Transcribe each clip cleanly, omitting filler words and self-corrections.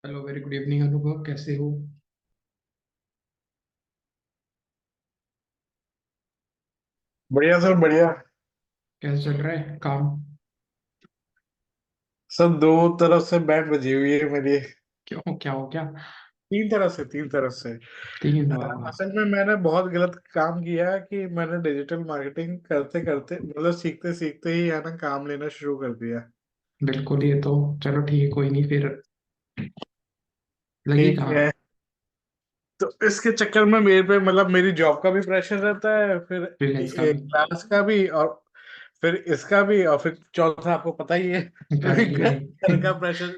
Hello, very good evening अनुभव, कैसे हो? बढ़िया सर बढ़िया। कैसे चल रहा है काम? सब दो तरफ से बैंड बजी हुई है मेरी। क्यों, क्या हो गया? तीन तरफ से। तीन, वाह वाह। असल में मैंने बहुत गलत काम किया है कि मैंने डिजिटल मार्केटिंग करते करते मतलब सीखते सीखते ही है ना काम लेना शुरू कर दिया। बिल्कुल, ये तो चलो ठीक है, कोई नहीं फिर। लगी ठीक कहाँ? है। तो इसके चक्कर में मेरे पे मतलब मेरी जॉब का भी प्रेशर रहता है, फिर फ्रीलांस का भी। क्लास का भी, और फिर इसका भी, और फिर चौथा आपको पता ही है घर की भी। घर का प्रेशर,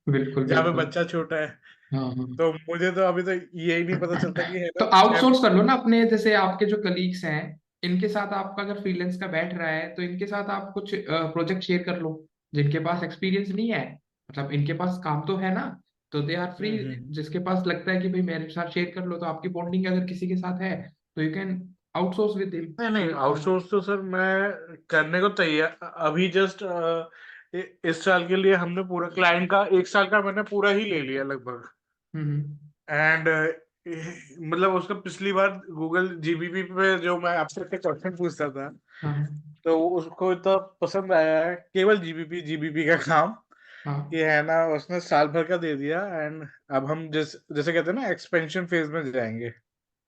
बिल्कुल जहाँ पे बिल्कुल। बच्चा छोटा है। हाँ हाँ। तो मुझे तो अभी तो यही नहीं पता चलता कि है तो ना छह। आउटसोर्स कर लो ना अपने, जैसे आपके जो कलीग्स हैं, इनके साथ आपका अगर फ्रीलांस का बैठ रहा है तो इनके साथ आप कुछ प्रोजेक्ट शेयर कर लो। जिनके पास एक्सपीरियंस नहीं है, मतलब इनके पास काम तो है ना, तो दे आर फ्री। हम्म। जिसके पास लगता है कि भाई मेरे साथ शेयर कर लो, तो आपकी बॉन्डिंग अगर किसी के साथ है तो you can outsource with him. नहीं नहीं, आउटसोर्स तो सर मैं करने को तैयार अभी जस्ट इस साल के लिए हमने पूरा क्लाइंट का 1 साल का मैंने पूरा ही ले लिया लगभग। हम्म। एंड मतलब उसका पिछली बार गूगल जीबीपी पे जो मैं आपसे क्वेश्चन पूछता था, हाँ तो उसको इतना पसंद आया है केवल जीबीपी जीबीपी का काम हाँ। ये है ना, उसने साल भर का दे दिया। एंड अब हम जैसे कहते हैं ना एक्सपेंशन फेज में जाएंगे।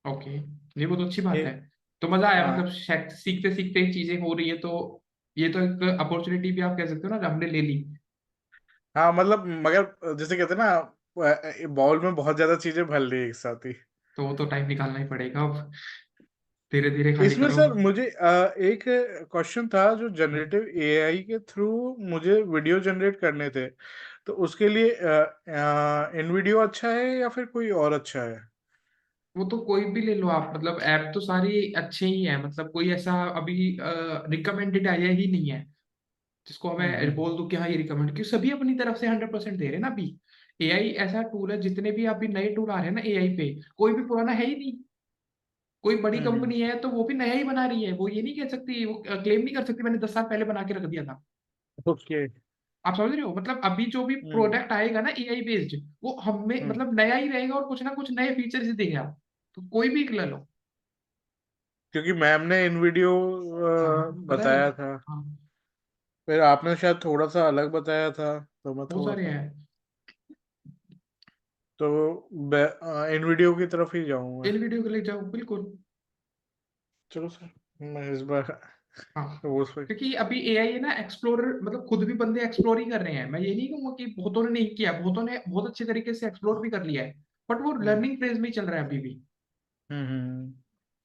ओके, ये बहुत अच्छी बात है। ठीक। तो मजा आया, हाँ मतलब सीखते सीखते चीजें हो रही है, तो ये तो एक अपॉर्चुनिटी भी आप कह सकते हो ना, हमने ले ली। हाँ, मतलब मगर जैसे कहते हैं ना बॉल में बहुत ज्यादा चीजें भर ली एक साथ ही। तो वो तो टाइम निकालना ही पड़ेगा अब, धीरे धीरे खाली इसमें करो। सर मुझे एक क्वेश्चन था जो जनरेटिव एआई के थ्रू मुझे वीडियो जनरेट करने थे, तो उसके लिए इन वीडियो अच्छा है या फिर कोई और अच्छा है? वो तो कोई भी ले लो आप, मतलब ऐप तो सारी अच्छे ही है, मतलब कोई ऐसा अभी रिकमेंडेड आया ही नहीं है जिसको मैं हम्म। बोल दूं कि हाँ ये रिकमेंड, क्योंकि सभी अपनी तरफ से 100% दे रहे हैं ना अभी। एआई ऐसा टूल है, जितने भी अभी नए टूल आ रहे हैं ना एआई पे, कोई भी पुराना है ही नहीं। कोई बड़ी हम्म। कंपनी है तो वो भी नया ही बना रही है, वो ये नहीं कह सकती, वो क्लेम नहीं कर सकती मैंने 10 साल पहले बना के रख दिया था। ओके। आप समझ रहे हो, मतलब अभी जो भी हम्म। प्रोडक्ट आएगा ना एआई बेस्ड, वो हमें हम्म। मतलब नया ही रहेगा और कुछ ना कुछ नए फीचर्स ही देगा। तो कोई भी ले लो। क्योंकि मैम ने इन वीडियो हाँ हाँ, बताया था। बताया था, हाँ, फिर आपने शायद थोड़ा सा अलग बताया था, तो मैं बहुत थोड़ा सारे सा, हैं। तो इन वीडियो की तरफ ही जाऊंगा। इन वीडियो के लिए जाओ बिल्कुल। चलो सर, मैं इस बार हाँ, वो उस पर। क्योंकि अभी एआई है ना एक्सप्लोरर, मतलब खुद भी बंदे एक्सप्लोर ही कर रहे हैं। मैं ये नहीं कहूंगा कि बहुतों ने नहीं किया, बहुतों ने बहुत अच्छे तरीके से एक्सप्लोर भी कर लिया है, बट वो हम्म। लर्निंग फेज में ही चल रहा है अभी भी। हम्म।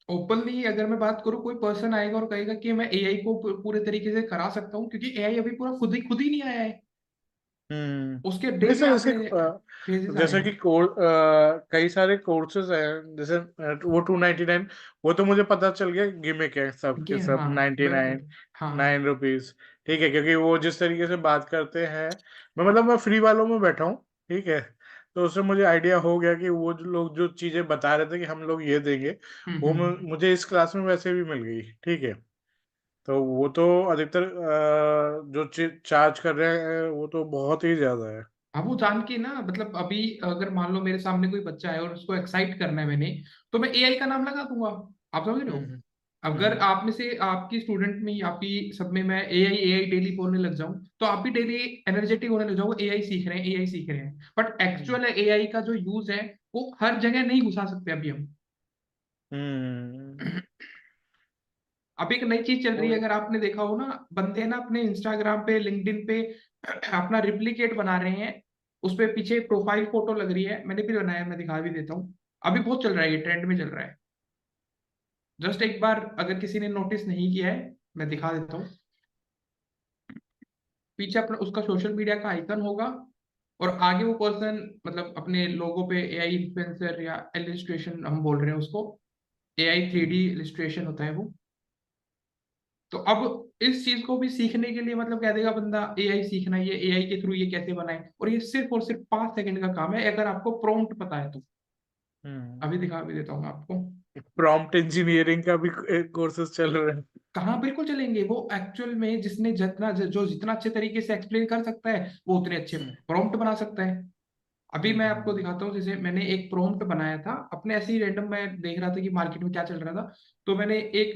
ओपनली अगर मैं बात करूँ, कोई पर्सन आएगा और कहेगा कि मैं एआई को पूरे तरीके से करा सकता हूँ, क्योंकि एआई अभी पूरा खुद ही नहीं आया है। उसके नहीं डेली सर, इसके आते फेजेस आ रहे जैसे हैं। कि कई सारे कोर्सेज हैं, जैसे वो 299, वो तो मुझे पता चल गया गिमिक है सब ये के सब, हाँ, 99, बिल्कुल। हाँ ₹9। ठीक है, क्योंकि वो जिस तरीके से बात करते हैं, मैं फ्री वालों में बैठा हूँ। ठीक है। तो उससे मुझे आइडिया हो गया कि वो जो लोग जो चीजें बता रहे थे कि हम लोग ये देंगे, वो हम्म। मुझे इस क्लास में वैसे भी मिल गई। ठीक है। तो वो तो अधिकतर जो चार्ज कर रहे हैं वो तो बहुत ही ज्यादा है। अब वो जान के ना, मतलब अभी अगर मान लो मेरे सामने कोई बच्चा है और उसको एक्साइट करना है मैंने, तो मैं एआई का नाम लगा दूंगा। आप समझ रहे हो? हम्म। अगर हम्म। आप में से आपकी स्टूडेंट में, आपकी सब में मैं एआई एआई डेली बोलने लग जाऊं, तो आप भी डेली एनर्जेटिक होने लग जाओगे, एआई सीख रहे हैं, एआई सीख रहे हैं। But hmm. एक्चुअल एआई का जो यूज है, वो हर जगह नहीं घुसा सकते अभी हम। हम्म। अब एक नई चीज चल रही है, तो अगर आपने देखा हो ना, बंदे ना अपने इंस्टाग्राम पे, लिंक्डइन पे अपना रिप्लिकेट बना रहे हैं। उस पे पीछे प्रोफाइल फोटो लग रही है, मैंने भी बनाया, मैं दिखा भी देता हूँ। अभी बहुत चल रहा है, ये ट्रेंड में चल रहा है। जस्ट एक बार अगर किसी ने नोटिस नहीं किया है, मैं दिखा देता हूँ। पीछे अपना उसका सोशल मीडिया का आइकन होगा, और आगे वो पर्सन, मतलब अपने लोगो पे एआई इन्फ्लुएंसर या इलिस्ट्रेशन हम बोल रहे हैं उसको, एआई 3D इलिस्ट्रेशन होता है वो। तो अब इस चीज को भी सीखने के लिए, मतलब कह देगा बंदा एआई सीखना, ये एआई के थ्रू ये कैसे बनाए, और ये सिर्फ और सिर्फ 5 सेकंड का काम है अगर आपको प्रॉम्प्ट पता है तो। हम्म अभी दिखा भी देता हूँ मैं आपको। प्रॉम्प्ट इंजीनियरिंग का भी कोर्सेज चल रहे हैं। कहाँ, बिल्कुल चलेंगे वो। एक्चुअल में जिसने जितना जो जितना अच्छे तरीके से एक्सप्लेन कर सकता है, वो उतने अच्छे प्रॉम्प्ट बना सकता है। अभी मैं आपको दिखाता हूँ, जैसे मैंने एक प्रॉम्प्ट बनाया था अपने ऐसे ही रैंडम, मैं देख रहा था कि मार्केट में क्या चल रहा था, तो मैंने एक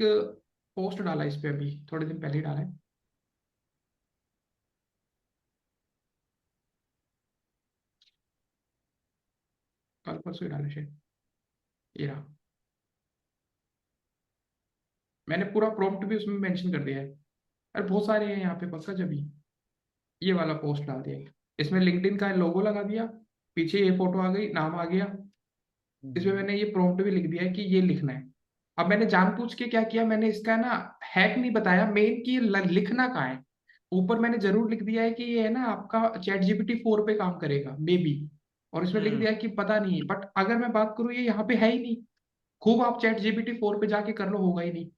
पोस्ट डाला इस पे, अभी थोड़े दिन पहले ही डाला है। कल परसों ही डाला शायद, ये रहा। मैंने पूरा प्रॉम्प्ट भी उसमें मेंशन कर दिया है। अरे बहुत सारे हैं यहाँ पे, पक्का जब ये वाला पोस्ट डाल दिया है। इसमें लिंक्डइन का लोगो लगा दिया, पीछे ये फोटो आ गई, नाम आ गया। इसमें मैंने ये प्रॉम्प्ट भी लिख दिया है कि ये लिखना है। अब मैंने जानबूझ के क्या किया, मैंने इसका ना हैक नहीं बताया मेन कि लिखना कहाँ है। ऊपर मैंने जरूर लिख दिया है कि ये है ना आपका चैट जीपीटी 4 पे काम करेगा मे बी, और इसमें लिख दिया है कि पता नहीं, बट अगर मैं बात करूँ ये यहाँ पे है ही नहीं। खूब आप चैट जीपीटी 4 पे जाके कर लो, होगा ही नहीं।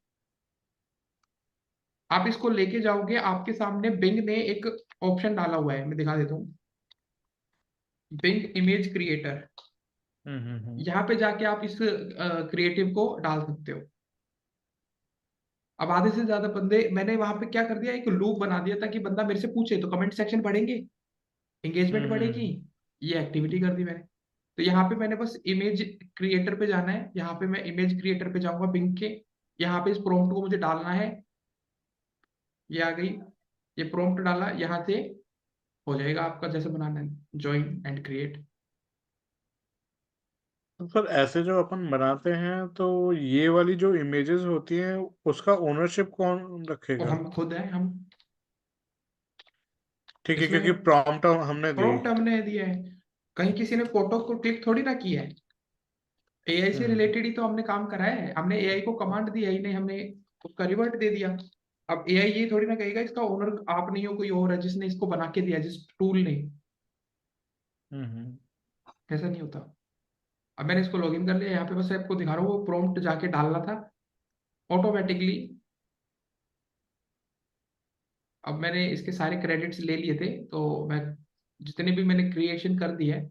आप इसको लेके जाओगे, आपके सामने बिंग ने एक ऑप्शन डाला हुआ है, मैं दिखा देता हूँ। बिंग इमेज क्रिएटर, यहाँ पे जाके आप इस क्रिएटिव को डाल सकते हो। अब आधे से ज्यादा बंदे, मैंने वहां पे क्या कर दिया, एक लूप बना दिया ताकि बंदा मेरे से पूछे तो कमेंट सेक्शन पढ़ेंगे, एंगेजमेंट बढ़ेगी। ये एक्टिविटी कर दी मैंने। तो यहाँ पे मैंने बस इमेज क्रिएटर पे जाना है, यहाँ पे मैं इमेज क्रिएटर पे जाऊंगा बिंग के। यहाँ पे इस प्रॉम्प्ट को मुझे डालना है, ये आ गई। ये प्रॉम्प्ट डाला, यहाँ से हो जाएगा आपका जैसे बनाना है, ज्वाइन एंड क्रिएट। तो सर ऐसे जो अपन बनाते हैं तो ये वाली जो इमेजेस होती हैं उसका ओनरशिप कौन और रखेगा? हम खुद हैं हम। ठीक है, क्योंकि इसमें प्रॉम्प्ट हमने दी। प्रॉम्प्ट हमने दिया है, कहीं किसी ने फोटो को क्लिक थोड़ी ना किया है। एआई से हम्म रिलेटेड ही तो हमने काम कराया है, हमने एआई को कमांड दी, एआई ने हमें उसका रिवर्ट दे दिया। अब एआई ये थोड़ी ना कहेगा इसका ओनर आप नहीं हो, कोई और है जिसने इसको बना के दिया, जिस टूल ने। हम्म ऐसा नहीं होता। अब मैंने इसको लॉगिन कर लिया, यहाँ पे बस आपको दिखा रहा हूँ, वो प्रॉम्प्ट जाके डालना था ऑटोमेटिकली। अब मैंने इसके सारे क्रेडिट्स ले लिए थे, तो मैं जितने भी मैंने क्रिएशन कर दिए है,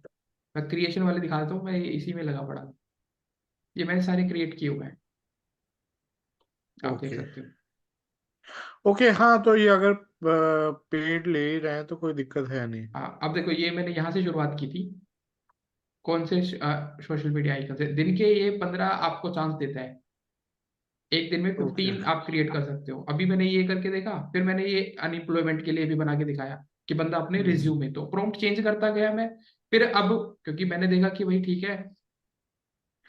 मैं क्रिएशन वाले दिखा देता हूँ, मैं इसी में लगा पड़ा। ये मैंने सारे क्रिएट किए हुए हैं, आप देख ओके सकते हो। ओके। हाँ, तो ये अगर पेड ले ही रहे हैं तो कोई दिक्कत है नहीं। हाँ, अब देखो ये मैंने यहाँ से शुरुआत की थी। कौन से सोशल मीडिया आइकन से, दिन के ये 15 आपको चांस देता है। एक दिन में ओके 15 आप क्रिएट कर सकते हो। अभी मैंने ये करके देखा, फिर मैंने ये अनएम्प्लॉयमेंट के लिए भी बना के दिखाया कि बंदा अपने हम्म रिज्यूम में, तो प्रॉम्प्ट चेंज करता गया मैं। फिर अब क्योंकि मैंने देखा कि भाई ठीक है,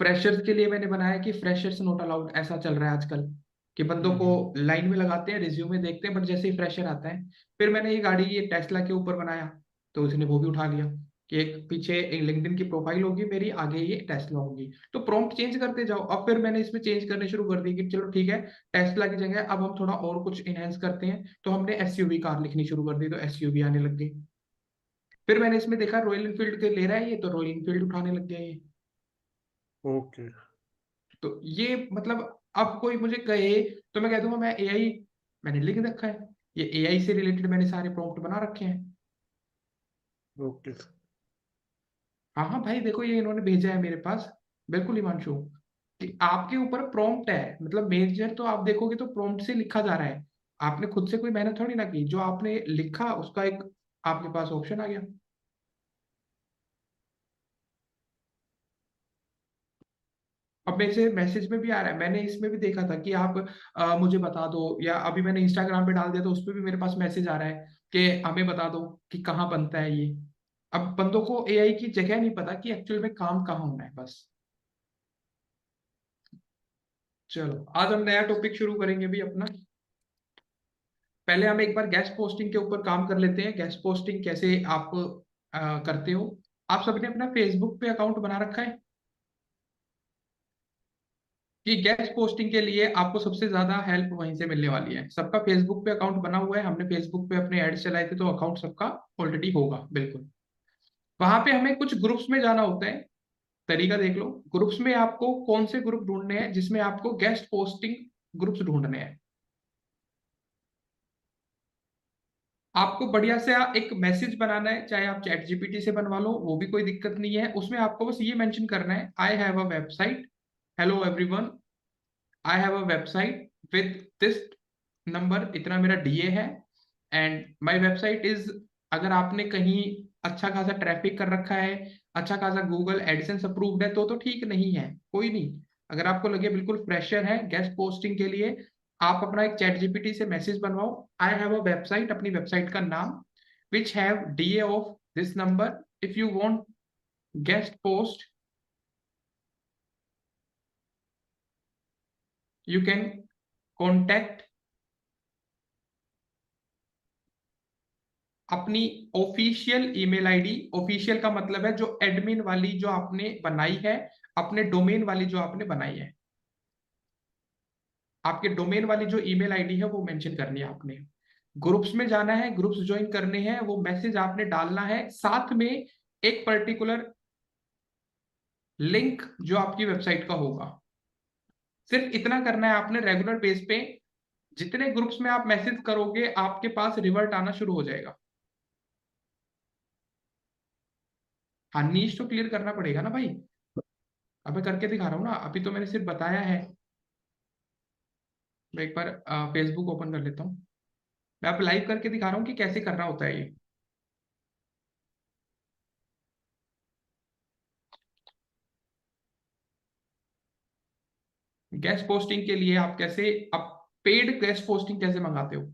फ्रेशर्स के लिए मैंने बनाया कि फ्रेशर्स नॉट अलाउड, ऐसा चल रहा है आजकल कि बंदों को हम्म लाइन में लगाते हैं, रिज्यूमे देखते हैं, बट जैसे ही फ्रेशर आता है। फिर मैंने ये गाड़ी ये टेस्ला के ऊपर बनाया, तो उसने वो भी उठा लिया कि एक पीछे एक लिंक्डइन की प्रोफाइल होगी मेरी, आगे ये टेस्ला होगी। तो प्रॉम्प्ट चेंज करते जाओ। अब फिर मैंने इसमें चेंज करने शुरू कर दी कि चलो ठीक है, टेस्ला की जगह अब हम थोड़ा और कुछ इनहेंस करते हैं, तो हमने एसयूवी कार लिखनी शुरू कर दी, तो एसयूवी आने लग गई। फिर मैंने इसमें देखा रॉयल इनफील्ड के ले रहा है ये, तो रॉयल इनफील्ड उठाने लग गया ये। ओके तो ये मतलब, अब कोई मुझे कहे तो मैं कह दूंगा मैं एआई, मैंने लिख रखा है, ये एआई से रिलेटेड मैंने सारे प्रॉम्प्ट बना रखे हैं। ओके हाँ हाँ भाई देखो, ये इन्होंने भेजा है मेरे पास, बिल्कुल हिमांशु, कि आपके ऊपर प्रॉम्प्ट है, मतलब मेजर तो आप देखोगे तो प्रॉम्प्ट से लिखा जा रहा है। आपने खुद से कोई मेहनत थोड़ी ना की, जो आपने लिखा उसका एक आपके पास ऑप्शन आ गया। अब मेरे से मैसेज में भी आ रहा है, मैंने इसमें भी देखा था कि आप मुझे बता दो, या अभी मैंने इंस्टाग्राम पे डाल दिया तो उस पर भी मेरे पास मैसेज आ रहा है कि हमें बता दो कि कहाँ बनता है ये। अब बंदों को एआई की जगह नहीं पता कि एक्चुअल में काम कहाँ होना है बस। चलो आज हम नया टॉपिक शुरू करेंगे भी अपना। पहले हम एक बार गेस्ट पोस्टिंग के ऊपर काम कर लेते हैं, गेस्ट पोस्टिंग कैसे आप करते हो। आप सबने अपना फेसबुक पे अकाउंट बना रखा है? कि गेस्ट पोस्टिंग के लिए आपको सबसे ज्यादा हेल्प वहीं से मिलने वाली है। सबका फेसबुक पे अकाउंट बना हुआ है, हमने फेसबुक पे अपने एड्स चलाए थे, तो अकाउंट सबका ऑलरेडी होगा बिल्कुल। वहां पे हमें कुछ ग्रुप्स में जाना होता है। तरीका देख लो, ग्रुप्स में आपको कौन से ग्रुप ढूंढने हैं, जिसमें आपको गेस्ट पोस्टिंग ग्रुप्स ढूंढने हैं। आपको बढ़िया से एक मैसेज बनाना है, चाहे आप चैट जीपीटी से बनवा लो, वो भी कोई दिक्कत नहीं है। उसमें आपको बस ये मेंशन करना है, I have a website, hello everyone, I have a website with this number, इतना मेरा डीए है, एंड माय वेबसाइट इज, अगर आपने कहीं अच्छा खासा ट्रैफिक कर रखा है, अच्छा खासा गूगल एडसेंस अप्रूव्ड है, तो ठीक नहीं है, कोई नहीं। अगर आपको लगे बिल्कुल फ्रेशर है गेस्ट पोस्टिंग के लिए, आप अपना एक चैट जीपीटी से मैसेज बनवाओ, आई हैव अ वेबसाइट, अपनी वेबसाइट का नाम, which have DA of this number, if you want guest post you can contact अपनी ऑफिशियल ईमेल आईडी। ऑफिशियल का मतलब है जो एडमिन वाली जो आपने बनाई है, अपने डोमेन वाली जो आपने बनाई है, आपके डोमेन वाली जो ईमेल आईडी है वो मेंशन करनी है आपने। ग्रुप्स में जाना है, ग्रुप्स ज्वाइन करने हैं, वो मैसेज आपने डालना है, साथ में एक पर्टिकुलर लिंक जो आपकी वेबसाइट का होगा। सिर्फ इतना करना है आपने रेगुलर बेस पे। जितने ग्रुप्स में आप मैसेज करोगे आपके पास रिवर्ट आना शुरू हो जाएगा। हाँ, नीश तो क्लियर करना पड़ेगा ना भाई। अब मैं करके दिखा रहा हूँ ना, अभी तो मैंने सिर्फ बताया है। मैं एक बार फेसबुक ओपन कर लेता हूँ। मैं आप लाइव करके दिखा रहा हूँ कि कैसे करना होता है ये। गेस्ट पोस्टिंग के लिए आप कैसे, आप पेड गेस्ट पोस्टिंग कैसे मंगाते हो।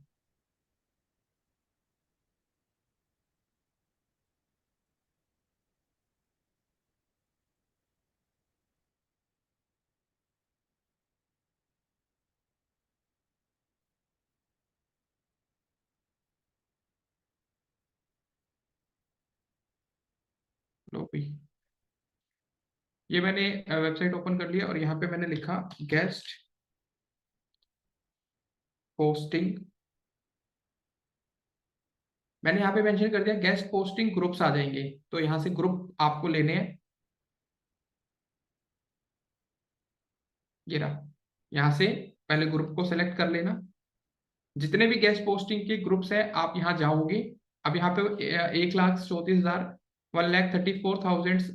लो भाई, ये मैंने वेबसाइट ओपन कर लिया और यहाँ पे मैंने लिखा गेस्ट पोस्टिंग। मैंने यहाँ पे मेंशन कर दिया गेस्ट पोस्टिंग ग्रुप्स आ जाएंगे, तो यहाँ से ग्रुप आपको लेने हैं। ये रहा, यहाँ से पहले ग्रुप को सेलेक्ट कर लेना। जितने भी गेस्ट पोस्टिंग के ग्रुप्स हैं आप यहाँ जाओगे। अब यहाँ पे 1,34,000, 1,34,000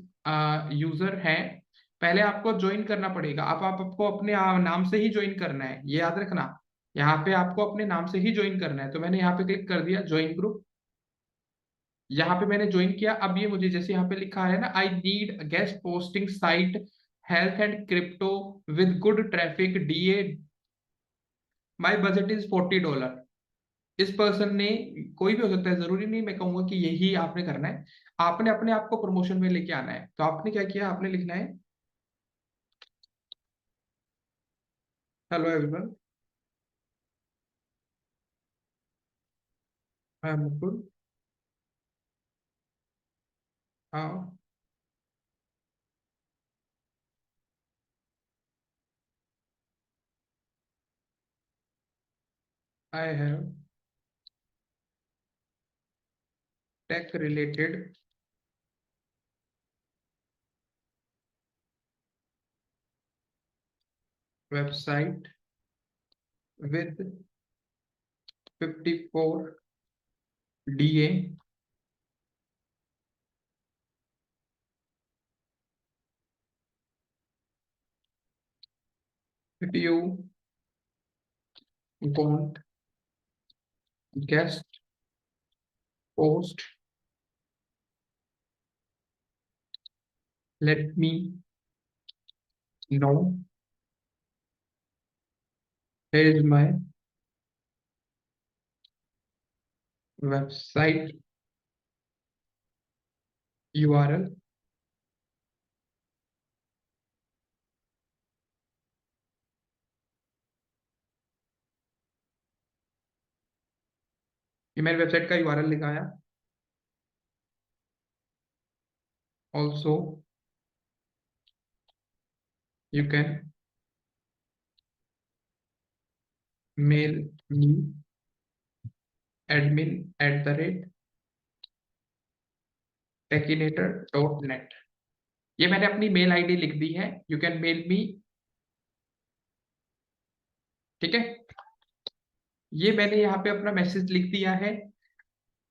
यूजर हैं। पहले आपको ज्वाइन करना पड़ेगा। आप आपको अपने नाम से ही ज्वाइन करना है, ये याद रखना। यहाँ पे आपको अपने नाम से ही ज्वाइन करना है, तो मैंने यहाँ पे क्लिक कर दिया ज्वाइन ग्रुप। यहाँ पे मैंने ज्वाइन किया। अब ये मुझे जैसे यहाँ पे लिखा है ना, I need guest posting site health and crypto with good traffic DA, my budget is $40। इस पर्सन ने, कोई भी हो सकता है, जरूरी नहीं मैं कहूंगा कि यही आपने करना है। आपने अपने आप को प्रमोशन में लेके आना है, तो आपने क्या किया, आपने लिखना है hello everyone, I am Mukul, I have tech related website with 54 DA, if you want guest post, let me know, here is my website URL, ये मेरी वेबसाइट का URL लिखाया। Also you can mail me admin@techinator.net। ये मैंने अपनी mail ID लिख दी है, you can mail me. ठीक है, ये मैंने यहाँ पे अपना मैसेज लिख दिया है।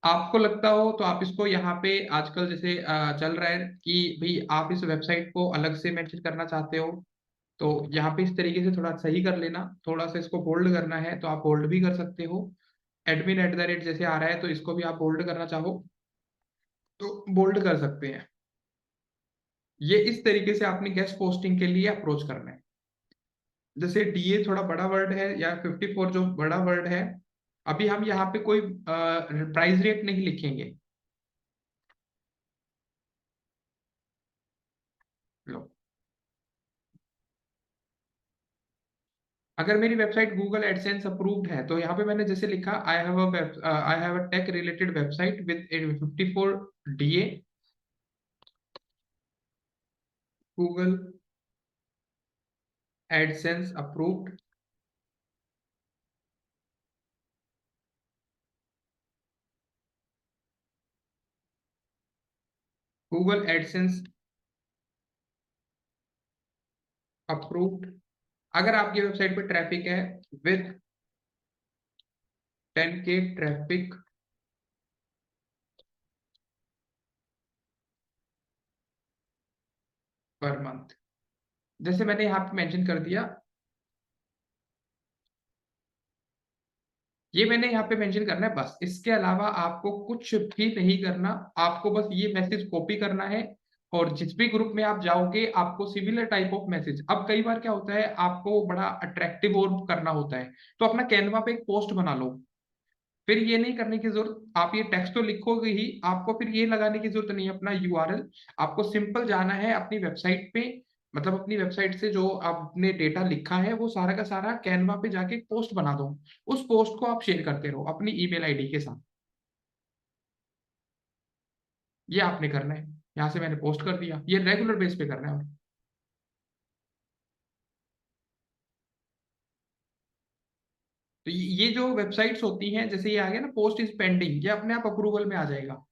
आपको लगता हो तो आप इसको यहाँ पे, आजकल जैसे चल रहा है कि भाई आप इस वेबसाइट को अलग से मेंशन करना चाहते हो, तो यहाँ पे इस तरीके से थोड़ा सही कर लेना। थोड़ा सा इसको बोल्ड करना है तो आप बोल्ड भी कर सकते हो। एडमिन एट द रेट जैसे आ रहा है, तो इसको भी आप बोल्ड करना चाहो तो बोल्ड कर सकते हैं। ये इस तरीके से आपने गेस्ट पोस्टिंग के लिए अप्रोच करना है। जैसे डीए थोड़ा बड़ा वर्ड है, या 54 जो बड़ा वर्ड है, अभी हम यहाँ पे कोई प्राइस रेट नहीं लिखेंगे। लो, अगर मेरी वेबसाइट गूगल एडसेंस अप्रूव्ड है, तो यहाँ पे मैंने जैसे लिखा, I have a tech related website with 54 DA, Google AdSense approved, Google AdSense approved. अगर आपकी वेबसाइट पे ट्रैफिक है with 10K traffic per month, जैसे मैंने यहाँ पे मेंशन कर दिया, ये मैंने यहाँ पे मेंशन करना है बस। इसके अलावा आपको कुछ भी नहीं करना। आपको बस ये मैसेज कॉपी करना है, और जिस भी ग्रुप में आप जाओगे आपको सिमिलर टाइप ऑफ मैसेज। अब कई बार क्या होता है, आपको बड़ा अट्रैक्टिव और करना होता है, तो अपना कैनवा पे एक पोस्ट बना लो। फिर ये नहीं करने की जरूरत, आप ये टेक्स्ट तो लिखोगे ही, आपको फिर ये लगाने की जरूरत नहीं है अपना यूआरएल। आपको सिंपल जाना है अपनी वेबसाइट पे, मतलब अपनी वेबसाइट से जो आपने डेटा लिखा है वो सारा का सारा कैनवा पे जाके पोस्ट बना दो। उस पोस्ट को आप शेयर करते रहो अपनी ईमेल आईडी के साथ। ये आपने करना है। यहाँ से मैंने पोस्ट कर दिया, ये रेगुलर बेस पे करना है। और तो ये जो वेबसाइट्स होती हैं, जैसे ये आ गया ना पोस्ट इज पेंडिंग, ये अपने आप अप्रूवल में आ जाएगा।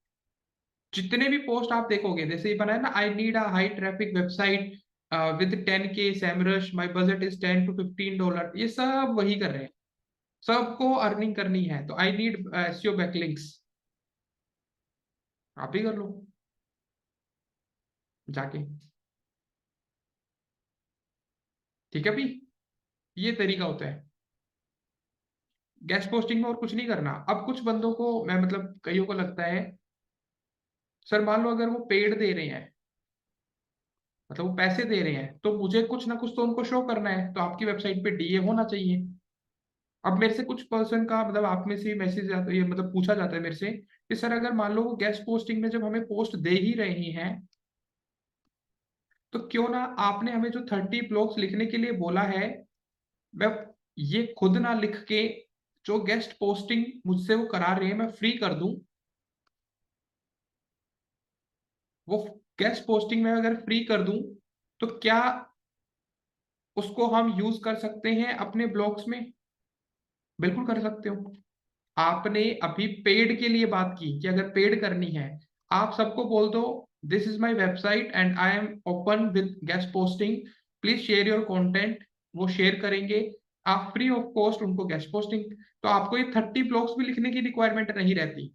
जितने भी पोस्ट आप देखोगे, जैसे ये बना है ना, I need a high traffic website with 10K Semrush, my budget is $10 to $15, ये सब वही कर रहे हैं। सबको अर्निंग करनी है, तो आई नीड एसईओ बैकलिंक्स, आप भी कर लो जाके। ठीक है भी, ये तरीका होता है गेस्ट पोस्टिंग में, और कुछ नहीं करना। अब कुछ बंदों को मैं, मतलब कईयों को लगता है, सर मान लो अगर वो पेड दे रहे हैं, मतलब वो पैसे दे रहे हैं, तो मुझे कुछ ना कुछ तो उनको शो करना है, तो आपकी वेबसाइट पे डीए होना चाहिए। अब मेरे से कुछ पर्सन का, मतलब आप में से मैसेज आता है, ये मतलब पूछा जाता है मेरे से कि सर अगर मान लो वो गेस्ट पोस्टिंग में जब हमें पोस्ट दे ही रही हैं, तो क्यों ना आपने हमें जो 30 ब्लॉग्स लिखने के लिए बोला है, मैं ये खुद ना लिख के, जो गेस्ट पोस्टिंग मुझसे वो करा रहे हैं मैं फ्री कर दूं। वो गेस्ट पोस्टिंग में अगर फ्री कर दूं, तो क्या उसको हम यूज कर सकते हैं अपने ब्लॉग्स में? बिल्कुल कर सकते हो। आपने अभी पेड के लिए बात की कि अगर पेड करनी है, आप सबको बोल दो, this is my website and I am open with guest posting, please share your content. वो शेयर करेंगे, आप फ्री ऑफ कॉस्ट उनको गेस्ट पोस्टिंग। तो आपको ये 30 ब्लॉग्स भी लिखने की रिक्वायरमेंट नहीं रहती।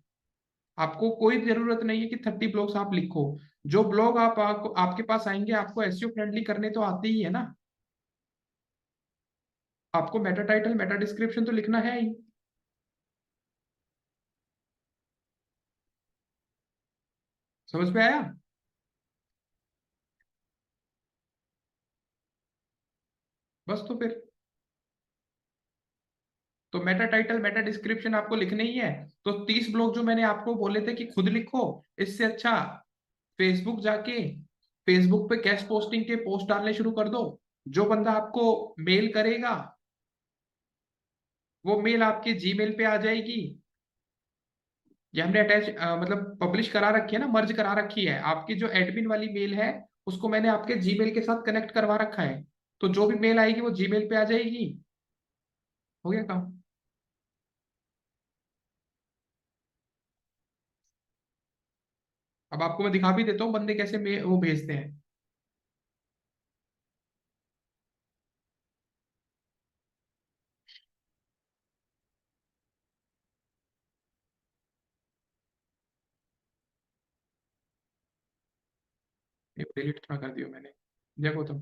आपको कोई जरूरत नहीं है कि 30 ब्लॉग्स आप लिखो। जो ब्लॉग आपके पास आएंगे, आपको एसईओ फ्रेंडली करने तो आते ही है ना। आपको मेटा टाइटल मेटा डिस्क्रिप्शन तो लिखना है ही। समझ में आया? बस तो फिर, तो मेटा टाइटल मेटा डिस्क्रिप्शन आपको लिखने ही है। तो 30 ब्लॉग जो मैंने आपको बोले थे कि खुद लिखो, इससे अच्छा फेसबुक जाके, फेसबुक पे गेस्ट पोस्टिंग के पोस्ट डालने शुरू कर दो। जो बंदा आपको मेल करेगा, वो मेल आपके जीमेल पे आ जाएगी। ये हमने अटैच, मतलब पब्लिश करा रखी है ना, मर्ज करा रखी है। आपकी जो एडमिन वाली मेल है, उसको मैंने आपके जीमेल के साथ कनेक्ट करवा रखा है। तो जो भी मेल आएगी वो जीमेल पे आ जाएगी। हो गया काम। अब आपको मैं दिखा भी देता हूँ बंदे कैसे वो भेजते हैं। डिलीट थोड़ा कर दियो मैंने, देखो तुम।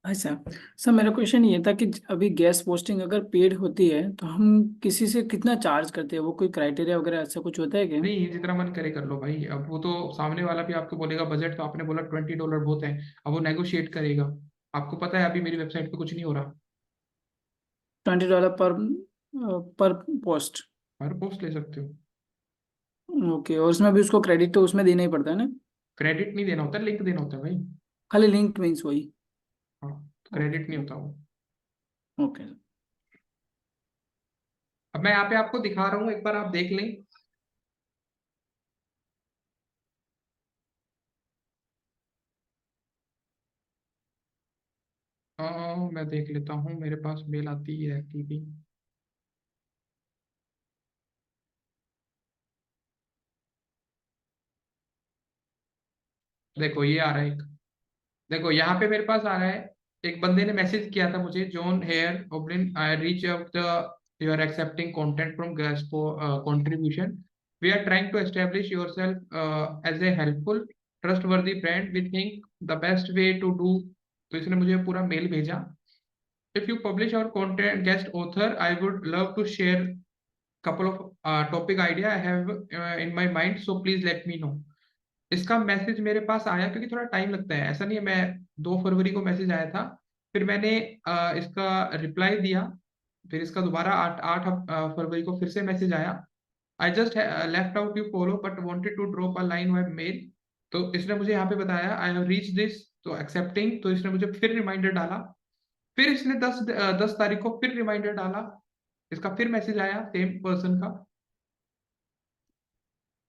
अच्छा सर, मेरा क्वेश्चन ये था कि अभी गेस्ट पोस्टिंग अगर पेड होती है तो हम किसी से कितना चार्ज करते हैं, वो कोई क्राइटेरिया वगैरह ऐसा कुछ होता है क्या? नहीं, जितना मन करे कर लो भाई। अब वो तो सामने वाला भी आपको बोलेगा बजट, तो आपने बोला $20 बहुत है, अब वो नेगोशिएट करेगा। आपको पता है अभी मेरी वेबसाइट पे कुछ नहीं हो रहा। $20 पर पोस्ट? हर पोस्ट ले सकते हो। ओके, और उसमें भी उसको क्रेडिट तो उसमें देना ही पड़ता है ना? क्रेडिट नहीं देना होता, लिंक देना होता है भाई। खाली लिंक मीन्स वही? हाँ, ओके। क्रेडिट नहीं होता वो। ओके। अब मैं यहाँ पे आपको दिखा रहा हूँ, एक बार आप देख लें। मैं देख लेता हूँ, मेरे पास मेल आती ही रहती थी। देखो ये आ रहा है एक। देखो यहाँ पे मेरे पास आ रहा है, एक बंदे ने मैसेज किया था मुझे, John here Oblin, I reach out the, you are accepting content from guest contribution, we are trying to establish yourself as a helpful trustworthy brand, we think the best way to do. तो इसने मुझे पूरा mail भेजा। If you publish our content guest author, I would love to share couple of topic idea I have in my mind, so please let me know। इसका message मेरे पास आया, क्योंकि थोड़ा टाइम लगता है, ऐसा नहीं है। मैं 2 फरवरी को मैसेज आया था, फिर मैंने इसका रिप्लाई दिया, फिर इसका दोबारा 8 फरवरी को फिर से मैसेज आया। I just left out you follow but wanted to drop a line by mail. तो इसने मुझे यहाँ पे बताया आई हैव रीच दिस, तो एक्सेप्टिंग। तो इसने मुझे फिर रिमाइंडर डाला, फिर इसने 10 तारीख को फिर रिमाइंडर डाला, इसका फिर मैसेज आया सेम पर्सन का।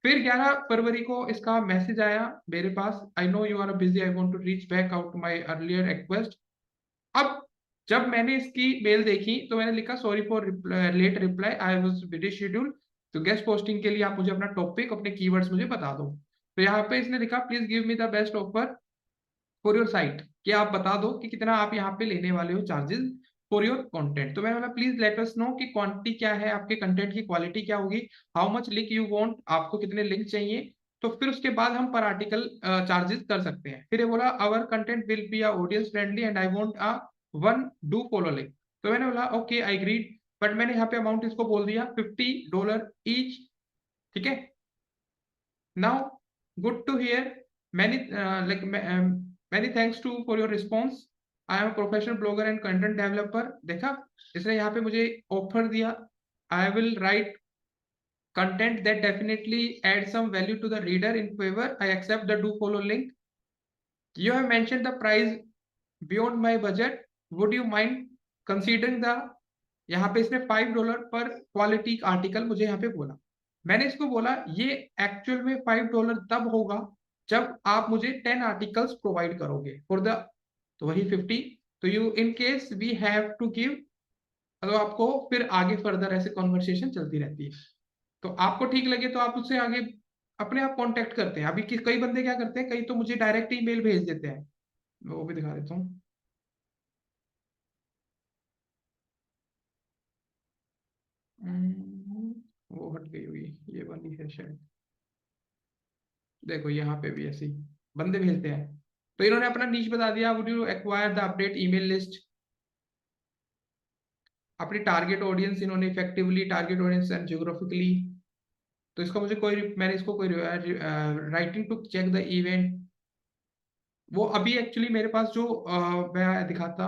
फिर 11 फरवरी को इसका मैसेज आया मेरे पास, I know you are busy, I want to reach back out my earlier request. अब जब मैंने इसकी मेल देखी तो मैंने लिखा sorry for late reply, I was busy schedule. तो गेस्ट पोस्टिंग के लिए आप मुझे अपना टॉपिक, अपने कीवर्ड्स मुझे बता दो। तो यहाँ पे इसने लिखा please give me the best offer for your site, कि आप बता दो कि कितना आप यहाँ पे लेने वाले हो चार्जेस फॉर योर कंटेंट। तो मैंने बोला प्लीज लेट अस नो कि क्वांटिटी क्या है, आपके कंटेंट की क्वालिटी क्या होगी, how much link you want, आपको कितने लिंक चाहिए। तो फिर उसके बाद हम पर आर्टिकल चार्जेस कर सकते हैं। फिर ये बोला our content will be audience friendly and I want a one do follow link. तो मैंने बोला ओके आई एग्रीड, बट मैंने यहाँ पे अमाउंट इसको बोल दिया $50 ईच। ठीक है। Now good to hear, many like many thanks to for your response, I am a professional blogger and content developer। देखा, इसने यहाँ पे मुझे ऑफर दिया, I will write content that definitely add some value to the reader, in favor I accept the do follow link, you have mentioned the price beyond my budget, would you mind considering the। यहाँ पे इसने $5 पर quality article मुझे यहाँ पे बोला। मैंने इसको बोला ये एक्चुअल में $5 तब होगा जब आप मुझे 10 आर्टिकल्स प्रोवाइड करोगे फॉर द, तो वही 50। तो you in case we have to give, तो आपको फिर आगे फर्दर ऐसे कॉन्वर्सेशन चलती रहती है। तो आपको ठीक लगे तो आप उससे आगे अपने आप कांटेक्ट करते हैं। अभी कई बंदे क्या करते हैं, कई तो मुझे डायरेक्ट ईमेल भेज देते हैं, मैं वो भी दिखा देता हूँ। वो हट गई हुई, ये वाली है शायद। देखो यहाँ पे भी ऐसे ही बंदे भेजते हैं। तो इन्होंने अपना नीच बता दिया, would you acquire the update email list, अपनी टारगेट ऑडियंस इन्होंने effectively target audience and geographically. तो इसका मुझे कोई मैंने इसको कोई writing to check the event, वो अभी एक्चुअली मेरे पास जो मैं दिखाता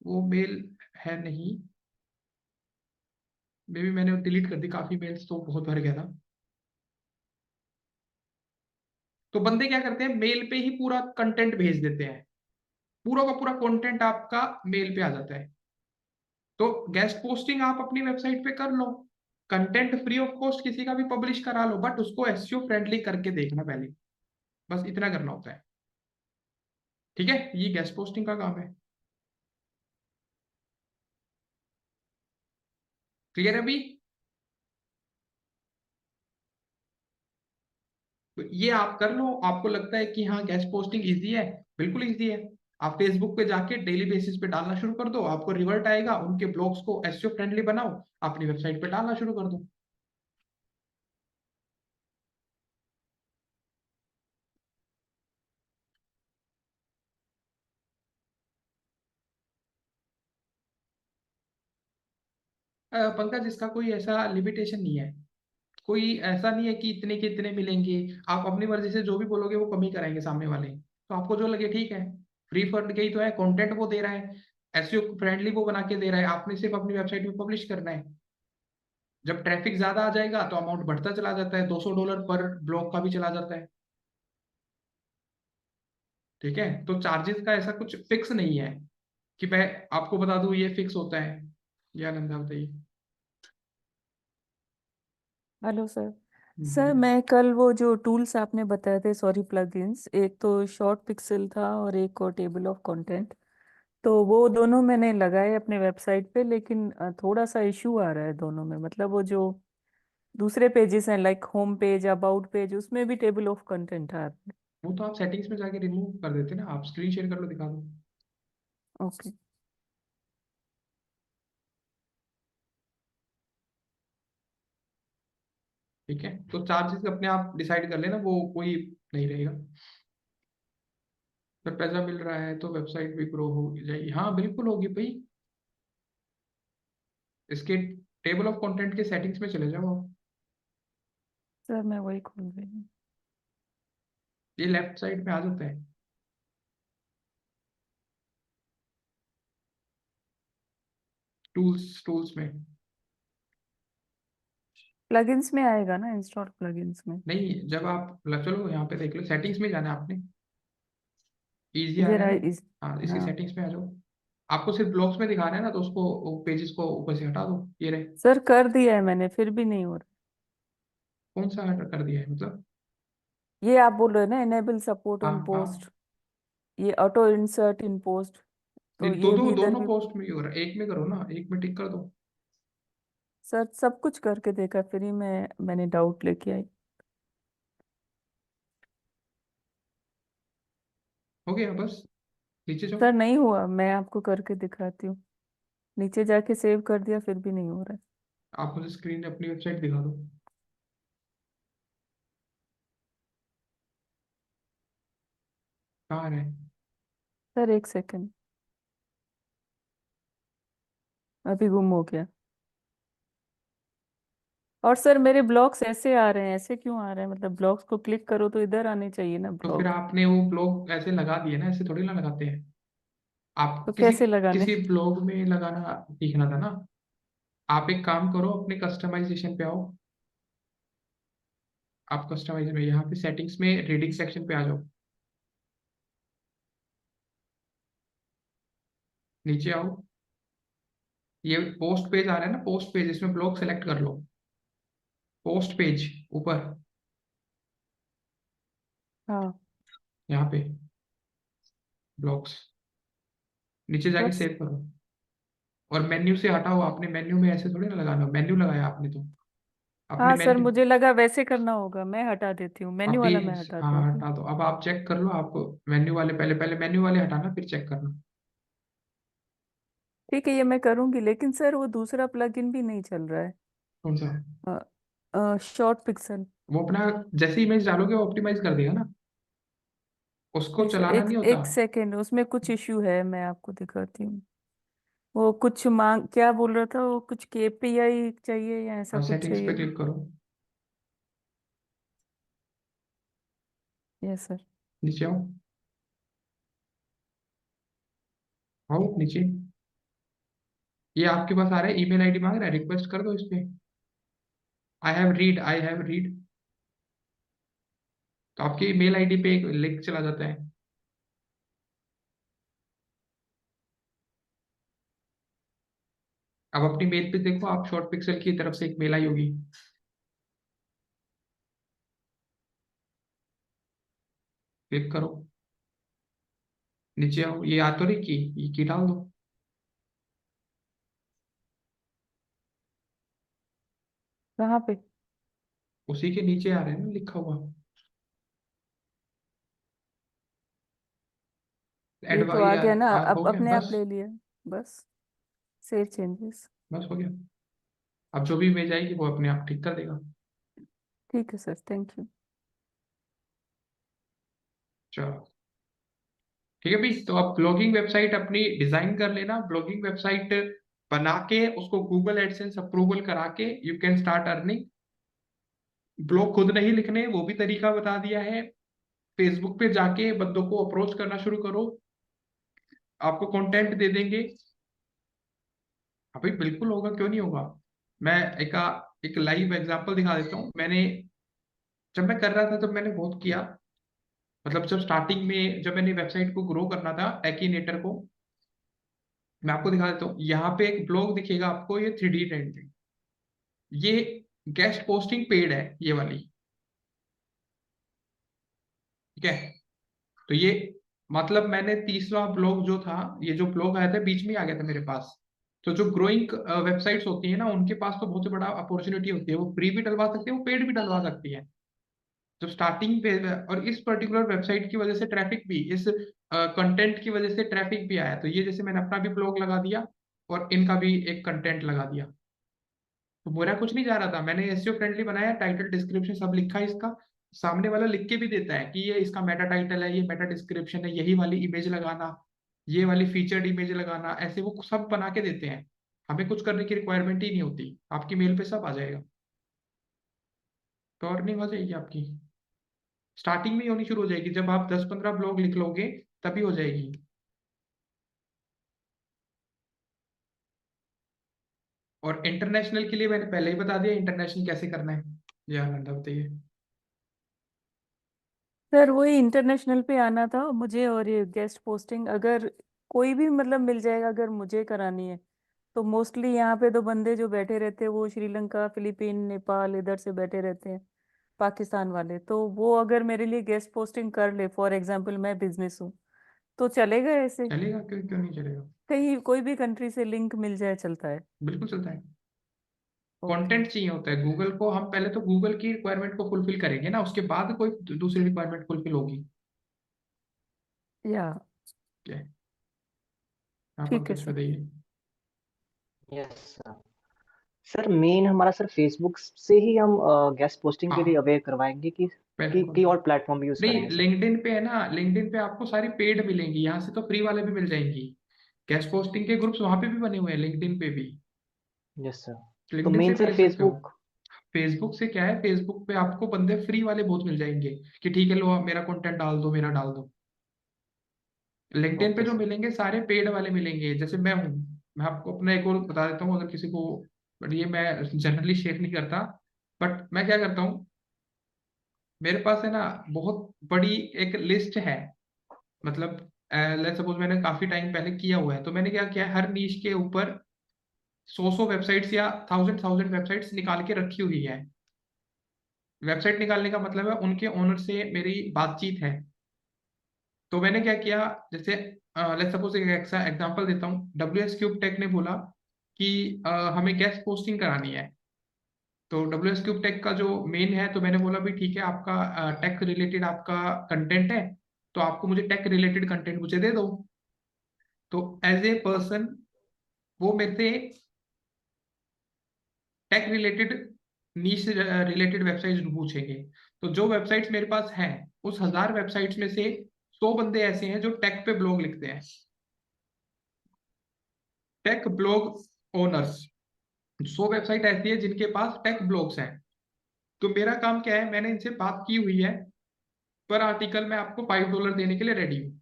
वो मेल है नहीं, मे बी मैंने डिलीट कर दी, काफी मेल्स तो बहुत भर गया था। तो बंदे क्या करते हैं, मेल पे ही पूरा कंटेंट भेज देते हैं, पूरा का पूरा कंटेंट आपका मेल पे आ जाता है। तो गेस्ट पोस्टिंग आप अपनी वेबसाइट पे कर लो, कंटेंट फ्री ऑफ कॉस्ट किसी का भी पब्लिश करा लो, बट उसको एसईओ फ्रेंडली करके देखना पहले, बस इतना करना होता है। ठीक है, ये गेस्ट पोस्टिंग का काम है। क्लियर है अभी? तो ये आप कर लो, आपको लगता है कि हाँ गेस्ट पोस्टिंग इजी है, बिल्कुल इजी है। आप फेसबुक पे जाके डेली बेसिस पे डालना शुरू कर दो, आपको रिवर्ट आएगा, उनके ब्लॉग्स को एसईओ फ्रेंडली बनाओ, अपनी वेबसाइट पे डालना शुरू कर दो। पंकज, इसका कोई ऐसा लिमिटेशन नहीं है। कोई ऐसा नहीं है कि इतने के इतने मिलेंगे। आप अपनी मर्जी से जो भी बोलोगे वो कम ही कराएंगे सामने वाले, तो आपको जो लगे ठीक है। फ्री फंड का ही तो है, कंटेंट वो दे रहा है, एसईओ फ्रेंडली वो बना के दे रहा है, आपने सिर्फ अपनी वेबसाइट में पब्लिश करना है। जब ट्रैफिक ज्यादा आ जाएगा तो अमाउंट बढ़ता चला जाता है, $200 पर ब्लॉक का भी चला जाता है। ठीक है, तो चार्जेस का ऐसा कुछ फिक्स नहीं है कि मैं आपको बता दूं ये फिक्स होता है। या नंदा बताइए। Hello sir. सर बोलिए। मैं कल वो जो टूल्स आपने बताए थे, सॉरी प्लगइन्स, एक तो शॉर्ट पिक्सल था और एक और टेबल ऑफ कंटेंट, तो वो दोनों मैंने लगाए अपने वेबसाइट पे, लेकिन थोड़ा सा इशू आ रहा है दोनों में। मतलब वो जो दूसरे पेजेस हैं like home page, about page, उसमें भी टेबल ऑफ कंटेंट आ रहा वो तो आप सेटिंग्स में जाके रिमूव कर देते ना, आप स्क्रीन शेयर कर लो, दिखा दो। है। ओके ठीक है, तो चार्जेस अपने आप डिसाइड कर लेना, वो कोई नहीं रहेगा। जब पैसा मिल रहा है तो वेबसाइट भी ग्रो हो जाएगी। हाँ बिल्कुल होगी भाई। इसके टेबल ऑफ कंटेंट के सेटिंग्स में चले जाओ आप। सर, मैं वही खोल रही हूँ। ये लेफ्ट साइड में आ जाता है, टूल्स टूल्स में। प्लगइन्स में आएगा ना, इंस्टॉल प्लगइन्स में। नहीं, जब आप चलो यहाँ पे देख लो, सेटिंग्स में जाना है आपने। इजी आ रहा इधर है आए ना। हाँ, इसकी हाँ सेटिंग्स में आ जाओ। आपको सिर्फ ब्लॉक्स में दिखाना है ना, तो उसको पेजेस को ऊपर से हटा दो, ये रहे। सर, कर दिया है मैंने, फिर भी नहीं हो रहा। कौन सा हटा कर दिया है मतलब? ये आप बोल रहे हो ना, इनेबल सपोर्ट हाँ ऑन हाँ। पोस्ट, ये ऑटो इंसर्ट इन पोस्ट, तो नहीं, दो ये दो भी इधर दोनों भी। पोस्ट में ही हो रहा है, एक में करो ना, एक में टिक कर दो। सर, सब कुछ करके देखा, फिर ही मैंने डाउट लेके आई। हो गया बस। नीचे जाओ। सर, नहीं हुआ, मैं आपको करके दिखाती हूँ। नीचे जाके सेव कर दिया, फिर भी नहीं हो रहा है। आप मुझे स्क्रीन अपनी वेबसाइट दिखा दो। कहाँ है? सर, एक सेकंड, अभी गुम हो गया। और सर, मेरे ब्लॉग्स ऐसे आ रहे हैं, ऐसे क्यों आ रहे हैं? मतलब ब्लॉग्स को क्लिक करो तो इधर आने चाहिए ना तो फिर ब्लॉग। आपने वो ब्लॉग ऐसे लगा दिए ना, ऐसे थोड़ी ना लगाते हैं। तो आप किसी कैसे लगाने? किसी ब्लॉग में लगाना सीखना था ना। आप एक काम करो, अपने कस्टमाइजेशन पे आओ। आप कस्टमाइज में यहाँ पे सेटिंग्स में रीडिंग सेक्शन पे आ जाओ। नीचे आओ। ये पोस्ट पेज आ रहा है ना, पोस्ट पेज, इसमें ब्लॉग सेलेक्ट कर लो। पोस्ट पेज ऊपर, हाँ यहाँ पे ब्लॉग्स, नीचे जाके सर। सेव करो। और मेन्यू से हटाओ, आपने मेन्यू में ऐसे थोड़ी ना लगाना, मेन्यू लगाया आपने तो। अपने हाँ सर, मेन्यू। मुझे लगा वैसे करना होगा, मैं हटा देती हूँ, आप मेन्यू वाला मैं पेज, हटा हाँ देती हूँ। हटा दो। अब आप चेक कर लो, आपको मेन्यू वाले, पहले पहले मेन्यू वाले हटाना, फिर चेक करना। ठीक है, ये मैं करूंगी, लेकिन सर वो दूसरा प्लगइन भी नहीं चल रहा कौन सा? है, शॉर्ट पिक्सल। वो अपना जैसे इमेज डालोगे वो ऑप्टिमाइज कर देगा ना, उसको नहीं सर, चलाना एक नहीं होता। एक सेकेंड, उसमें कुछ इश्यू है, मैं आपको दिखाती हूँ। वो कुछ मांग, क्या बोल रहा था वो, कुछ केपीआई चाहिए या ऐसा हाँ, कुछ सेटिंग्स पे चाहिए। क्लिक करो। Yes sir. नीचे आओ। आओ नीचे। ये आपके पास आ रहा है, ईमेल आईडी मांग रहा है, रिक्वेस्ट कर दो इस पे। I have read. तो आपकी मेल आईडी पे एक लिंक चला जाता है। अब अपनी मेल पे देखो, आप शॉर्ट पिक्सल की तरफ से एक मेल आई होगी। क्लिक करो। नीचे आओ, ये आ तो रही की, ये की डाल दो। कहाँ पे? उसी के नीचे आ रहा है ना लिखा हुआ। ये तो आ ये गया ना, हो अब गया अपने आप बस। ले लिया। बस, सेव चेंजेस। बस हो गया। अब जो भी इमेज आएगी वो अपने आप ठीक कर देगा। ठीक है सर, थैंक यू। चलो ठीक है भाई, तो आप ब्लॉगिंग वेबसाइट अपनी डिजाइन कर लेना। ब्लॉगिंग वेबसाइट बना के उसको गूगल एडसेंस अप्रूवल करा के you can start earning. Blog खुद नहीं लिखने, वो भी तरीका बता दिया है। फेसबुक पे जाके बंदों को अप्रोच करना शुरू करो, आपको कंटेंट दे देंगे। हाँ भाई बिल्कुल होगा, क्यों नहीं होगा। मैं एक लाइव एग्जांपल दिखा देता हूँ। जब मैं कर रहा था तब मैंने बहुत किया। मतलब जब स्टार्टिंग में जब मैंने वेबसाइट को ग्रो करना था टेकीनेटर को, मैं आपको दिखा देता हूँ। यहाँ पे एक ब्लॉग दिखेगा आपको, ये 3D रेंडरिंग, ये गेस्ट पोस्टिंग पेड है ये वाली, ठीक है। तो ये मतलब मैंने 30वां ब्लॉग जो था, ये जो ब्लॉग आया था बीच में ही आ गया था मेरे पास। तो जो ग्रोइंग वेबसाइट्स होती है ना, उनके पास तो बहुत बड़ा अपॉर्चुनिटी होती है, वो फ्री भी डलवा सकती है, वो पेड भी डलवा सकती है जब स्टार्टिंग पे। और इस पर्टिकुलर वेबसाइट की वजह से ट्रैफिक भी, इस कंटेंट की वजह से ट्रैफिक भी आया। तो ये जैसे मैंने अपना भी ब्लॉग लगा दिया और इनका भी एक कंटेंट लगा दिया, तो मेरा कुछ नहीं जा रहा था। मैंने एसईओ फ्रेंडली बनाया, टाइटल डिस्क्रिप्शन सब लिखा है इसका। सामने वाला लिख के भी देता है कि ये इसका मेटा टाइटल है, ये मेटा डिस्क्रिप्शन है, यही वाली इमेज लगाना, ये वाली फीचर्ड इमेज लगाना, ऐसे वो सब बना के देते हैं। हमें कुछ करने की रिक्वायरमेंट ही नहीं होती, आपकी मेल पे सब आ जाएगा। तो अर्निंग हो जाएगी आपकी, स्टार्टिंग में ही होनी शुरू हो जाएगी। जब आप 10-15 ब्लॉग लिख लोगे तभी हो जाएगी। और इंटरनेशनल के लिए मैंने पहले ही बता दिया इंटरनेशनल कैसे करना है। जी आनंद बताइए। सर वही इंटरनेशनल पे आना था मुझे, और ये गेस्ट पोस्टिंग अगर कोई भी मतलब मिल जाएगा अगर मुझे करानी है तो। मोस्टली यहाँ पे तो बंदे जो बैठे रहते हैं वो श्रीलंका, फिलीपीन, नेपाल इधर से बैठे रहते हैं, पाकिस्तान वाले। तो वो अगर मेरे लिए गेस्ट पोस्टिंग कर ले, फॉर एग्जांपल मैं बिजनेस हूँ, तो चलेगा ऐसे? चलेगा, क्यों क्यों नहीं चलेगा। कहीं कोई भी कंट्री से लिंक मिल जाए चलता है? बिल्कुल चलता है। ओके। कंटेंट चाहिए होता है गूगल को। हम पहले तो गूगल की रिक्वायरमेंट को फुलफिल करेंगे ना, उसके बाद कोई दूसरी रिक्वायरमेंट फुलफिल होगी। या क्या है? आप ठीक है अंकित सर। बताइए। Yes sir. सर मेन हमारा सर फेसबुक से ही हम गेस्ट पोस्टिंग के लिए हाँ अवेयर करवाएंगे कि बिल्कुल। कि और प्लेटफॉर्म यूज नहीं, करेंगे सर? लिंक्डइन पे है ना, लिंक्डइन पे आपको सारी पेड मिलेंगी, यहाँ से तो फ्री वाले भी मिल जाएंगी। गेस्ट पोस्टिंग के ग्रुप्स वहां पे भी बने हुए हैं, लिंक्डइन पे भी। Yes sir. तो लिंक्डइन से मेन भी सर ले सकते हो। फेसबुक। फेसबुक से क्या है, फेसबुक पे आपको बंदे फ्री वाले बहुत मिल जाएंगे कि ठीक है लो आप मेरा कंटेंट डाल दो, मेरा डाल दो। लिंक्डइन पे ओके जो सर। मिलेंगे सारे पेड वाले मिलेंगे। जैसे मैं हूँ, मैं आपको अपना एक और बता देता हूँ अगर किसी को, बट ये मैं जनरली शेयर नहीं करता। बट मैं क्या करता हूँ, मेरे पास है ना बहुत बड़ी एक लिस्ट है। मतलब लेट्स सपोज मैंने काफी टाइम पहले किया हुआ है, तो मैंने क्या किया है, हर नीश के ऊपर 100 वेबसाइट्स या 1000 वेबसाइट्स निकाल के रखी हुई है। वेबसाइट निकालने का मतलब है उनके ओनर से मेरी बातचीत है। तो मैंने क्या किया, जैसे लेट्स सपोज एक एग्जांपल देता हूँ। WS क्यूब टेक ने बोला कि हमें गेस्ट पोस्टिंग करानी है। तो WS क्यूब टेक का जो मेन है, तो मैंने बोला भी ठीक है, आपका टेक रिलेटेड आपका कंटेंट है, तो आपको मुझे टेक रिलेटेड कंटेंट मुझे दे दो। तो एज ए पर्सन वो मेरे से टेक रिलेटेड, नीश रिलेटेड वेबसाइट्स पूछेंगे। तो जो वेबसाइट्स मेरे पास हैं, उस 1000 वेबसाइट्स में से 100 बंदे ऐसे हैं जो टेक पे ब्लॉग लिखते हैं, टेक ब्लॉग ओनर्स। 100 वेबसाइट ऐसी है जिनके पास टेक ब्लॉग्स हैं। तो मेरा काम क्या है, मैंने इनसे बात की हुई है, पर आर्टिकल मैं आपको $5 देने के लिए रेडी हूँ।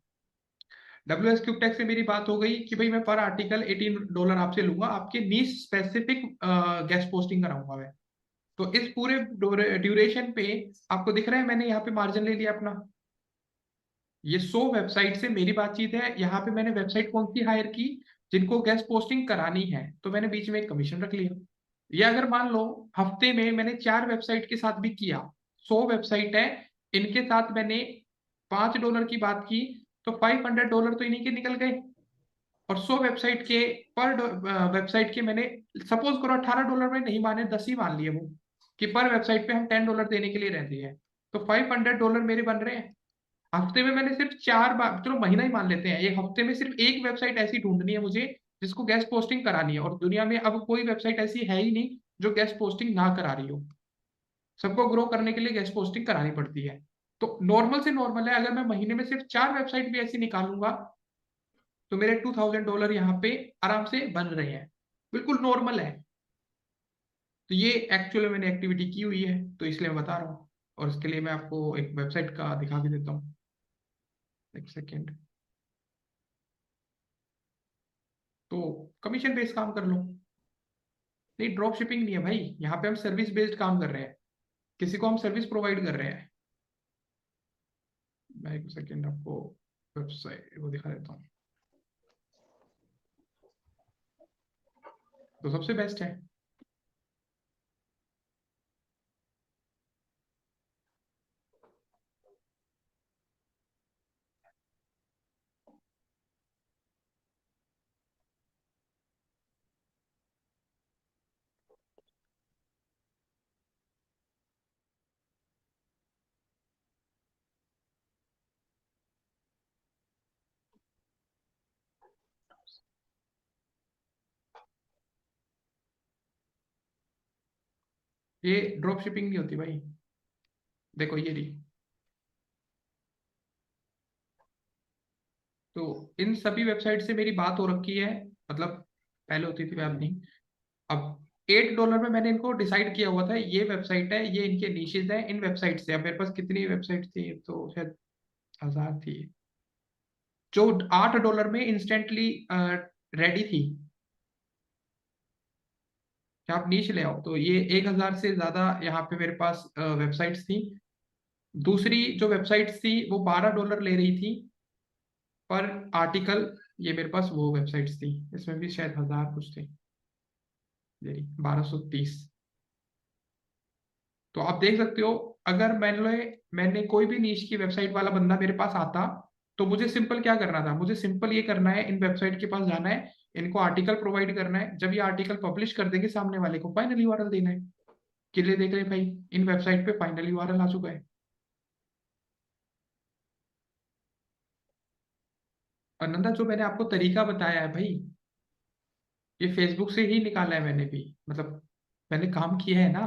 WS क्यूब टेक से मेरी बात हो गई कि भाई मैं पर आर्टिकल $18 आपसे लूंगा, आपके नीश स्पेसिफिक गेस्ट पोस्टिंग कराऊंगा मैं। तो इस पूरे ड्यूरेशन पे आपको दिख रहा है मैंने यहाँ पे मार्जिन ले लिया अपना। ये 100 वेबसाइट से मेरी बातचीत है, यहाँ पे मैंने वेबसाइट कौन सी हायर की, जिनको गेस्ट पोस्टिंग करानी है, तो मैंने बीच में एक कमीशन रख लिया। या अगर मान लो हफ्ते में मैंने 4 वेबसाइट के साथ भी किया, 100 वेबसाइट है, इनके साथ मैंने $5 की बात की, तो $500 तो इन्हीं के निकल गए। और 100 वेबसाइट के पर वेबसाइट के मैंने सपोज करो $18 में नहीं माने, 10 ही मान लिए वो, कि पर वेबसाइट पे हम $10 देने के लिए रहते हैं, तो $500 मेरे बन रहे हैं। हफ्ते में मैंने सिर्फ 4 बार, चलो महीना ही मान लेते हैं, एक हफ्ते में सिर्फ एक वेबसाइट ऐसी ढूंढनी है मुझे जिसको गेस्ट पोस्टिंग करानी है। और दुनिया में अब कोई वेबसाइट ऐसी है ही नहीं जो गेस्ट पोस्टिंग ना करा रही हो। सबको ग्रो करने के लिए गेस्ट पोस्टिंग करानी पड़ती है। तो नॉर्मल से नॉर्मल है, अगर मैं महीने में सिर्फ 4 वेबसाइट भी ऐसी निकालूंगा तो मेरे $2000 यहाँ पे आराम से बन रहे हैं। बिल्कुल नॉर्मल है। तो ये एक्चुअली मैंने एक्टिविटी की हुई है, तो इसलिए मैं बता रहा हूँ। और इसके लिए मैं आपको एक वेबसाइट का दिखा भी देता हूँ, एक सेकेंड। तो कमीशन बेस्ड काम कर लो। नहीं, ड्रॉप शिपिंग नहीं है भाई, यहाँ पे हम सर्विस बेस्ड काम कर रहे हैं, किसी को हम सर्विस प्रोवाइड कर रहे हैं। मैं एक सेकेंड आपको वेबसाइट वो दिखा देता हूँ। तो सबसे बेस्ट है। ये ड्रॉप शिपिंग नहीं होती भाई, देखो ये रही। तो इन सभी वेबसाइट से मेरी बात हो रखी है, मतलब पहले होती थी, अब नहीं। अब $8 में मैंने इनको डिसाइड किया हुआ था, ये वेबसाइट है, ये इनके निशेज है इन वेबसाइट से। अब मेरे पास कितनी वेबसाइट थी, तो शायद 1000 थी, जो $8 में इंस्टेंटली रेडी थी कि आप नीच ले आओ। तो ये 1000 से ज्यादा यहाँ पे मेरे पास वेबसाइट्स थी। दूसरी जो वेबसाइट्स थी वो $12 ले रही थी पर आर्टिकल। ये मेरे पास वो वेबसाइट्स थी, इसमें भी शायद 1000 कुछ थी, ये 1230। तो आप देख सकते हो, अगर मैंने कोई भी नीश की वेबसाइट वाला बंदा मेरे पास आता, तो मुझे सिंपल क्या करना था, मुझे सिंपल ये करना है, इन वेबसाइट के पास जाना है, इनको आर्टिकल प्रोवाइड करना है। जब ये आर्टिकल पब्लिश कर देंगे, सामने वाले को फाइनल यूआरएल देना है कि ले देख रहे भाई, इन वेबसाइट पे फाइनल यूआरएल आ चुका है। और नंदा, जो मैंने आपको तरीका बताया है भाई, ये फेसबुक से ही निकाला है मैंने भी, मतलब मैंने काम किया है ना।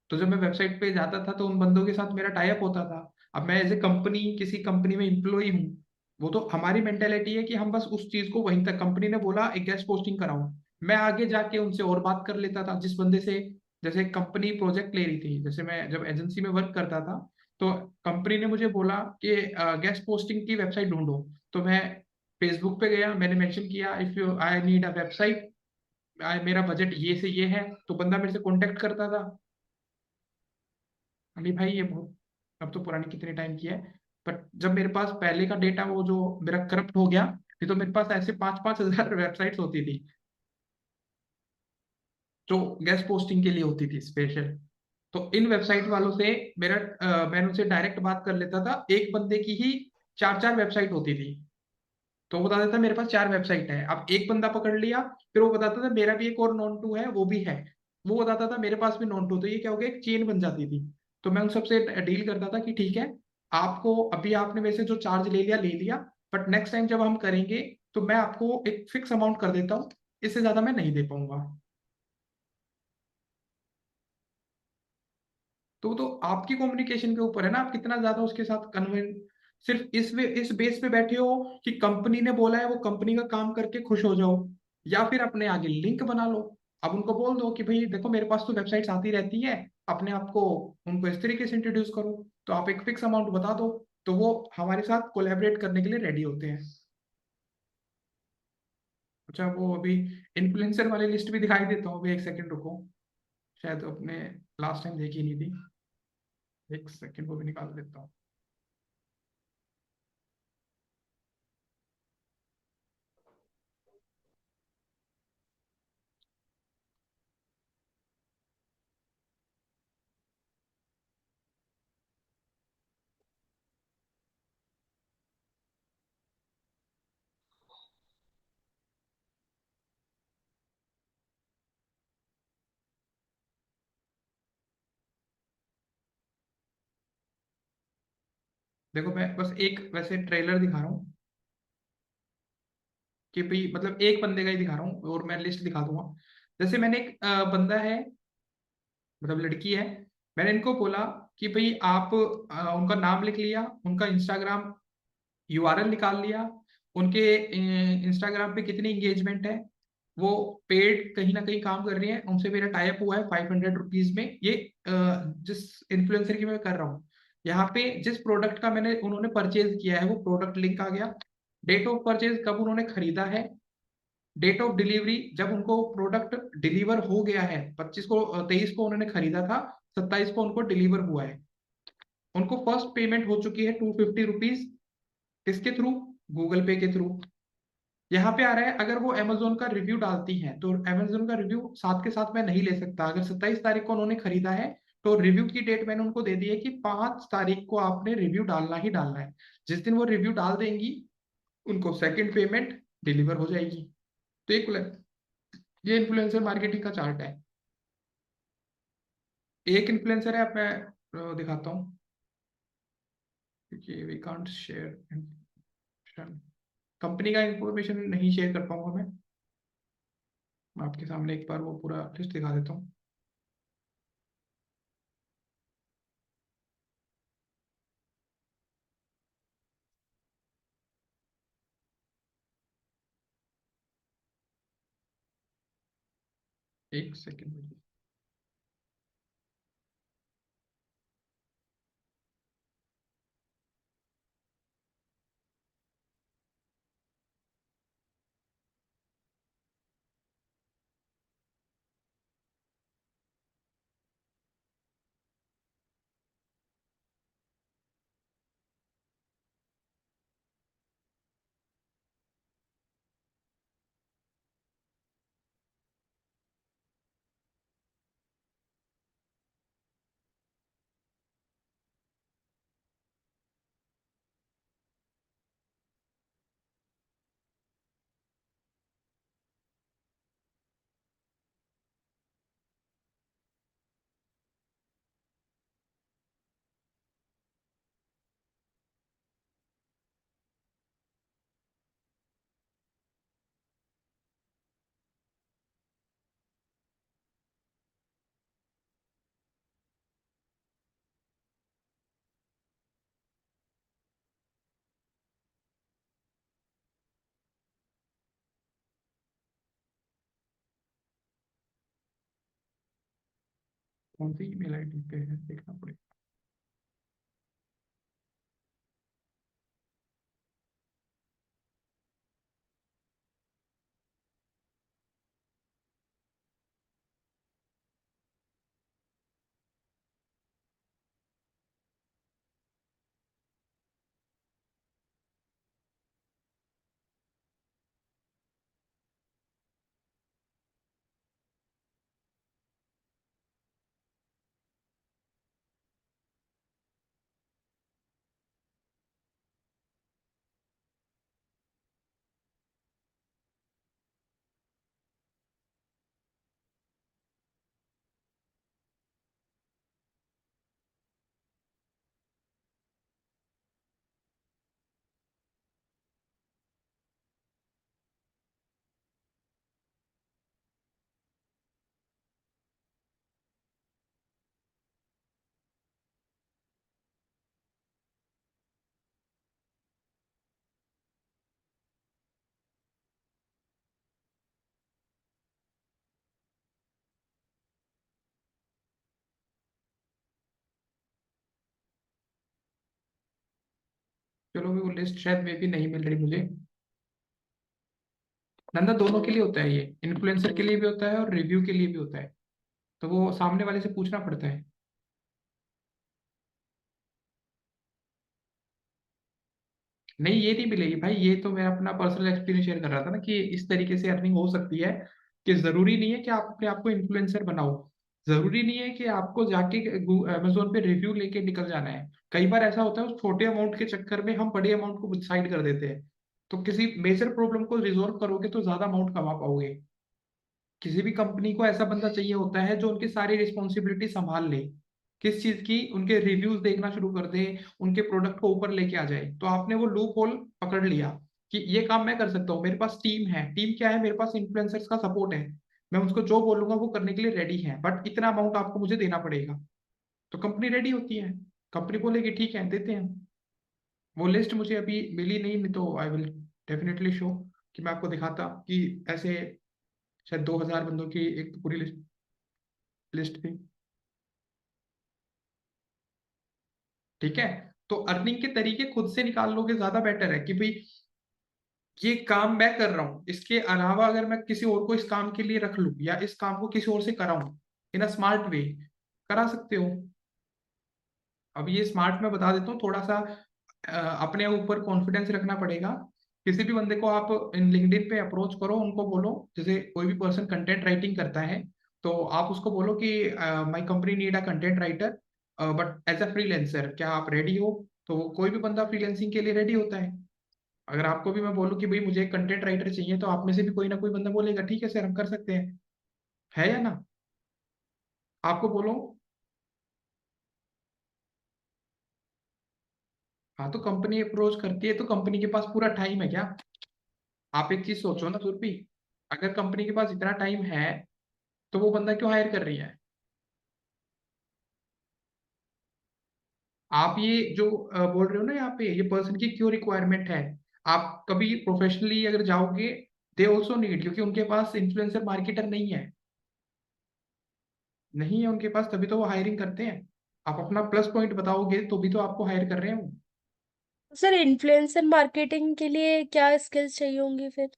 तो जब मैं वेबसाइट पे जाता था तो उन बंदों के साथ मेरा टाई अप होता था। अब मैं एज ए कंपनी, किसी कंपनी में एम्प्लॉई हूँ, वो तो हमारी मेंटेलिटी है कि हम बस उस चीज को वहीं तक, कंपनी ने बोला एक गेस्ट पोस्टिंग कराऊं, मैं आगे जाके उनसे और बात कर लेता था जिस बंदे से। जैसे कंपनी प्रोजेक्ट ले रही थी, जैसे मैं जब एजेंसी में वर्क करता था, तो कंपनी ने मुझे बोला कि गेस्ट पोस्टिंग की वेबसाइट ढूंढो। तो मैं फेसबुक पे गया, मैंने मेंशन किया if you I need a website, मेरा बजट ये से ये है, तो बंदा मेरे से कांटेक्ट करता था। अभी भाई ये बहुत, अब तो पुरानी कितने टाइम की है, बट जब मेरे पास पहले का डेटा वो जो मेरा करप्ट हो गया, नहीं तो मेरे पास ऐसे 5-5 हजार वेबसाइट्स होती थी जो गेस्ट पोस्टिंग के लिए होती थी स्पेशल। तो इन वेबसाइट वालों से मैं उनसे डायरेक्ट बात कर लेता था, एक बंदे की ही 4-4 वेबसाइट होती थी। तो वो बताता था मेरे पास 4 वेबसाइट है। अब एक बंदा पकड़ लिया, फिर वो बताता था मेरा भी एक और नॉन टू है, वो भी है। वो बताता था मेरे पास भी नॉन टू, तो ये क्या हो गया, एक चेन बन जाती थी। तो मैं उन सबसे डील करता था कि ठीक है, आपको अभी आपने वैसे जो चार्ज ले लिया, बट नेक्स्ट टाइम जब हम करेंगे तो मैं आपको एक फिक्स अमाउंट कर देता हूँ, इससे ज्यादा मैं नहीं दे पाऊंगा। तो आपकी कम्युनिकेशन के ऊपर है ना, आप कितना ज्यादा उसके साथ कन्विंस, सिर्फ इस बेस पे बैठे हो कि कंपनी ने बोला है, वो कंपनी का काम करके खुश हो जाओ, या फिर अपने आगे लिंक बना लो। अब उनको बोल दो कि भाई देखो, मेरे पास तो वेबसाइट्स आती रहती है, अपने आप को उनको इस तरीके से इंट्रोड्यूस करो, तो आप एक फिक्स अमाउंट बता दो, तो वो हमारे साथ कोलैबोरेट करने के लिए रेडी होते हैं। अच्छा, वो अभी इन्फ्लुएंसर वाली लिस्ट भी दिखाई देता हूँ, अभी एक सेकंड रुको, शायद अपने लास्ट टाइम देखी नहीं थी, एक सेकंड वो भी निकाल देता हूँ। देखो, मैं बस एक वैसे ट्रेलर दिखा रहा हूँ कि भाई, मतलब एक बंदे का ही दिखा रहा हूँ, और मैं लिस्ट दिखा दूंगा। जैसे मैंने एक बंदा है, मतलब लड़की है, मैंने इनको बोला कि भाई आप उनका नाम लिख लिया, उनका इंस्टाग्राम यूआरएल निकाल लिया, उनके इंस्टाग्राम पे कितनी इंगेजमेंट है वो पेड कहीं ना कहीं काम कर रही है, उनसे मेरा टाई अप हुआ है 500 रुपीज में। ये जिस इन्फ्लुएंसर की मैं कर रहा हूँ, यहाँ पे जिस प्रोडक्ट का मैंने उन्होंने परचेज किया है वो प्रोडक्ट लिंक आ गया, डेट ऑफ परचेज कब उन्होंने खरीदा है, डेट ऑफ डिलीवरी जब उनको प्रोडक्ट डिलीवर हो गया है, 25 को 23 को उन्होंने खरीदा था, 27 को उनको डिलीवर हुआ है, उनको फर्स्ट पेमेंट हो चुकी है 250 रुपीज। किसके थ्रू? गूगल पे के थ्रू। यहाँ पे आ रहा है, अगर वो अमेजोन का रिव्यू डालती हैं तो अमेजोन का रिव्यू साथ के साथ मैं नहीं ले सकता। अगर 27 तारीख को उन्होंने खरीदा है तो रिव्यू की डेट मैंने उनको दे दी है कि 5 तारीख को आपने रिव्यू डालना ही डालना है। जिस दिन वो रिव्यू डाल देंगी उनको सेकंड पेमेंट डिलीवर हो जाएगी। तो ये इन्फ्लुएंसर मार्केटिंग का चार्ट है। एक इन्फ्लुएंसर है, अब मैं दिखाता हूँ क्योंकि वी कांट शेयर कंपनी का इंफॉर्मेशन नहीं शेयर कर पाऊंगा मैं आपके सामने एक बार वो पूरा लिस्ट दिखा देता हूँ। एक सेकेंड। कौन सी ईमेल आईडी पे है देखना पड़ेगा। चलो वो लिस्ट शायद में भी नहीं मिल रही मुझे। नंदा दोनों के लिए होता है, ये इन्फ्लुएंसर के लिए भी होता है और रिव्यू के लिए भी होता है, तो वो सामने वाले से पूछना पड़ता है। नहीं ये नहीं मिलेगी भाई, ये तो मैं अपना पर्सनल एक्सपीरियंस शेयर कर रहा था ना कि इस तरीके से अर्निंग हो सकती है। कि जरूरी नहीं है कि आप अपने आप को इन्फ्लुएंसर बनाओ, जरूरी नहीं है कि आपको जाके अमेजोन पे रिव्यू लेके निकल जाना है। कई बार ऐसा होता है उस छोटे अमाउंट के चक्कर में हम बड़े अमाउंट को साइड कर देते हैं। तो किसी मेजर प्रॉब्लम को रिजोल्व करोगे तो ज्यादा अमाउंट कमा पाओगे। किसी भी कंपनी को ऐसा बंदा चाहिए होता है जो उनकी सारी रिस्पॉन्सिबिलिटी संभाल ले। किस चीज की? उनके रिव्यूज देखना शुरू कर दे, उनके प्रोडक्ट को ऊपर लेके आ जाए। तो आपने वो लूप होल पकड़ लिया कि ये काम मैं कर सकता हूँ, मेरे पास टीम है। टीम क्या है? मेरे पास इन्फ्लुएंसर्स का सपोर्ट है, मैं उसको जो बोलूंगा वो करने के लिए रेडी है, बट इतना अमाउंट आपको मुझे देना पड़ेगा। तो कंपनी रेडी होती है, कंपनी बोलेगी ठीक है देते हैं। वो लिस्ट मुझे अभी मिली नहीं, नहीं तो आई विल डेफिनेटली शो कि मैं आपको दिखाता कि ऐसे शायद 2000 बंदों की एक पूरी लिस्ट थी। ठीक है, तो अर्निंग के तरीके खुद से निकाल लोगे ज्यादा बेटर है कि भाई ये काम मैं कर रहा हूँ, इसके अलावा अगर मैं किसी और को इस काम के लिए रख लूँ या इस काम को किसी और से कराऊं इन अ स्मार्ट वे, करा सकते हो। अब ये स्मार्ट मैं बता देता हूँ थोड़ा सा, अपने ऊपर कॉन्फिडेंस रखना पड़ेगा। किसी भी बंदे को आप इन लिंक्डइन पे अप्रोच करो, उनको बोलो, जैसे कोई भी पर्सन कंटेंट राइटिंग करता है तो आप उसको बोलो कि my company need a content writer but as a freelancer, क्या आप रेडी हो? तो कोई भी बंदा फ्रीलांसिंग के लिए रेडी होता है। अगर आपको भी मैं बोलूँ कि भाई मुझे एक कंटेंट राइटर चाहिए, तो आप में से भी कोई ना कोई बंदा बोलेगा ठीक है सर हम कर सकते हैं, है या ना? आपको बोलो। हाँ, तो कंपनी अप्रोच करती है तो कंपनी के पास पूरा टाइम है क्या? आप एक चीज सोचो ना सुरभि, अगर कंपनी के पास इतना टाइम है तो वो बंदा क्यों हायर कर रही है? आप ये जो बोल रहे हो ना यहाँ पे, ये पर्सन की क्यों रिक्वायरमेंट है? आप कभी प्रोफेशनली अगर जाओगे, दे ऑल्सो नीड, क्योंकि उनके पास इन्फ्लुएंसर मार्केटर नहीं है, नहीं है उनके पास, तभी तो वो हायरिंग करते हैं। आप अपना प्लस पॉइंट बताओगे तो भी तो आपको हायर कर रहे हैं वो। सर इन्फ्लुएंसर मार्केटिंग के लिए क्या स्किल्स चाहिए होंगी फिर?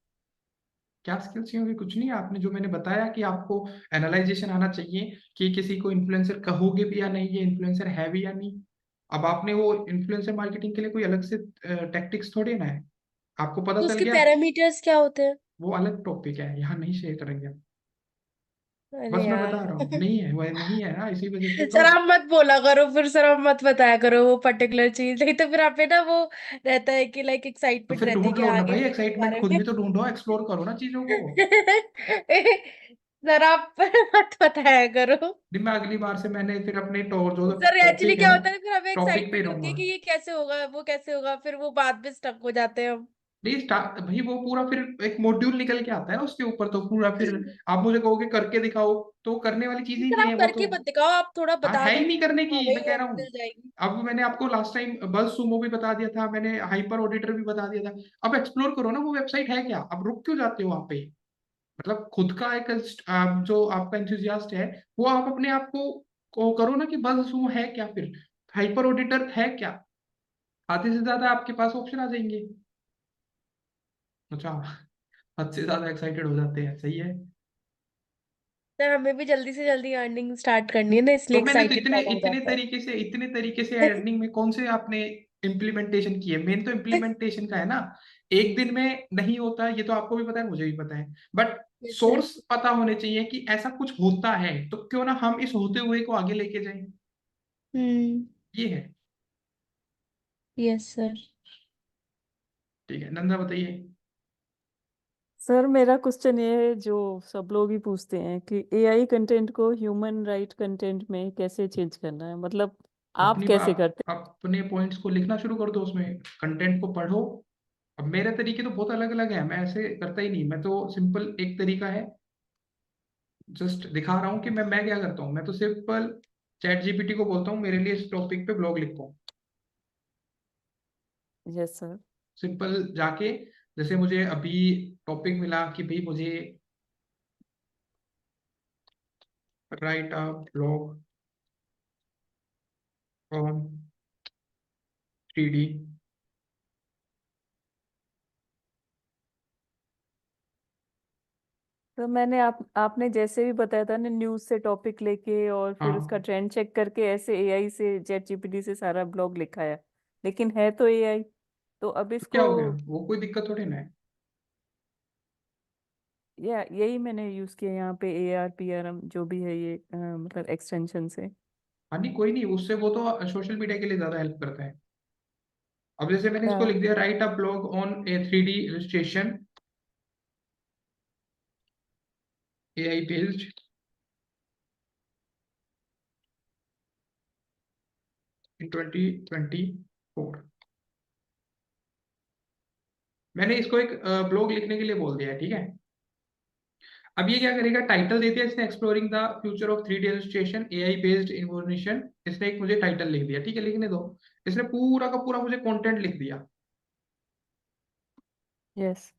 क्या स्किल्स चाहिए होगी? कुछ नहीं, आपने जो मैंने बताया कि आपको एनालाइजेशन आना चाहिए कि किसी को इन्फ्लुएंसर कहोगे भी या नहीं, ये इन्फ्लुएंसर है भी या नहीं। अब आपने वो इन्फ्लुएंसर मार्केटिंग के लिए कोई अलग से टैक्टिक्स थोड़ी ना है, आपको पता तो चल उसके गया। पैरामीटर्स क्या होते हैं? वो अलग टॉपिक है, यहाँ नहीं शेयर करेंगे हम। अरे बस मैं बता यार रहा हूँ, नहीं है, वह नहीं है ना, इसी वजह से तो। सर आप मत बोला करो फिर, सर आप मत बताया करो वो पर्टिकुलर चीज, नहीं तो फिर आप पे ना वो रहता है कि लाइक तो एक्साइटमेंट फिर रहती है ढूंढ कि लो ना आगे भाई, इसके एक्साइटमेंट बारे खुद में। भी तो ढूंढो, एक्सप्लोर करो ना चीजों को। सर आप मत बताया करो। नहीं, मैं अगली बार से मैंने फिर अपने जो सर एक्चुअली टॉपिक है क्या ना, होता है फिर हमें टॉपिक पे एक्साइटमेंट होती है रहूंगा। कि ये कैसे होगा वो कैसे होगा, फिर वो बाद में स्टक हो जाते हैं हम। नहीं स्टार्ट भाई, वो पूरा फिर एक मॉड्यूल निकल के आता है ना उसके ऊपर, तो पूरा फिर आप मुझे कहोगे करके दिखाओ, तो करने वाली चीज ही सर नहीं आप है वो तो। करके मत दिखाओ, आप थोड़ा हाँ, बता है दो ही नहीं कि करने हमें की, मैं कह रहा मिल हूँ। जाएगी। अब मैंने आपको लास्ट टाइम बस सुमो भी बता दिया था, मैंने हाइपर ऑडिटर भी बता दिया था। अब एक्सप्लोर करो ना वो वेबसाइट है क्या, अब रुक क्यों जाते हो वहां पे? मतलब खुद का एक जो आपका इंथुजियास्ट है, वो आप अपने आप को करो ना कि बस सुमो है क्या, फिर हाइपर ऑडिटर है क्या, आधे से ज्यादा आपके पास ऑप्शन आ जाएंगे। अच्छा, हद से ज्यादा एक्साइटेड हो जाते हैं, सही है। सर हमें भी जल्दी से जल्दी अर्निंग स्टार्ट करनी है ना, तो इसलिए मैंने तो एक्साइटेड इतने ज्यादा हो इतने जाता है। तरीके से, अर्निंग में कौन से आपने इम्प्लीमेंटेशन किए? मेन तो इम्प्लीमेंटेशन का है ना। एक दिन में नहीं होता, ये तो आपको भी पता है, मुझे भी पता है, बट यस सर। सोर्स पता होने चाहिए कि ऐसा कुछ होता है, तो क्यों ना हम इस होते हुए को आगे लेके जाएं। हम्म। ये है। Yes sir. ठीक है, नंदा बताइए। सर मेरा क्वेश्चन ये है जो सब लोग ही पूछते हैं कि एआई कंटेंट को ह्यूमन राइट कंटेंट में कैसे चेंज करना है, मतलब आप कैसे करते अपने पॉइंट्स को लिखना शुरू कर दो, उसमें कंटेंट को पढ़ो। अब मेरे तरीके तो बहुत अलग अलग है, मैं ऐसे करता ही नहीं, मैं तो सिंपल एक तरीका है, जस्ट दिखा रहा हूँ कि मैं क्या करता हूँ। मैं तो सिंपल चैट जीपीटी को बोलता हूँ मेरे लिए इस टॉपिक पे ब्लॉग लिखो। हैं? Yes sir. सिंपल जाके, जैसे मुझे अभी टॉपिक मिला कि भाई मुझे right a blog on 3D। तो मैंने आपने जैसे भी बताया था ना, न्यूज से टॉपिक लेके और फिर उसका हाँ, ट्रेंड चेक करके ऐसे एआई से चैट जीपीटी से सारा ब्लॉग लिखा है, लेकिन है तो एआई, तो अब तो क्या इसको हो गया, वो कोई दिक्कत थोड़ी ना है। यही मैंने यूज किया यहाँ पे, ARPRM जो भी है ये मतलब एक्सटेंशन से। हाँ नहीं, कोई नहीं, उससे वो तो सोशल मीडिया के लिए ज्यादा हेल्प करता है। अब जैसे मैंने इसको हाँ। लिख दिया right a blog on A 3D illustration AI based in 2024। मैंने इसको एक ब्लॉग लिखने के लिए बोल दिया है, ठीक है। अब ये क्या करेगा, टाइटल दे दिया इसने, exploring the future of 3D illustration AI based information. इसने एक मुझे टाइटल लिख दिया, ठीक है, लिखने दो। इसने पूरा का पूरा मुझे कंटेंट लिख दिया। यस।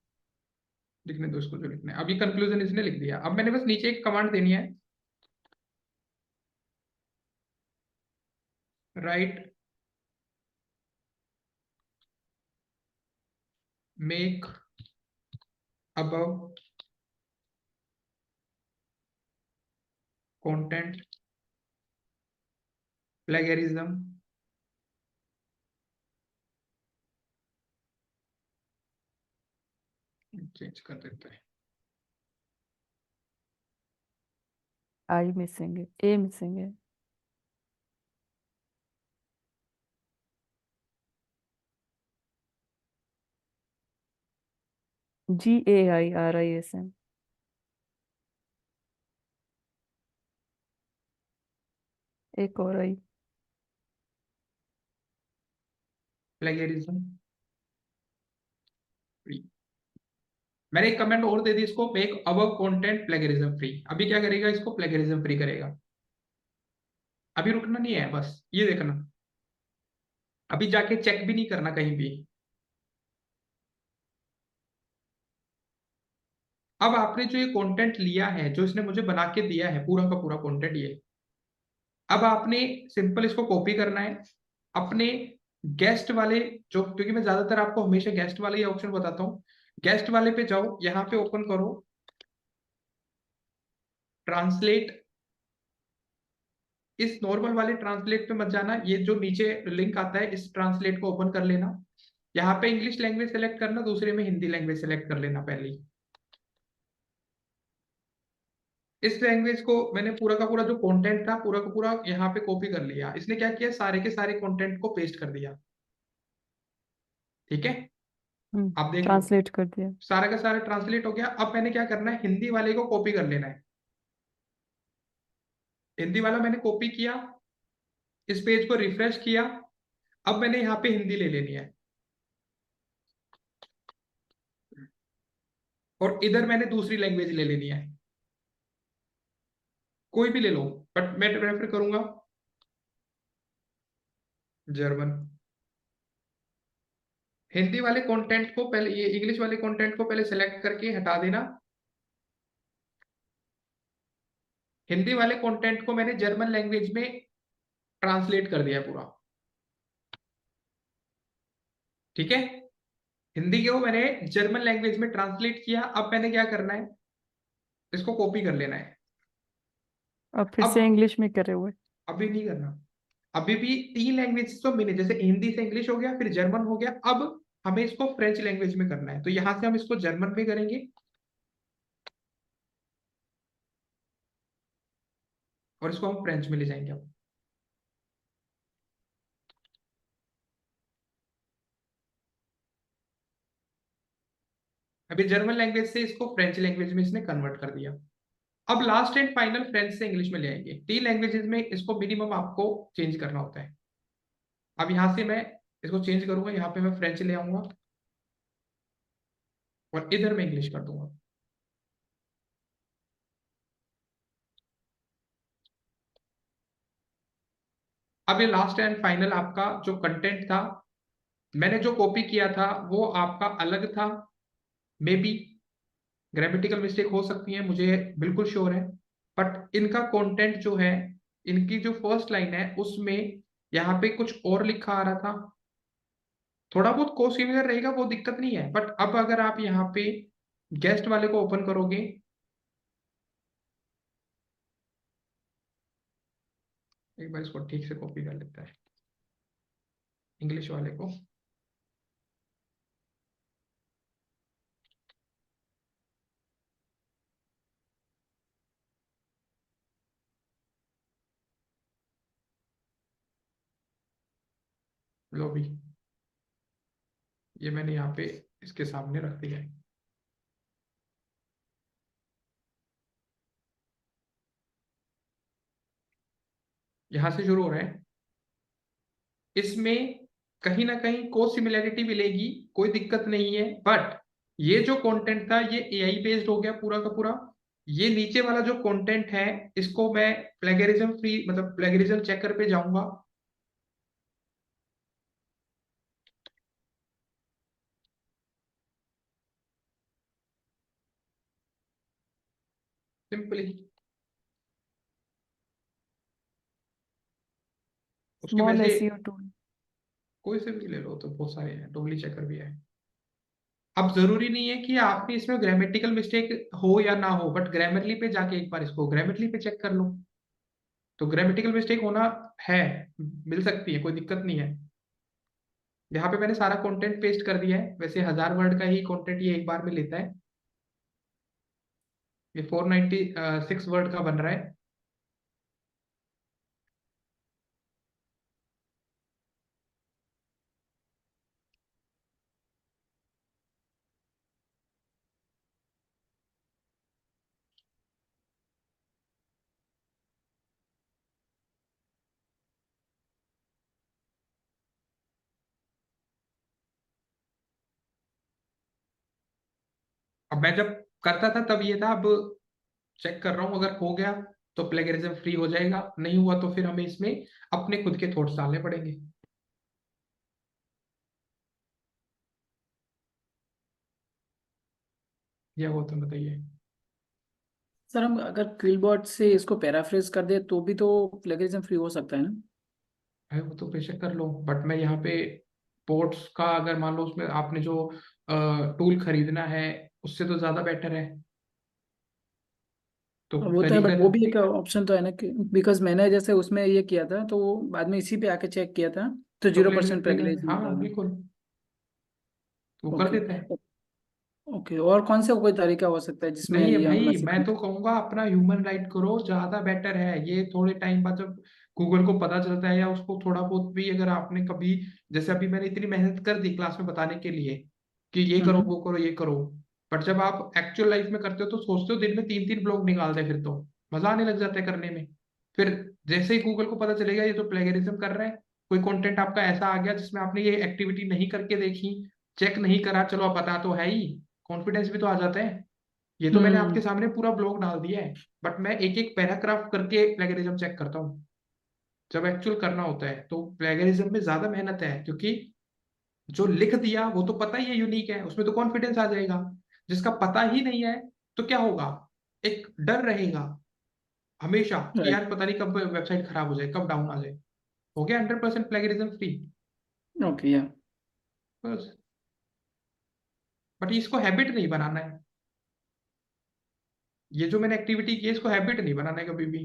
लिखने दो इसको जो लिखना है। अभी कंक्लूजन इसने लिख दिया। अब मैंने बस नीचे एक कमांड देनी है, right make above content plagiarism change कर देते हैं। आई मिसिंग है, ए मिसिंग है। GAIRISM। एक और आई। Plagiarism free. मैंने एक कमेंट और दे दी इसको, make above content plagiarism free. अभी क्या करेगा, इसको प्लेगरिज्म फ्री करेगा। अभी रुकना नहीं है, बस ये देखना, अभी जाके चेक भी नहीं करना कहीं भी। अब आपने जो ये कंटेंट लिया है, जो इसने मुझे बना के दिया है पूरा का पूरा कंटेंट ये, अब आपने सिंपल इसको कॉपी करना है अपने गेस्ट वाले जो, क्योंकि मैं ज्यादातर आपको हमेशा गेस्ट वाले ही ऑप्शन बताता हूँ। गेस्ट वाले पे जाओ, यहाँ पे ओपन करो ट्रांसलेट। इस नॉर्मल वाले ट्रांसलेट पे मत जाना, ये जो नीचे लिंक आता है इस ट्रांसलेट को ओपन कर लेना। यहाँ पे इंग्लिश लैंग्वेज सेलेक्ट करना, दूसरे में हिंदी लैंग्वेज सेलेक्ट कर लेना पहले ही। इस लैंग्वेज को मैंने पूरा का पूरा जो कंटेंट था पूरा का पूरा यहाँ पे कॉपी कर लिया। इसने क्या किया, सारे के सारे कंटेंट को पेस्ट कर दिया। ठीक है, आप देख लो ट्रांसलेट कर दिया। सारा का सारा ट्रांसलेट हो गया। अब मैंने क्या करना है, हिंदी वाले को कॉपी कर लेना है। हिंदी वाला मैंने कॉपी किया, इस पेज को रिफ्रेश किया। अब मैंने यहाँ पे हिंदी ले लेनी है, और इधर मैंने दूसरी लैंग्वेज ले लेनी है, कोई भी ले लो, बट मैं प्रेफर करूंगा जर्मन। हिंदी वाले कंटेंट को पहले, ये इंग्लिश वाले कंटेंट को पहले सेलेक्ट करके हटा देना। हिंदी वाले कंटेंट को मैंने जर्मन लैंग्वेज में ट्रांसलेट कर दिया पूरा। ठीक है, हिंदी को मैंने जर्मन लैंग्वेज में ट्रांसलेट किया। अब मैंने क्या करना है, इसको कॉपी कर लेना है। अब फिर से अब इंग्लिश में करे हुए। अभी नहीं करना, अभी भी 3 लैंग्वेज तो मैंने, जैसे हिंदी से इंग्लिश हो गया, फिर जर्मन हो गया। अब हमें इसको फ्रेंच लैंग्वेज में करना है, तो यहां से हम इसको जर्मन में करेंगे और इसको हम फ्रेंच में ले जाएंगे। अब अभी जर्मन लैंग्वेज से इसको फ्रेंच लैंग्वेज में इसने कन्वर्ट कर दिया। अब लास्ट एंड फाइनल फ्रेंच से इंग्लिश में ले आएंगे। 3 लैंग्वेजेस में इसको मिनिमम आपको चेंज करना होता है। अब यहां से मैं इसको चेंज करूंगा, यहाँ पे मैं फ्रेंच ले आऊंगा और इधर मैं इंग्लिश कर दूंगा। अब ये लास्ट एंड फाइनल आपका जो कंटेंट था, मैंने जो कॉपी किया था वो आपका अलग था। मे बी ग्रामेटिकल मिस्टेक हो सकती है, मुझे बिल्कुल श्योर है, बट इनका कंटेंट जो है, इनकी जो फर्स्ट लाइन है उसमें यहाँ पे कुछ और लिखा आ रहा था। थोड़ा बहुत को सिमिलर रहेगा, वो दिक्कत नहीं है, बट अब अगर आप यहाँ पे गेस्ट वाले को ओपन करोगे, एक बार इसको ठीक से कॉपी कर लेता है इंग्लिश वाले को। लो भी, ये मैंने यहाँ पे इसके सामने रख दिया है। यहां से शुरू हो रहा है, इसमें कहीं ना कहीं को सिमिलैरिटी मिलेगी, कोई दिक्कत नहीं है, बट ये जो कंटेंट था ये एआई बेस्ड हो गया पूरा का पूरा। ये नीचे वाला जो कंटेंट है इसको मैं प्लेगरिज्म फ्री, मतलब प्लेगरिज्म चेकर पे जाऊंगा, सिंपली उसके स्मॉल वैसे एसईओ टूल। कोई से भी ले लो, तो बहुत सारे हैं, टोगली चेकर भी है। अब जरूरी नहीं है कि आपने इसमें ग्रामेटिकल मिस्टेक हो या ना हो, बट ग्रामरली पे जाके एक बार इसको ग्रामेरली पे चेक कर लो। तो ग्रामेटिकल मिस्टेक होना है, मिल सकती है, कोई दिक्कत नहीं है। यहाँ पे मैंने सारा कंटेंट पेस्ट कर दिया है, वैसे 1000 वर्ड का ही कंटेंट ये एक बार में लेता है। ये 496 वर्ड का बन रहा है। अब मैं जब करता था तब ये था, अब चेक कर रहा हूँ, अगर हो गया तो प्लेगरिज्म फ्री हो जाएगा, नहीं हुआ तो फिर हमें इसमें अपने खुद के थॉट्स डालने पड़ेंगे। या वो तो बताइए। सर हम अगर क्विलबॉट से इसको पैराफ्रेज कर दे तो भी तो प्लेगरिज्म फ्री हो सकता है ना? भाई वो तो बेशक कर लो, बट मैं यहाँ पे पोर्ट्स का, अगर मान लो उसमें आपने जो टूल खरीदना है उससे तो ज्यादा बेटर है, तो वो तो है, तरीका। बट वो भी एक ऑप्शन तो है ना कि बिकॉज मैंने जैसे उसमें ये किया था तो बाद में इसी पे आके चेक किया था तो तो 0% प्लेगरिज्म हाँ मिला था। बिल्कुल, तो वो कर ओके। देता है। ओके, और कौन सा कोई तरीका हो सकता है जिसमें नहीं है ये हम कर भाई, मैं सकें? तो कहूंगा अपना ह्यूमन राइट करो, ज्यादा बेटर है। ये थोड़े टाइम बाद जब गूगल को पता चलता है, या उसको थोड़ा बहुत भी, अगर आपने कभी, जैसे अभी मैंने इतनी मेहनत कर दी क्लास में बताने के लिए कि ये करो हम्म। वो करो ये करो, बट जब आप एक्चुअल लाइफ में करते हो तो सोचते हो दिन में 3 3 ब्लॉग निकाल दे, फिर तो मजा आने लग जाता है करने में। फिर जैसे ही गूगल को पता चलेगा ये तो प्लेगरिज्म कर रहा है, कोई कंटेंट आपका ऐसा आ गया जिसमें आपने ये एक्टिविटी नहीं करके देखी, चेक नहीं करा, चलो अब पता तो है ही, कॉन्फिडेंस भी तो आ जाता है। ये तो मैंने आपके हम्म। सामने पूरा ब्लॉग डाल दिया है, बट मैं एक एक पैराग्राफ करके प्लेगरिज्म चेक करता हूँ जब एक्चुअल करना होता है। तो प्लेगरिज्म में ज्यादा मेहनत है, क्योंकि जो लिख दिया वो तो पता ही है यूनिक है, उसमें तो कॉन्फिडेंस आ जाएगा। जिसका पता ही नहीं है तो क्या होगा, एक डर रहेगा हमेशा कि राइट। यार पता नहीं कब वेबसाइट खराब हो जाए, कब डाउन आ जाए। हो गया 100% प्लेगरिज्म फ्री ओके या। बस। बट इसको हैबिट नहीं बनाना है, ये जो मैंने एक्टिविटी की है इसको हैबिट नहीं बनाना है कभी भी।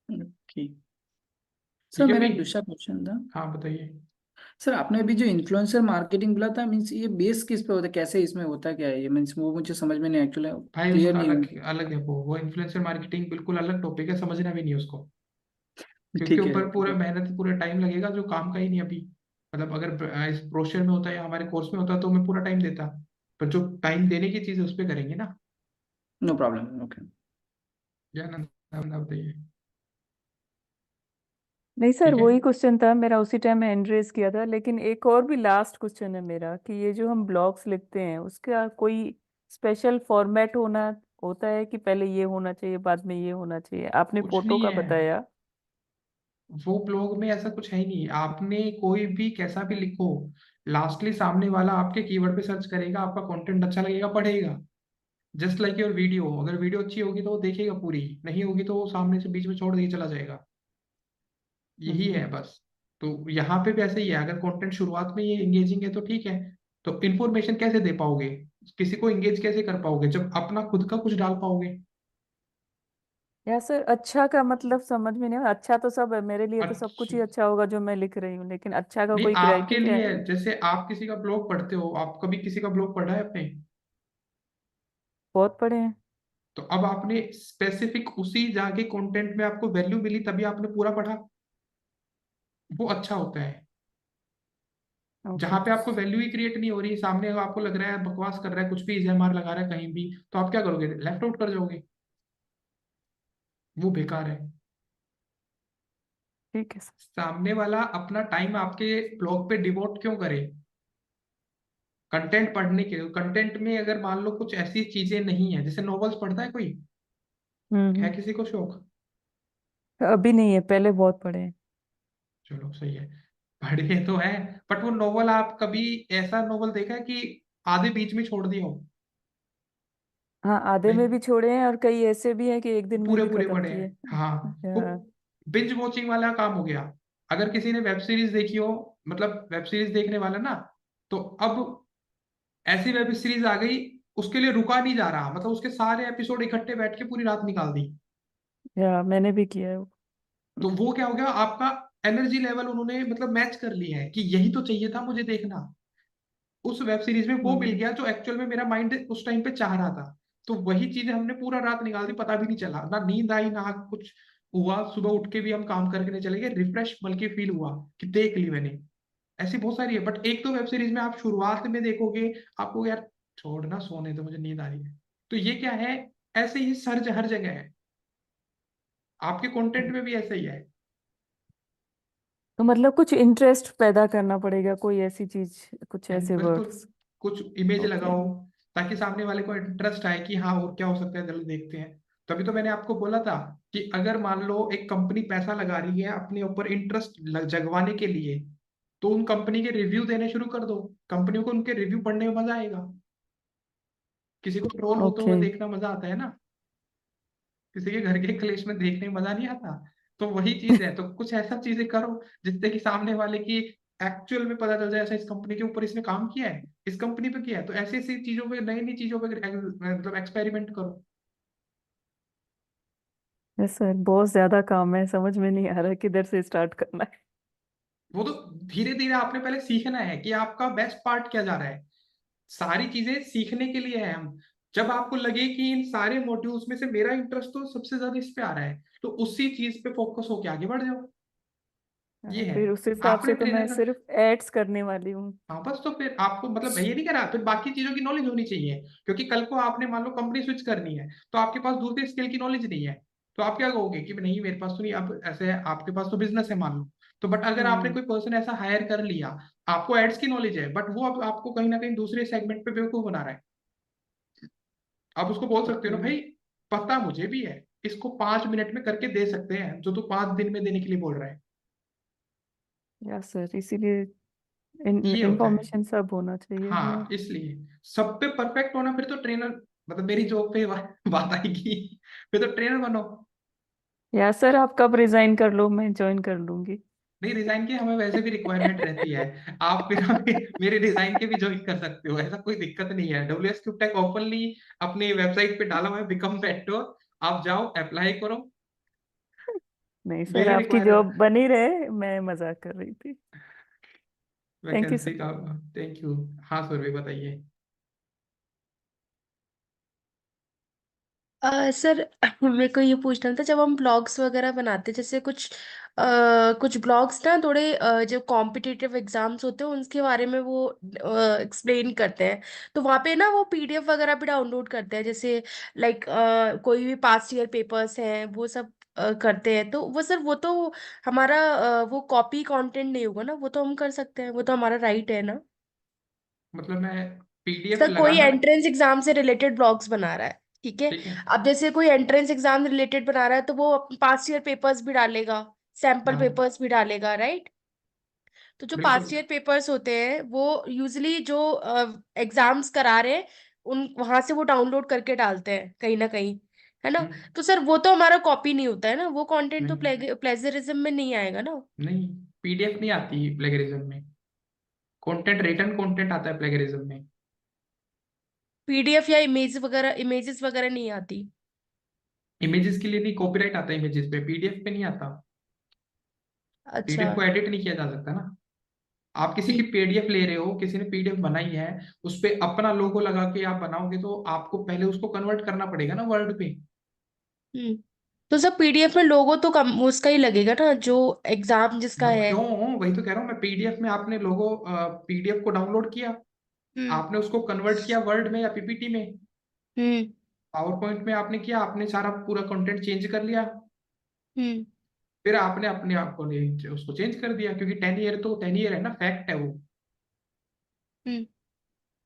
ओके। सर ठीक है मेरा एक भाई। दूसरा क्वेश्चन था। हाँ बताइए। सर आपने अभी जो इन्फ्लुएंसर मार्केटिंग बोला था, मीन्स ये बेस किस पे होता है, कैसे इसमें होता है, क्या है ये, मीन्स वो मुझे समझ में नहीं एक्चुअली भाई क्लियर उसका नहीं अलग हुआ। अलग है, वो इन्फ्लुएंसर मार्केटिंग बिल्कुल अलग टॉपिक है, समझना भी नहीं उसको, क्योंकि ठीक है ऊपर ओके। पूरा मेहनत पूरा टाइम लगेगा जो काम का ही नहीं अभी। मतलब अगर इस ब्रोशर में होता है या हमारे कोर्स में होता तो मैं पूरा टाइम देता, पर जो टाइम देने की चीज है उस पर करेंगे ना। No problem okay. या ना बताइए। नहीं सर, ठीक है वही क्वेश्चन था मेरा, उसी टाइम मैं हैंड रेज किया था। लेकिन एक और भी लास्ट क्वेश्चन है मेरा कि ये जो हम ब्लॉग्स लिखते हैं उसका कोई स्पेशल फॉर्मेट होता है कि पहले ये होना चाहिए बाद में ये होना चाहिए? आपने कुछ फोटो नहीं का है, बताया। वो ब्लॉग में ऐसा कुछ है ही नहीं। आपने कोई भी कैसा भी लिखो, लास्टली सामने वाला आपके कीवर्ड पे सर्च करेगा, आपका कंटेंट अच्छा लगेगा पढ़ेगा। जस्ट लाइक योर वीडियो, अगर वीडियो अच्छी होगी तो वो देखेगा पूरी, नहीं होगी तो वो सामने से बीच में छोड़ के चला जाएगा। यही है हम्म। बस। तो यहाँ पे भी ऐसे ही है, अगर कंटेंट शुरुआत में ये एंगेजिंग है तो ठीक है। तो इन्फॉर्मेशन कैसे दे पाओगे, किसी को एंगेज कैसे कर पाओगे जब अपना खुद का कुछ डाल पाओगे। या सर, अच्छा का मतलब समझ में नहीं आया। अच्छा तो सब है, मेरे लिए तो सब कुछ अच्छा ही अच्छा होगा जो मैं लिख रही हूँ, लेकिन अच्छा का नहीं, कोई आपके क्राइटेरिया लिए है? जैसे आप किसी का ब्लॉग पढ़ते हो, आप कभी किसी का ब्लॉग पढ़ा है आपने? बहुत पढ़े हैं। तो अब आपने स्पेसिफिक उसी जाके कंटेंट में आपको वैल्यू मिली तभी आपने पूरा पढ़ा, वो अच्छा होता है। ओके। जहां पे आपको वैल्यू ही क्रिएट नहीं हो रही, सामने आपको लग रहा है बकवास कर रहा है, कुछ भी इजहमार लगा रहा है कहीं भी, तो आप क्या करोगे, लेफ्ट आउट कर जाओगे, वो बेकार है। ठीक है सर। सामने वाला अपना टाइम आपके ब्लॉग पे डिवोट क्यों करे, कंटेंट पढ़ने के लिए। कंटेंट में अगर मान लो कुछ ऐसी चीजें नहीं है, जैसे नॉवेल्स पढ़ता है कोई, है हम्म। किसी को शौक? अभी नहीं है, पहले बहुत पढ़े हैं। चलो सही है, पढ़े तो है, बट वो नॉवल आप कभी ऐसा नॉवल देखा है कि आधे बीच में छोड़ दिए हो। हाँ, आधे भाई में भी छोड़े हैं और कई ऐसे भी हैं कि एक दिन में पूरे भी पूरे खत्म पड़े किए। हैं। हाँ, वो या बिंज वॉचिंग वाला काम हो गया। अगर किसी ने वेब सीरीज देखी हो, मतलब वेब सीरीज देखने वाला ना, तो अब ऐसी वेब सीरीज आ गई, उसके लिए रुका नहीं जा रहा, मतलब उसके सारे एपिसोड इकट्ठे बैठ के पूरी रात निकाल दी। मैंने भी किया है वो। तो वो क्या हो गया, आपका एनर्जी लेवल उन्होंने मतलब मैच कर लिया है कि यही तो चाहिए था मुझे देखना। उस वेब सीरीज में वो मिल हम्म। गया जो एक्चुअल में मेरा माइंड उस टाइम पे चाह रहा था। तो वही चीजें हमने पूरा रात निकाल दी, पता भी नहीं चला, ना नींद आई ना कुछ हुआ। सुबह उठ के भी हम काम करके नहीं चले गए, रिफ्रेश बल्कि फील हुआ कि देख ली मैंने। ऐसी बहुत सारी है, बट एक तो वेब सीरीज में आप शुरुआत में देखोगे, आपको यार छोड़ना, सोने दो, मुझे नींद आ रही है। तो ये क्या है, ऐसे ही सर्च हर जगह है, आपके कंटेंट में भी ऐसा ही है। तो मतलब कुछ इंटरेस्ट पैदा करना पड़ेगा, कोई ऐसी चीज, कुछ ऐसे बिल्कुल, वर्ड्स। कुछ इमेज ओके। लगाओ ताकि सामने वाले को इंटरेस्ट आए कि हाँ और क्या हो सकता है, चलो देखते हैं। तभी तो मैंने आपको बोला था कि अगर मान लो एक कंपनी पैसा लगा रही है अपने ऊपर इंटरेस्ट जगवाने के लिए, तो उन कंपनी के रिव्यू देने शुरू कर दो। कंपनियों को उनके रिव्यू पढ़ने में मजा आएगा। किसी को ट्रोल होते ओके। हुए देखना मजा आता है ना, किसी के घर के क्लेश में देखने में मजा नहीं आता। तो वही चीज है, तो कुछ ऐसा चीजें करो जिससे कि सामने वाले की एक्चुअल में पता चल जाए, ऐसा इस कंपनी के ऊपर इसने काम किया है, इस कंपनी पे किया है। तो ऐसी ऐसी चीजों पे, नई नई चीजों पे मतलब एक्सपेरिमेंट करो। यस सर, बहुत ज्यादा काम है, समझ में नहीं आ रहा किधर से स्टार्ट करना है। वो तो धीरे धीरे आपने पहले सीखना है कि आपका बेस्ट पार्ट क्या जा रहा है। सारी चीजें सीखने के लिए है हम। जब आपको लगे कि इन सारे मॉड्यूल्स में से मेरा इंटरेस्ट तो सबसे ज्यादा इस पे आ रहा है, तो उसी चीज पे फोकस होके आगे बढ़ जाओ। ये है। फिर उस हिसाब आपने से तो मैं ट्रेनर, सिर्फ एड्स करने वाली हूँ। हाँ बस, तो फिर आपको मतलब ये नहीं करा, फिर बाकी चीजों की नॉलेज होनी चाहिए। क्योंकि कल को आपने मान लो कंपनी स्विच करनी है, तो आपके पास दूसरे स्किल की नॉलेज नहीं है। तो आप क्या कहोगे कि नहीं मेरे पास तो नहीं, अब ऐसे है आपके पास तो बिजनेस है मान लो। तो बट अगर आपने हम्म। कोई पर्सन ऐसा हायर कर लिया, आपको एड्स की नॉलेज है, बट वो अब आपको कहीं ना कहीं दूसरे सेगमेंट पे बेवकूफ बना रहा है, आप उसको बोल सकते हो ना, भाई पता मुझे भी है, इसको 5 मिनट में करके दे सकते हैं जो तू 5 दिन में देने के लिए बोल रहा है। यस सर, इसीलिए ये होता है। इंफॉर्मेशन सब होना चाहिए। हाँ, इसलिए सब पे परफेक्ट होना, फिर तो ट्रेनर, मतलब मेरी जॉब पे बात आएगी। फिर तो ट्रेनर बनो। या सर, आप कब रिजाइन कर लो, मैं ज्वाइन कर लूंगी। नहीं, रिजाइन की हमें वैसे भी रिक्वायरमेंट रहती है। आप फिर मेरे डिजाइन के भी ज्वाइन कर सकते हो, ऐसा कोई दिक्कत नहीं है। WS क्यूब टेक ओपनली अपनी वेबसाइट पे डाला हुआ है, बिकम मेंटोर। आप जाओ अप्लाई करो। नहीं सर, यही आपकी रिक्वायरमेंट, जॉब बनी रहे, मैं मजाक कर रही थी। Thank you vacancy sir. का। Thank you. हाँ सर, भी बताइए। सर मेरे को ये पूछना था, जब हम ब्लॉग्स वगैरह बनाते हैं, जैसे कुछ ब्लॉग्स ना थोड़े जो कॉम्पिटिटिव एग्जाम्स होते हैं उनके बारे में वो एक्सप्लेन करते हैं, तो वहाँ पे ना वो PDF वगैरह भी डाउनलोड करते हैं, जैसे लाइक कोई भी पास्ट ईयर पेपर्स हैं वो सब करते हैं, तो वो सर वो तो हमारा वो कॉपी कंटेंट नहीं होगा ना, वो तो हम कर सकते हैं, वो तो हमारा राइट है ना। मतलब मैं PDF सर कोई लगाना। एंट्रेंस एग्जाम से रिलेटेड ब्लॉग्स बना रहा है, ठीक है। ठीक है। अब जैसे कोई एंट्रेंस एग्जाम रिलेटेड बना रहा है तो वो पास्ट ईयर पेपर्स भी डालेगा, सैम्पल हाँ पेपर्स भी डालेगा, राइट। तो जो बिल्कुल। पास्ट ईयर पेपर्स होते हैं वो यूजली जो एग्जाम्स करा रहे हैं उन वहां से वो डाउनलोड करके डालते हैं कहीं ना कहीं, है ना। हम्म, तो सर वो तो हमारा कॉपी नहीं होता है ना, वो कंटेंट तो नहीं प्लेजरिज्म में नहीं आएगा ना। नहीं, PDF नहीं आती प्लेगरिज्म में। कंटेंट, रिटर्न कंटेंट आता है प्लेगरिज्म में। PDF या इमेजेस वगैरह नहीं आती। इमेजेस के लिए नहीं, कॉपीराइट आता है इमेजेस पे, PDF पे नहीं आता। अच्छा। PDF को एडिट नहीं किया जा सकता ना। आप किसी की ठीक। PDF ले रहे हो, किसी ने PDF बनाई है, उस पे अपना लोगो लगा के आप बनाओगे, तो आपको पहले उसको कन्वर्ट करना पड़ेगा ना वर्ड पे। हम्म। तो सब PDF में लोगो तो कम उसका ही लगेगा ना, जो एग्जाम जिसका है। क्यों, वही तो कह रहा हूँ मैं। PDF में आपने लोगो, PDF को डाउनलोड किया, हम्म। आपने उसको कन्वर्ट किया वर्ड में या PPT में, हम्म। पावर पॉइंट में आपने किया, आपने सारा पूरा कंटेंट चेंज कर लिया। हम्म। फिर आपने अपने आप को उसको चेंज कर दिया, क्योंकि 10 ईयर तो 10 ईयर है ना, फैक्ट है वो। हम्म।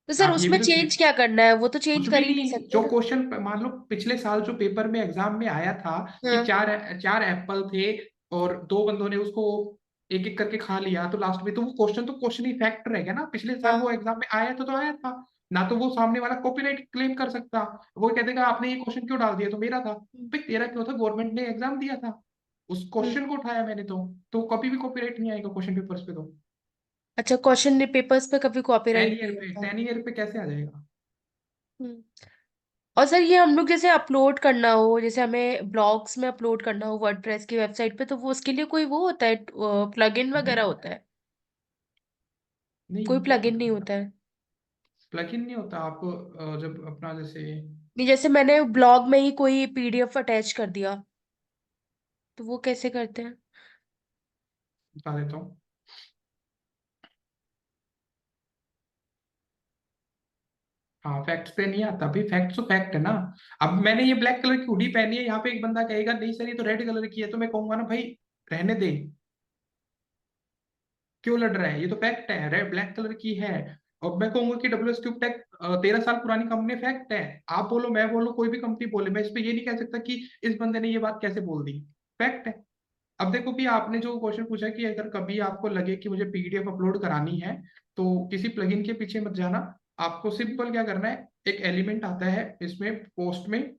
तो सर आप ये भी उसमें तो चेंज क्या करना है, वो तो चेंज कुछ भी कर ही नहीं नहीं। सकते जो ना। क्वेश्चन मान लो पिछले साल जो पेपर में एग्जाम में आया था कि हाँ। चार चार एप्पल थे और दो बंदों ने उसको एक एक करके खा लिया, तो लास्ट में तो वो क्वेश्चन ही फैक्ट रह गया ना, पिछले साल वो हाँ। एग्जाम में आया था तो आया था। ना तो वो सामने वाला कॉपीराइट क्लेम कर सकता, वो कह देगा आपने ये क्वेश्चन क्यों डाल दिया, तो मेरा था। भाई तेरा क्यों था, गवर्नमेंट ने एग्जाम दिया था, उस हम्म। क्वेश्चन को उठाया मैंने, तो कभी भी कॉपीराइट नहीं आएगा क्वेश्चन पेपर्स पे। तो अच्छा, क्वेश्चन पेपर्स पे कभी 10 कॉपीराइट ईयर नहीं पे, होता। 10 ईयर पे कैसे आ जाएगा? हम्म। और सर ये हम लोग जैसे अपलोड करना हो, जैसे हमें ब्लॉग्स में अपलोड करना हो वर्डप्रेस की वेबसाइट पे, तो वो उसके लिए कोई वो होता है, प्लगइन वगैरह नहीं, होता है? नहीं कोई क्या प्लगइन नहीं होता है? प्लगइन नहीं होता। आप जब अपना जैसे नहीं, जैसे मैंने ब्लॉग में ही कोई पीडीएफ अटैच कर दिया, तो वो कैसे करते हैं? बता देता हूँ। हाँ, फैक्ट्स पे नहीं आता भाई, फैक्ट तो फैक्ट है ना। अब मैंने ये ब्लैक कलर की हुडी पहनी है, यहाँ पे एक बंदा कहेगा नहीं सर ये तो रेड कलर की है, तो मैं कहूंगा ना भाई रहने दे, क्यों लड़ रहा है, ये तो फैक्ट है, रेड ब्लैक कलर की है। और मैं कहूंगा कि WS ट्यूब टेक 13 साल पुरानी कंपनी, फैक्ट है। आप बोलो, मैं बोलो, कोई भी कंपनी बोले, मैं इस पे ये नहीं कह सकता कि इस बंदे ने ये बात कैसे बोल दी, फैक्ट है। अब देखो कि आपने जो क्वेश्चन पूछा कि अगर कभी आपको लगे कि मुझे PDF अपलोड करानी है, तो किसी प्लगइन के पीछे मत जाना। आपको सिंपल क्या करना है, एक एलिमेंट आता है इसमें पोस्ट में,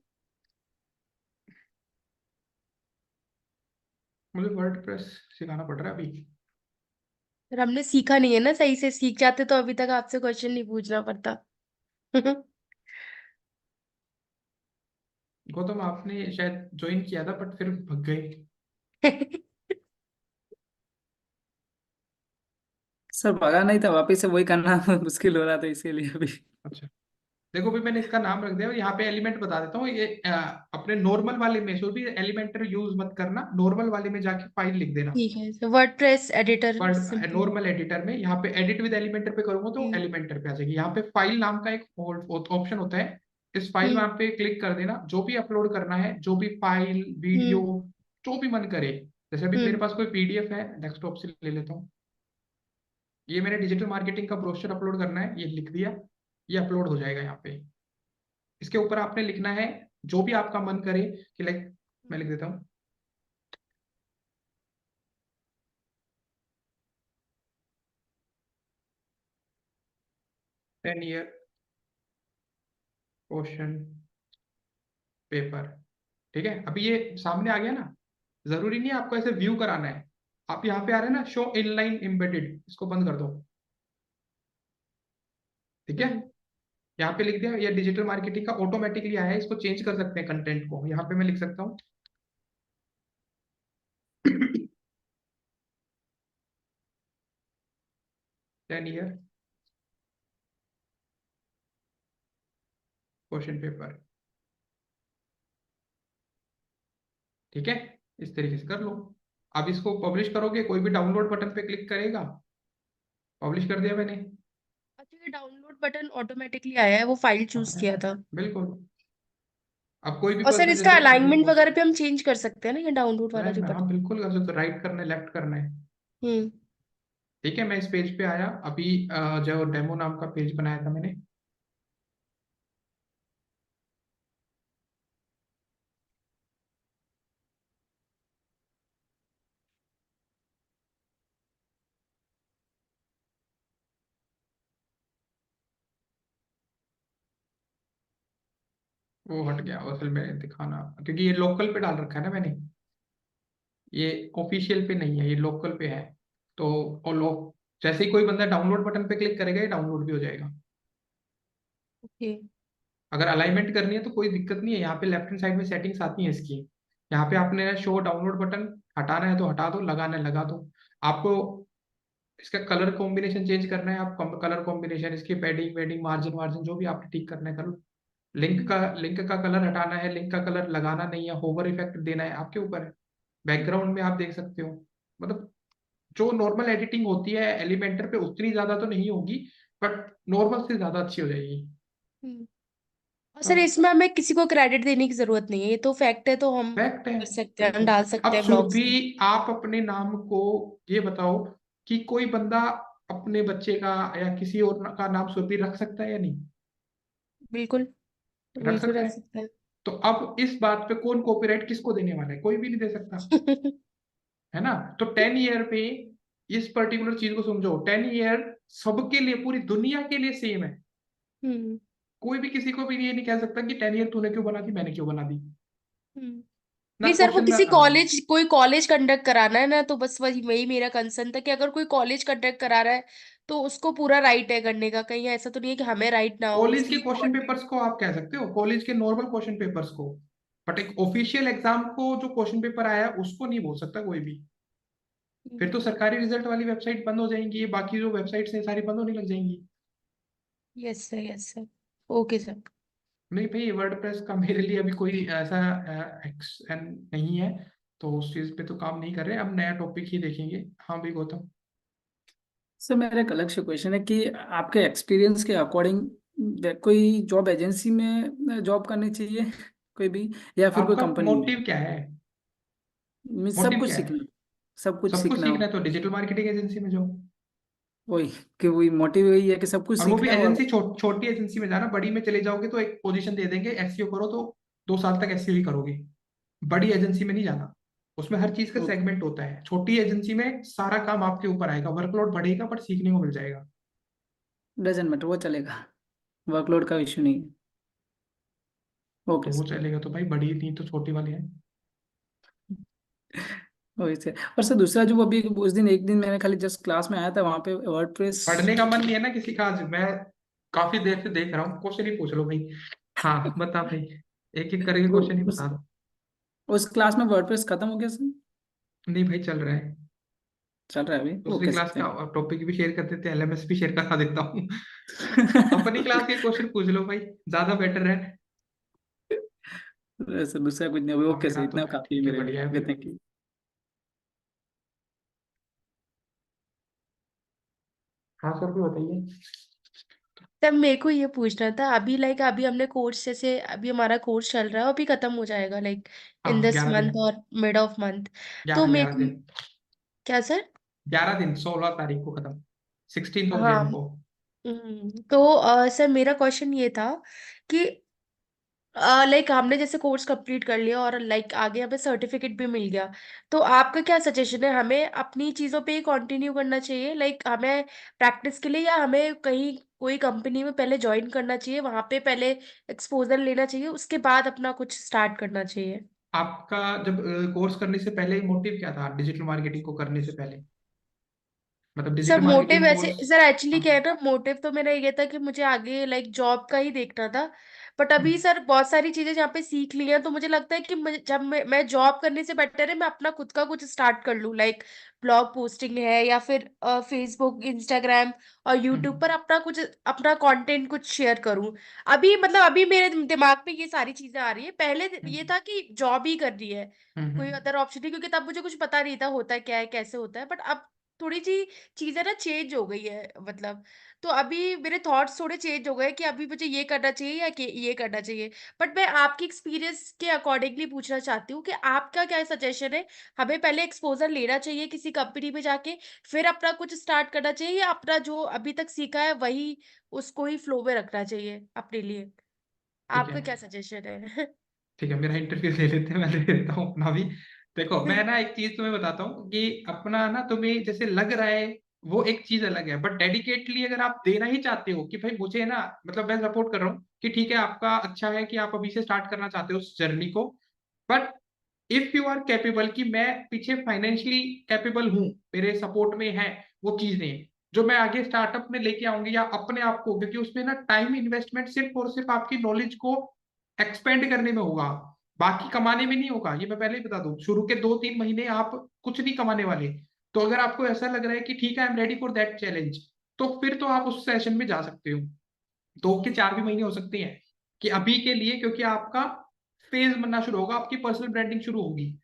मुझे वर्डप्रेस सिखाना पड़ रहा है अभी। सर हमने सीखा नहीं है ना सही से, सीख जाते तो अभी तक आपसे क्वेश्चन नहीं पूछना पड़ता। गौतम आपने शायद ज्वाइन किया था बट फिर भग गए। सर भगा नहीं था, वापस से वही करना मुश्किल हो रहा था इसीलिए अभी। अच्छा, देखो भी मैंने इसका नाम रख दिया, और यहाँ पे एलिमेंट बता देता हूँ। ये अपने नॉर्मल वाले में जो भी एलिमेंटर यूज मत करना, नॉर्मल वाले में जाके फाइल लिख देना। ठीक है, तो WordPress editor word simply. Normal editor में यहाँ पे एडिट विद एलिमेंटर पे करूंगा तो हम्म। एलिमेंटर पे आ जाएगी। यहाँ पे फाइल नाम का एक ऑप्शन होता है, इस फाइल में हम्म। आप पे क्लिक कर देना, जो भी अपलोड करना है, जो भी फाइल वीडियो, हम्म। जो भी मन करे। जैसे अभी मेरे हम्म। पास कोई PDF है, डेस्कटॉप से ले लेता हूँ, ये मैंने डिजिटल मार्केटिंग का ब्रोशर अपलोड करना है, ये लिख दिया, ये अपलोड हो जाएगा यहाँ पे। इसके ऊपर आपने लिखना है जो भी आपका मन करे, कि लाइक मैं लिख देता हूँ, टेन ईयर क्वेश्चन पेपर। ठीक है, अभी ये सामने आ गया ना, जरूरी नहीं है आपको ऐसे व्यू कराना है। आप यहाँ पे आ रहे हैं ना, शो इनलाइन एम्बेडेड, इसको बंद कर दो। ठीक है, हम्म। यहाँ पे लिख दिया, ये डिजिटल मार्केटिंग का ऑटोमेटिकली आया है, इसको चेंज कर सकते हैं कंटेंट को। यहाँ पे मैं लिख सकता हूँ 10 ईयर क्वेश्चन पेपर। ठीक है, इस तरीके से कर लो। अब इसको पब्लिश करोगे, कोई भी डाउनलोड बटन पे क्लिक करेगा, पब्लिश कर दिया मैंने। अच्छा, ये डाउनलोड बटन ऑटोमेटिकली आया है, वो फाइल चूज किया था? बिल्कुल। अब कोई भी और सर पर्सन इसका जैसे पब्लिक अलाइनमेंट पोस्ट, वगैरह भी हम चेंज कर सकते हैं ना, ये डाउनलोड वाला जो हाँ बटन? बिल्कुल कर सकते, राइट करना है, लेफ्ट करना है। हम्म। ठीक है, मैं इस पेज पे आया अभी, जो डेमो नाम का पेज बनाया था मैंने, वो हट गया असल में दिखाना, क्योंकि ये लोकल पे डाल रखा है ना मैंने, ये ऑफिशियल पे नहीं है, ये लोकल पे है। तो और लोग, जैसे ही कोई बंदा डाउनलोड बटन पे क्लिक करेगा, ये डाउनलोड भी हो जाएगा। ओके। अगर अलाइनमेंट करनी है तो कोई दिक्कत नहीं है, यहाँ पे लेफ्ट हैंड साइड में सेटिंग्स आती हैं इसकी। यहाँ पे आपने शो डाउनलोड बटन, हटाना है तो हटा दो, लगाना है लगा दो। आपको इसका कलर कॉम्बिनेशन चेंज करना है, आप कलर कॉम्बिनेशन, इसकी पैडिंग वेडिंग मार्जिन वार्जिन जो भी आपने ठीक करना है कर लो। लिंक का कलर हटाना है, लिंक का कलर लगाना नहीं है, होवर इफेक्ट देना है, आपके ऊपर है। बैकग्राउंड में आप देख सकते हो, मतलब जो नॉर्मल एडिटिंग होती है एलिमेंटर पे उतनी ज्यादा तो नहीं होगी, बट नॉर्मल से ज्यादा अच्छी हो जाएगी। हम्म। और सर अब इसमें हमें किसी को क्रेडिट देने की जरूरत नहीं है, ये तो फैक्ट है, तो हम फैक्ट है, कर सकते हैं, हम बिल्कुल। डाल अब सकते हैं ब्लॉग्स सुरभि, में। आप अपने नाम को ये बताओ कि कोई बंदा अपने बच्चे का या किसी और का नाम सुरभि रख सकता है या नहीं? बिल्कुल, रख बिल्कुल सकता रख है। सकते तो अब इस बात पे कौन कॉपीराइट किसको देने वाला है? कोई भी नहीं दे सकता, हैं। है ना। तो 10 ईयर पे इस पर्टिकुलर चीज को समझो, 10 ईयर सबके लिए, पूरी दुनिया के लिए सेम है। हम्म कोई भी किसी को भी ये नहीं कह सकता कि 10 ईयर तूने क्यों बना दी, मैंने क्यों बना दी। हम्म। ना नहीं सर, वो क्वेश्चन ना किसी कॉलेज, कोई कॉलेज कंडक्ट कराना है ना, तो बस वही वही मेरा कंसर्न था कि अगर कोई कॉलेज कंडक्ट करा रहा है तो उसको पूरा राइट है करने का, कहीं ऐसा तो नहीं है कि हमें राइट ना हो कॉलेज के इसलिए क्वेश्चन पेपर्स को आप कह सकते हो, कॉलेज के नॉर्मल क्वेश्चन पेपर्स को, बट एक ऑफिशियल एग्जाम को जो क्वेश्चन पेपर आया है उसको नहीं बोल सकता कोई भी। फिर तो सरकारी रिजल्ट वाली वेबसाइट बंद हो जाएंगी, ये बाकी जो वेबसाइट्स हैं सारी बंद होने लग जाएंगी। Yes sir, yes sir. Okay sir. नहीं भाई, वर्डप्रेस का मेरे लिए अभी कोई ऐसा एक्शन नहीं है, तो उस चीज पे तो काम नहीं कर रहे, अब नया टॉपिक ही देखेंगे। हाँ भाई गौतम। सर मेरा एक अलग से क्वेश्चन है कि आपके एक्सपीरियंस के अकॉर्डिंग कोई जॉब एजेंसी में जॉब करनी चाहिए कोई भी, या फिर कोई आपका कंपनी में? मोटिव क्या है? सब मोटिव कुछ क्या है? सीखना, सब कुछ सब कुछ सीखना सीखना हो। है तो डिजिटल मार्केटिंग एजेंसी में जाओ। वही कि वही मोटिव वही है कि सब कुछ और वो भी सीखना है और एजेंसी छोटी एजेंसी में जाना, बड़ी में चले जाओगे तो एक पोजीशन दे देंगे एसईओ करो, तो 2 साल तक एसईओ ही करोगे। बड़ी एजेंसी में नहीं जाना, उसमें हर चीज का ओके, सेगमेंट होता है। छोटी एजेंसी में सारा काम आपके ऊपर आएगा, वर्कलोड बढ़ेगा बट सीखने को मिल जाएगा। डजंट मैटर, वो चलेगा, वर्कलोड का इशू नहीं है। तो ओके वो सर। चलेगा तो भाई, बड़ी नहीं तो छोटी वाली है। वही सर। और सर दूसरा जो अभी उस दिन एक दिन मैंने खाली जस्ट क्लास में आया था, वहाँ पे वर्डप्रेस। पढ़ने का मन नहीं है ना किसी का आज, मैं काफी देर से देख रहा हूँ, क्वेश्चन ही पूछ लो भाई। हाँ बता भाई, एक एक करके वो क्वेश्चन ही उस बता दो। उस क्लास में वर्डप्रेस खत्म हो गया सर? नहीं भाई, चल रहा है। चल रहा है अभी? दूसरी ओके क्लास सर, का थैंक टॉपिक भी शेयर कर देते हैं, एलएमएस भी शेयर करा देता हूँ। अपनी क्लास के क्वेश्चन पूछ लो भाई, ज्यादा बेटर है। You sir. दूसरा कुछ नहीं, हाँ ओके सर, मेरा तो इतना है, काफी है ठीक है, मेरे लिए। बढ़िया है ओके, भाई। Thank you. हाँ सर भी बताइए। तब मेरे को ये पूछना था, अभी लाइक अभी हमने कोर्स, जैसे अभी हमारा कोर्स चल रहा है, अभी खत्म हो जाएगा लाइक इन हाँ दिस 11 दिन। मंथ और मिड ऑफ मंथ। तो 11 मेरे 11 को दिन। क्या सर? 11 दिन, 16 तारीख को खत्म, 16 ऑफ जैन हाँ। को। तो सर मेरा क्वेश्चन ये था कि लाइक हमने जैसे कोर्स कंप्लीट कर लिया और लाइक आगे हमें सर्टिफिकेट भी मिल गया, तो आपका क्या सजेशन है, हमें अपनी चीज़ों पे ही कंटिन्यू करना चाहिए लाइक हमें प्रैक्टिस के लिए, या हमें कहीं कोई कंपनी में पहले ज्वाइन करना चाहिए, वहां पे पहले एक्सपोजर लेना चाहिए, उसके बाद अपना कुछ स्टार्ट करना चाहिए? आपका जब कोर्स करने से पहले मोटिव क्या था डिजिटल मार्केटिंग को करने से पहले, मतलब सर डिजिटल मोटिव मार्केटिंग ऐसे, कोर्स? सर एक्चुअली हाँ। क्या है ना, मोटिव तो मेरा ये था कि मुझे आगे लाइक जॉब का ही देखना था। बट अभी हम्म, सर बहुत सारी चीजें जहाँ पे सीख ली हैं, तो मुझे लगता है कि जब मैं जॉब करने से बेटर है मैं अपना खुद का कुछ स्टार्ट कर लूँ, लाइक ब्लॉग पोस्टिंग है या फिर फेसबुक, इंस्टाग्राम और यूट्यूब हम्म, पर अपना कुछ, अपना कंटेंट कुछ शेयर करूँ। अभी मतलब अभी मेरे दिमाग में ये सारी चीजें आ रही है, पहले ये हम्म, था कि जॉब ही करनी है, हम्म, कोई अदर ऑप्शन नहीं, क्योंकि तब मुझे कुछ पता नहीं था होता क्या है कैसे होता है, बट अब थोड़ी सी चीजें ना चेंज हो गई है मतलब। तो अभी मेरे थॉट्स थोड़े चेंज हो गए कि अभी मुझे ये करना चाहिए या कि ये करना चाहिए। बट मैं आपकी एक्सपीरियंस के अकॉर्डिंगली पूछना चाहती हूँ कि आपका क्या सजेशन है, हमें पहले एक्सपोजर लेना चाहिए किसी कंपनी में जाके, फिर अपना कुछ स्टार्ट करना चाहिए, या अपना जो अभी तक सीखा है वही उसको ही फ्लो में रखना चाहिए अपने लिए? ठीक है। आपका क्या सजेशन है? ठीक है, मेरा इंटरव्यू ले लेते हैं, मैं ले लेता हूँ अपना भी। देखो मैं ना एक चीज तुम्हें बताता हूँ कि अपना ना तुम्हें जैसे लग रहा है वो एक चीज अलग है, बट डेडिकेटली अगर आप देना ही चाहते हो कि भाई मुझे ना, मतलब मैं सपोर्ट कर रहा हूँ कि ठीक है आपका अच्छा है कि आप अभी से स्टार्ट करना चाहते हो उस जर्नी को, but if you are capable कि मैं पीछे फाइनेंशियली कैपेबल हूँ, मेरे सपोर्ट में है वो चीजें जो मैं आगे स्टार्टअप में लेके आऊंगी या अपने आप को, क्योंकि उसमें ना टाइम इन्वेस्टमेंट सिर्फ और सिर्फ आपकी नॉलेज को एक्सपेंड करने में होगा, बाकी कमाने में नहीं होगा। ये मैं पहले ही बता दूं, शुरू के 2-3 महीने आप कुछ नहीं कमाने वाले। तो अगर आपको ऐसा लग रहा है कि ठीक है I am ready for that challenge, तो फिर तो आप उस सेशन में जा सकते हो। 2 के 4 भी महीने हो सकते हैं कि अभी के लिए, क्योंकि आपका फेज बनना शुरू होगा, आपकी पर्सनल ब्रांडिंग शुरू होगी।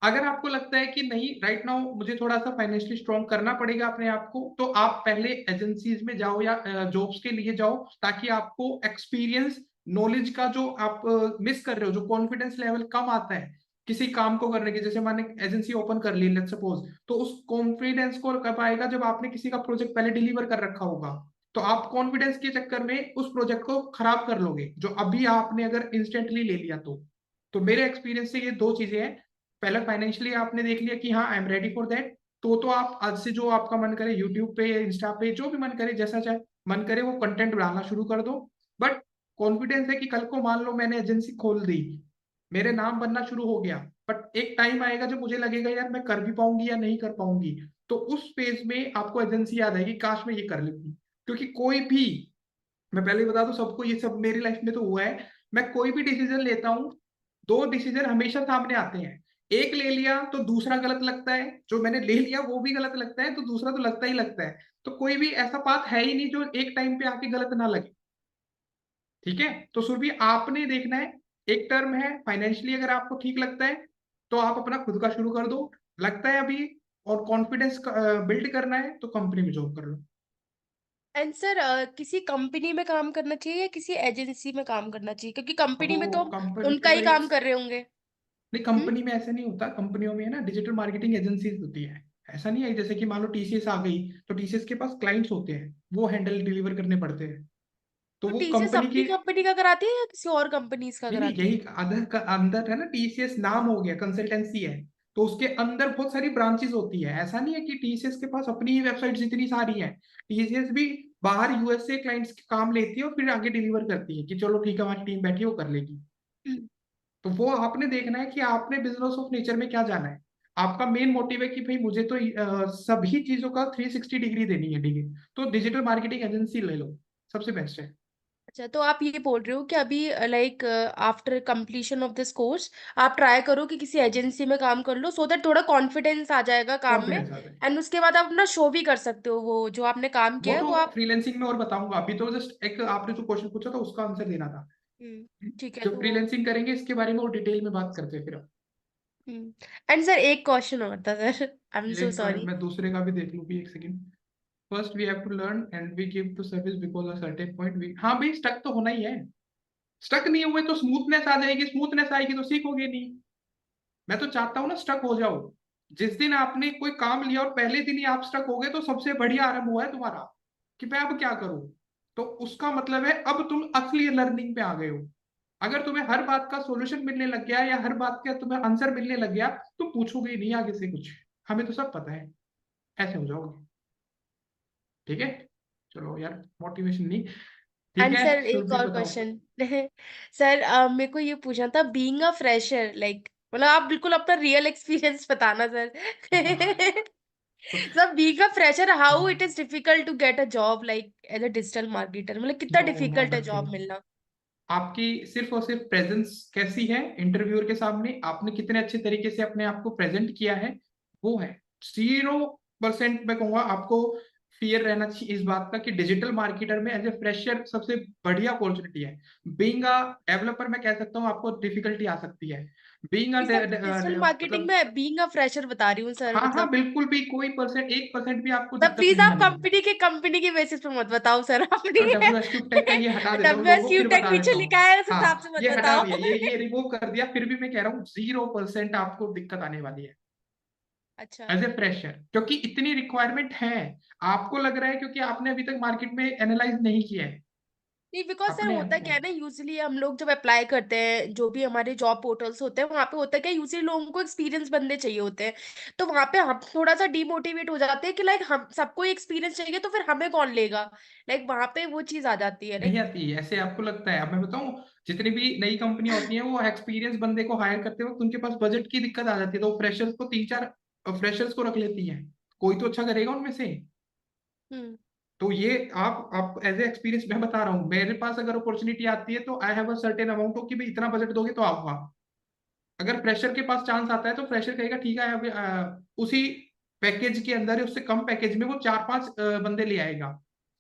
अगर आपको लगता है कि नहीं राइट नाउ मुझे थोड़ा सा फाइनेंशियली स्ट्रांग करना पड़ेगा अपने आप को, तो आप पहले एजेंसीज में जाओ या जॉब्स के लिए जाओ, ताकि आपको एक्सपीरियंस, नॉलेज का जो आप मिस कर रहे हो, जो कॉन्फिडेंस लेवल कम आता है किसी काम को करने के, जैसे मैंने एजेंसी ओपन कर ली लेट्स सपोज, तो उस कॉन्फिडेंस को कब आएगा जब आपने किसी का प्रोजेक्ट पहले डिलीवर कर रखा होगा। तो आप कॉन्फिडेंस के चक्कर में उस प्रोजेक्ट को खराब कर लोगे जो अभी आपने अगर इंस्टेंटली ले लिया तो मेरे एक्सपीरियंस से ये 2 चीजें हैं। पहले फाइनेंशियली आपने देख लिया कि हाँ I am ready for that, तो आप आज से जो आपका मन करे यूट्यूब पे, इंस्टा पे, जो भी मन करे, जैसा चाहे मन करे वो कंटेंट डालना शुरू कर दो। बट कॉन्फिडेंस है कि कल को मान लो मैंने एजेंसी खोल दी, मेरे नाम बनना शुरू हो गया, बट एक टाइम आएगा जब मुझे लगेगा यार मैं कर भी पाऊंगी या नहीं कर पाऊंगी, तो उस फेज में आपको एजेंसी याद आएगी, काश मैं ये कर लेती। क्योंकि कोई भी, मैं पहले ही बता दूं सबको, ये सब मेरी लाइफ में तो हुआ है, मैं कोई भी डिसीजन लेता हूँ, दो डिसीजन हमेशा सामने आते हैं, एक ले लिया तो दूसरा गलत लगता है, जो मैंने ले लिया वो भी गलत लगता है, तो दूसरा तो लगता ही लगता है। तो कोई भी ऐसा पाथ है ही नहीं जो एक टाइम पे आके गलत ना लगे। ठीक है, तो सुरभि आपने देखना है, एक टर्म है फाइनेंशियली, अगर आपको ठीक लगता है तो आप अपना खुद का शुरू कर दो, लगता है अभी और कॉन्फिडेंस बिल्ड करना है तो कंपनी में जॉब कर लो। एंड सर किसी कंपनी में काम करना चाहिए या किसी एजेंसी में काम करना चाहिए, क्योंकि अब कंपनी वो में तो हम कंपनी के उनका ही ऊपर एक, काम कर रहे होंगे। नहीं हम्म। कंपनी में ऐसा नहीं होता, कंपनियों में है ना डिजिटल मार्केटिंग एजेंसीज होती है। ऐसा नहीं है जैसे कि मान लो टीसीएस आ गई, तो टीसीएस के पास क्लाइंट्स होते हैं, वो हैंडल डिलीवर करने पड़ते हैं, तो तो वो टीसीएस कंपनी अपनी की, कंपनी का कराती है या किसी और कंपनीज का नहीं नहीं कराती है? यही अंदर का अंदर है ना, टीसीएस नाम हो गया, कंसल्टेंसी है, तो उसके अंदर बहुत सारी ब्रांचेस होती है। ऐसा नहीं है कि टीसीएस के पास अपनी ही वेबसाइट जितनी सारी है, टीसीएस भी बाहर यूएस से क्लाइंट्स के काम लेती है और फिर आगे डिलीवर करती है कि चलो ठीक है हमारी टीम बैठी है वो कर लेगी। हम्म। तो वो आपने देखना है कि आपने बिजनेस ऑफ नेचर में क्या जाना है। आपका मेन मोटिव है कि भाई मुझे तो सभी चीजों का 360 डिग्री देनी है डिग्री, तो डिजिटल मार्केटिंग एजेंसी ले लो, सबसे बेस्ट है। अच्छा, तो आप ये बोल रहे हो कि अभी like after completion of this course आप ट्राई करो कि किसी एजेंसी में काम कर लो, सो दैट थोड़ा कॉन्फिडेंस आ जाएगा काम में। कॉन्फिडेंस आ जाए, एंड उसके बाद आप अपना शो भी कर सकते हो, वो जो आपने काम वो किया है तो वो आप। फ्रीलैंसिंग में और बताऊंगा, अभी तो जस्ट एक आपने जो क्वेश्चन पूछा था उसका आंसर देना था। ठीक है जब तो वो। फ्रीलैंसिंग करेंगे इसके बारे में और डिटेल में बात करते हैं फिर हम। एंड सर एक क्वेश्चन और था सर, आई एम सो एक सॉरी। मैं दूसरे का भी देख लूँ भी, एक second. First we have to learn and we give to service because a certain point we, हाँ भाई स्टक तो होना ही है, स्टक नहीं हुए तो स्मूथनेस आ जाएगी, स्मूथनेस आएगी तो सीखोगे नहीं। मैं तो चाहता हूँ ना स्टक हो जाओ। जिस दिन आपने कोई काम लिया और पहले दिन ही आप स्टक हो गए तो सबसे बढ़िया आरंभ हुआ है तुम्हारा, कि मैं अब क्या करूं। तो उसका मतलब है अब तुम असली लर्निंग पे आ गए हो। अगर तुम्हें हर बात का सॉल्यूशन मिलने लग गया या हर बात का तुम्हें आंसर मिलने लग गया, तुम पूछोगे ही नहीं आगे से कुछ, हमें तो सब पता है, ऐसे हो जाओगे। ठीक है, चलो यार मोटिवेशन नहीं। ठीक एंड है सर एक सुरभि और बताओ। क्वेश्चन सर मेरे को ये पूछना था, बीइंग अ फ्रेशर लाइक, मतलब आप बिल्कुल अपना रियल एक्सपीरियंस बताना sir. Sir being a fresher how it is difficult to get a job like as a digital marketer, मतलब कितना नो नॉट डिफिकल्ट है नथिंग, जॉब मिलना? आपकी सिर्फ और सिर्फ प्रेजेंस कैसी है इंटरव्यूअर के सामने, आपने कितने अच्छे तरीके से अपने आप को प्रेजेंट किया है, वो है। 0% मैं कहूंगा आपको फियर रहना चाहिए इस बात का कि डिजिटल मार्केटर में एज ए फ्रेशर सबसे बढ़िया अपॉर्चुनिटी है। बीइंग अ डेवलपर मैं कह सकता हूँ आपको डिफिकल्टी आ सकती है, बीइंग अ नहीं सर, डिजिटल मार्केटिंग मतलब, में बीइंग अ फ्रेशर बता रही हूँ सर, हाँ हाँ मतलब। बिल्कुल भी कोई परसेंट 1% भी आपको सर दिक्कत प्लीज नहीं आप आने वाली। कंपनी की बेसिस पे मत बताओ सर अपनी। अब WSQ टेक का ये हटा देता हूँ डब्ल्यू एस लोगो, क्यू फिर टेक बता पीछे देता लिखा हूँ। है, उस हिसाब हाँ से मत ये हटा बताओ। दिया, ये रिमूव कर दिया, फिर भी मैं कह रहा हूँ 0% आपको दिक्कत आने वाली है अच्छा। एज ए फ्रेशर, क्योंकि इतनी रिक्वायरमेंट है। आपको लग रहा है क्योंकि आपने अभी तक मार्केट में एनालाइज नहीं किया है नहीं, बिकॉज सर अपने होता आप को। क्या है ना, यूजली हम लोग जब अप्लाई करते हैं जो भी हमारे जॉब पोर्टल्स होते हैं, वहां पे होता है क्या, यूजली लोगों को एक्सपीरियंस बंदे चाहिए होते हैं। तो वहां पे हम थोड़ा सा डिमोटिवेट हो जाते हैं कि लाइक हम सबको एक्सपीरियंस चाहिए तो फिर हमें कौन लेगा। लाइक वहां पे वो चीज आ जाती है नहीं लाइक। आती ऐसे आपको लगता है, अब मैं बताऊं, जितनी भी नई कंपनियां होती हैं वो एक्सपीरियंस बंदे को हायर करते वक्त उनके पास बजट की दिक्कत आ जाती है, तो फ्रेशर्स को 3-4 फ्रेशर्स को रख लेती हैं, कोई तो अच्छा करेगा उनमें से। हम्म। तो ये आप एज ए एक्सपीरियंस मैं बता रहा हूँ, मेरे पास अगर अपॉर्चुनिटी आती है तो I have a certain amount हो कि भाई इतना बजट दोगे तो आऊंगा। अगर फ्रेशर के पास चांस आता है तो फ्रेशर कहेगा ठीक है अभी उसी पैकेज के अंदर है, उससे कम पैकेज में वो 4-5 बंदे ले आएगा,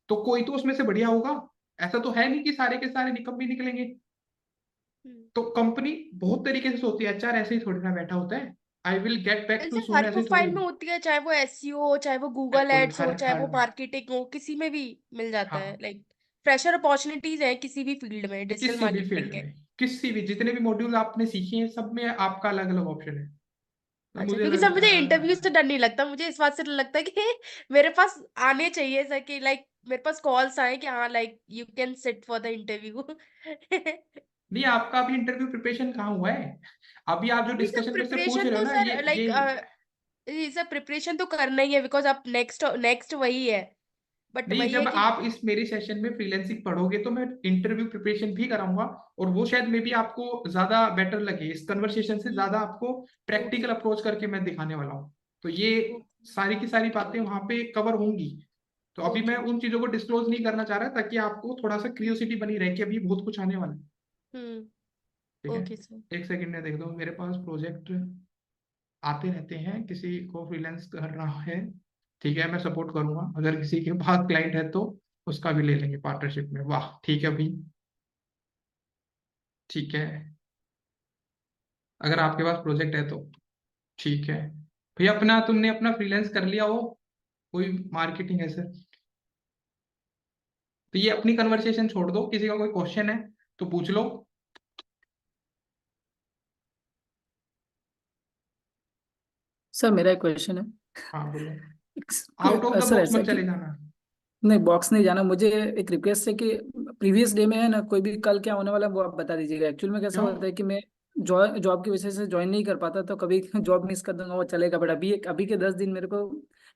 तो कोई तो उसमें से बढ़िया होगा। ऐसा तो है नहीं कि सारे के सारे निकम भी निकलेंगे। हम्म। तो कंपनी बहुत तरीके से सोचती है, एचआर ऐसे ही थोड़ी ना बैठा होता है, I will get back and to sir soon हर ऐसे ही थोड़ी। प्रोफाइल में होती है, चाहे वो एसईओ हो, चाहे वो गूगल बिल्कुल एड्स हर हो, चाहे हर वो मार्केटिंग हो, किसी में भी मिल जाता है हाँ, लाइक। फ्रेशर अपॉर्चुनिटीज है किसी भी फील्ड में डिजिटल किसी भी मार्केटिंग फील्ड के। में, किसी भी जितने भी मॉड्यूल आपने सीखे हैं सब में आपका अलग अलग ऑप्शन है। तो अच्छा, मुझे क्योंकि सर मुझे इंटरव्यू से डर नहीं लगता, मुझे इस बात से डर लगता है कि मेरे पास आने चाहिए सर, कि लाइक मेरे पास कॉल्स आए कि हाँ like you can sit for the interview. नहीं आपका अभी इंटरव्यू प्रिपरेशन कहाँ हुआ है, अभी आप जो नहीं सर, डिस्कशन में से पूछ प्रिपरेशन रहे हो तो ना सर ये लाइक, ये सर प्रिपरेशन तो करना ही है बिकॉज अब नेक्स्ट नेक्स्ट वही है। बट नहीं, वही है जब कि आप इस मेरे सेशन में फ्रीलांसिंग पढ़ोगे तो मैं इंटरव्यू प्रिपरेशन भी कराऊंगा, और वो शायद मे भी आपको ज्यादा बेटर लगे, इस कन्वर्सेशन से ज्यादा आपको प्रैक्टिकल ओके अप्रोच करके मैं दिखाने वाला हूँ। तो ये ओके सारी की सारी बातें वहां पे कवर होंगी। तो अभी मैं ओके उन चीजों को डिस्क्लोज नहीं करना चाह रहा, ताकि आपको थोड़ा सा क्यूरियोसिटी बनी रहे कि अभी बहुत कुछ आने वाला है। ठीक है, ओके सर। एक सेकंड में देख दो, मेरे पास प्रोजेक्ट आते रहते हैं, किसी को फ्रीलांस कर रहा है, ठीक है, मैं सपोर्ट करूंगा। अगर किसी के पास क्लाइंट है तो उसका भी ले लेंगे पार्टनरशिप में। वाह, ठीक है भाई, ठीक है, अगर आपके पास प्रोजेक्ट है तो ठीक है। भैया अपना तुमने अपना फ्रीलांस कर लिया हो, कोई मार्केटिंग है सर? तो ये अपनी कन्वर्सेशन छोड़ दो, किसी का कोई क्वेश्चन है तो पूछ लो। सर मेरा एक क्वेश्चन है। हाँ बोलो, आउट ऑफ एक- द सर बॉक्स ऐसा मत है कि चले जाना। नहीं, बॉक्स नहीं जाना, मुझे एक रिक्वेस्ट है कि प्रीवियस डे में है ना, कोई भी कल क्या होने वाला है वो आप बता दीजिएगा। एक्चुअल में कैसा क्यों? होता है कि मैं जॉब की वजह से ज्वाइन नहीं कर पाता, तो कभी जॉब मिस कर दूंगा वो चलेगा, बट अभी के 10 दिन मेरे को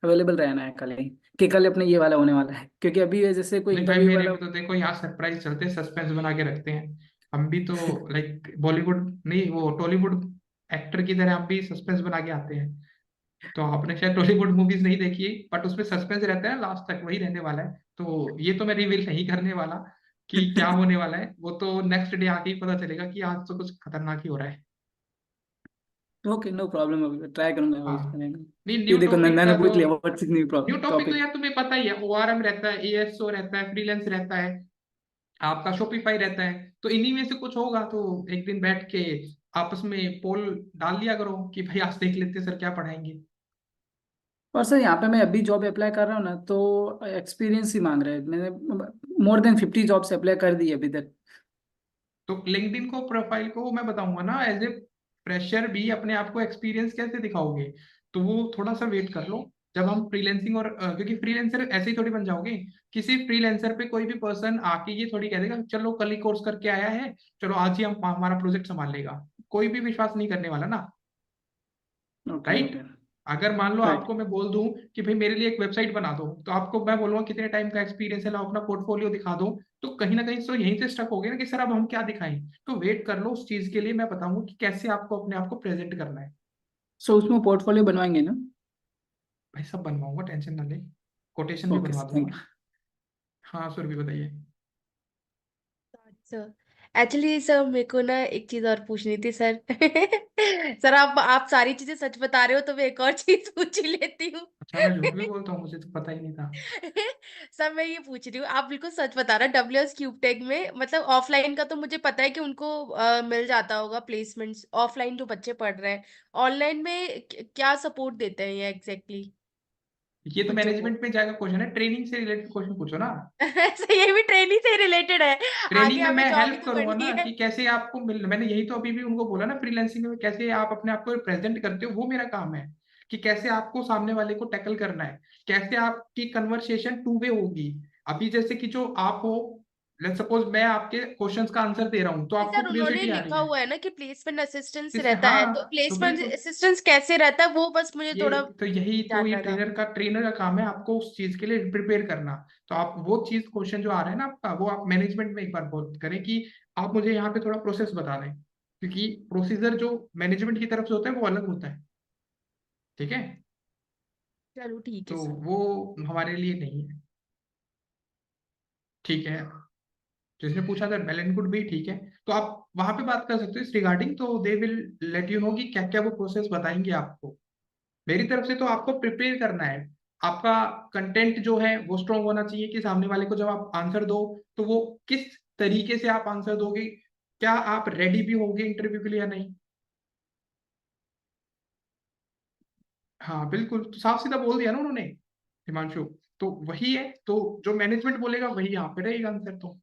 अवेलेबल रहना है कल ही, कि कल अपने ये वाला होने वाला है, क्योंकि अभी जैसे कोई नहीं भाई, इंटरव्यू मेरे वाला। में तो देखो यहाँ सरप्राइज चलते हैं, सस्पेंस बना के रखते हैं। हम भी तो लाइक बॉलीवुड नहीं, वो टॉलीवुड एक्टर की तरह हम भी सस्पेंस बना के आते हैं। तो आपने शायद टॉलीवुड मूवीज नहीं देखी, बट उसमें सस्पेंस रहता है, लास्ट तक वही रहने वाला है। तो ये तो मैं रिवील नहीं करने वाला कि क्या होने वाला है, वो तो नेक्स्ट डे आके ही पता चलेगा कि आज तो कुछ खतरनाक ही हो रहा है। ओके, नो प्रॉब्लम, अभी ट्राई करूंगा वही हाँ, करने का। नहीं, ये न्यू देखो टॉपिक मैंने का तो, पूछ लिया व्हाट्स न्यू न्यू टॉपिक तो टॉपिक। यार तुम्हें पता ही है, ओआरएम रहता है, एएसओ रहता है, फ्रीलांस रहता है, आपका शॉपिफाई रहता है। तो इन्हीं में से कुछ होगा तो एक दिन बैठ के आपस में पोल डाल लिया करो कि भाई आज देख लेते हैं सर क्या पढ़ाएंगे। और सर यहाँ पे मैं अभी जॉब अप्लाई कर रहा हूँ ना, तो एक्सपीरियंस ही मांग रहे हैं। मैंने मोर देन 50 जॉब्स अप्लाई कर दी अभी तक। तो लिंक्डइन को, प्रोफाइल को मैं बताऊंगा ना, एज ए फ्रेशर भी अपने आप को एक्सपीरियंस कैसे दिखाओगे। तो वो थोड़ा सा वेट कर लो, जब हम फ्रीलैंसिंग और क्योंकि फ्रीलैंसर ऐसे ही थोड़ी बन जाओगे। किसी फ्रीलैंसर पे कोई भी पर्सन आके ये थोड़ी कह देगा चलो कल ही कोर्स करके आया है, चलो आज ही हम हमारा प्रोजेक्ट संभाल लेगा। कोई भी विश्वास नहीं करने वाला ना। Okay right? ओके। अगर मान लो राइट। आपको मैं बोल दूं कि भाई मेरे लिए एक वेबसाइट बना दो, तो आपको मैं बोलूंगा कितने टाइम का एक्सपीरियंस है, लाओ अपना पोर्टफोलियो दिखा दो। तो कहीं ना कहीं तो यहीं से स्टक हो गए ना कि सर अब हम क्या दिखाएं। तो वेट कर लो, उस चीज के लिए मैं बताऊंगा कि कैसे आपको अपने आप को प्रेजेंट करना है। सो उसमें पोर्टफोलियो बनवाएंगे ना? भाई सब बनवाऊंगा, टेंशन ना ले, कोटेशन भी ओके बनवा सर, थैंक दूंगा। यू। हाँ सर, भी बताइए। सर एक्चुअली सर मेरे को ना एक चीज और पूछनी थी सर। सर आप सारी चीजें सच बता रहे हो तो मैं एक और चीज पूछ ही लेती हूँ। अच्छा, मैं झूठ भी बोलता हूँ, मुझे तो पता ही नहीं था। सर मैं ये पूछ रही हूँ, आप बिल्कुल सच बता रहे हैं। डब्ल्यू एस क्यूब टेक में मतलब ऑफलाइन का तो मुझे पता है कि उनको मिल जाता होगा प्लेसमेंट्स, ऑफलाइन जो बच्चे पढ़ रहे हैं। ऑनलाइन में क्या सपोर्ट देते हैं ये एग्जैक्टली ये तो बच्चों को? मैनेजमेंट में जाएगा क्वेश्चन है, ट्रेनिंग से रिलेटेड क्वेश्चन पूछो ना। ऐसे ये भी ट्रेनिंग से रिलेटेड है। आगे ट्रेनिंग में हमें मैं जॉब ही हेल्प तो करूंगा करनी ना है। कि कैसे आपको मिल, मैंने यही तो अभी भी उनको बोला ना, फ्रीलांसिंग में कैसे आप अपने आप को प्रेजेंट करते हो, वो मेरा काम है। कि कैसे आपको सामने वाले को टैकल करना है, कैसे आपकी कन्वर्सेशन टू वे होगी। अभी जैसे कि जो आप हो, लेट्स सपोज मैं आपके क्वेश्चंस का आंसर दे रहा हूं तो आपको सर उन्होंने क्यूरियोसिटी आ रही लिखा है। हुआ है ना कि प्लेसमेंट असिस्टेंस किस, रहता है, तो हाँ तो प्लेसमेंट बिल्कुल, असिस्टेंस कैसे रहता है वो बस मुझे ये थोड़ा तो यही तो ये जानना था। ट्रेनर का काम है आपको उस चीज के लिए प्रिपेयर करना। तो आप वो चीज, क्वेश्चन जो आ रहा है ना आपका, वो आप मैनेजमेंट में एक बार बात करें कि आप मुझे यहाँ पे थोड़ा प्रोसेस बता दें, क्योंकि प्रोसीजर जो मैनेजमेंट की तरफ से होता है वो अलग होता है। ठीक है? चलो ठीक है तो सर। वो हमारे लिए नहीं है। ठीक है, जिसने पूछा था वेल एंड गुड भी, ठीक है। तो आप वहां पे बात कर सकते हो इस रिगार्डिंग, तो they will let you know कि क्या क्या वो प्रोसेस बताएंगे आपको। मेरी तरफ से तो आपको प्रिपेयर करना है। आपका कंटेंट जो है वो स्ट्रांग होना चाहिए कि सामने वाले को जब आप आंसर दो तो वो किस तरीके से आप आंसर दोगे, क्या आप रेडी भी होगे इंटरव्यू के लिए या नहीं। हाँ बिल्कुल, तो साफ सीधा बोल दिया ना उन्होंने, हिमांशु। तो वही है, तो जो मैनेजमेंट बोलेगा वही यहाँ पे रहेगा आंसर तो।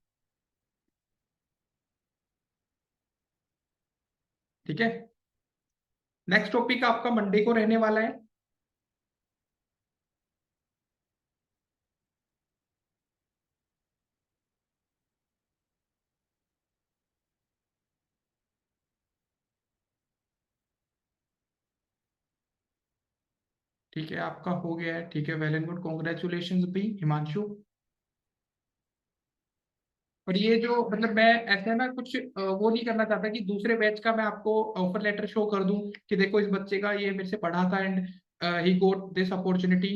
ठीक है, नेक्स्ट टॉपिक आपका मंडे को रहने वाला है। ठीक है, आपका हो गया है, ठीक है, वेल एंड गुड, कॉन्ग्रेचुलेशन भी हिमांशु। और ये जो मतलब मैं ऐसे ना कुछ वो नहीं करना चाहता कि दूसरे बैच का मैं आपको ऑफर लेटर शो कर दूं कि देखो इस बच्चे का ये मेरे से पढ़ा था and he goat this opportunity.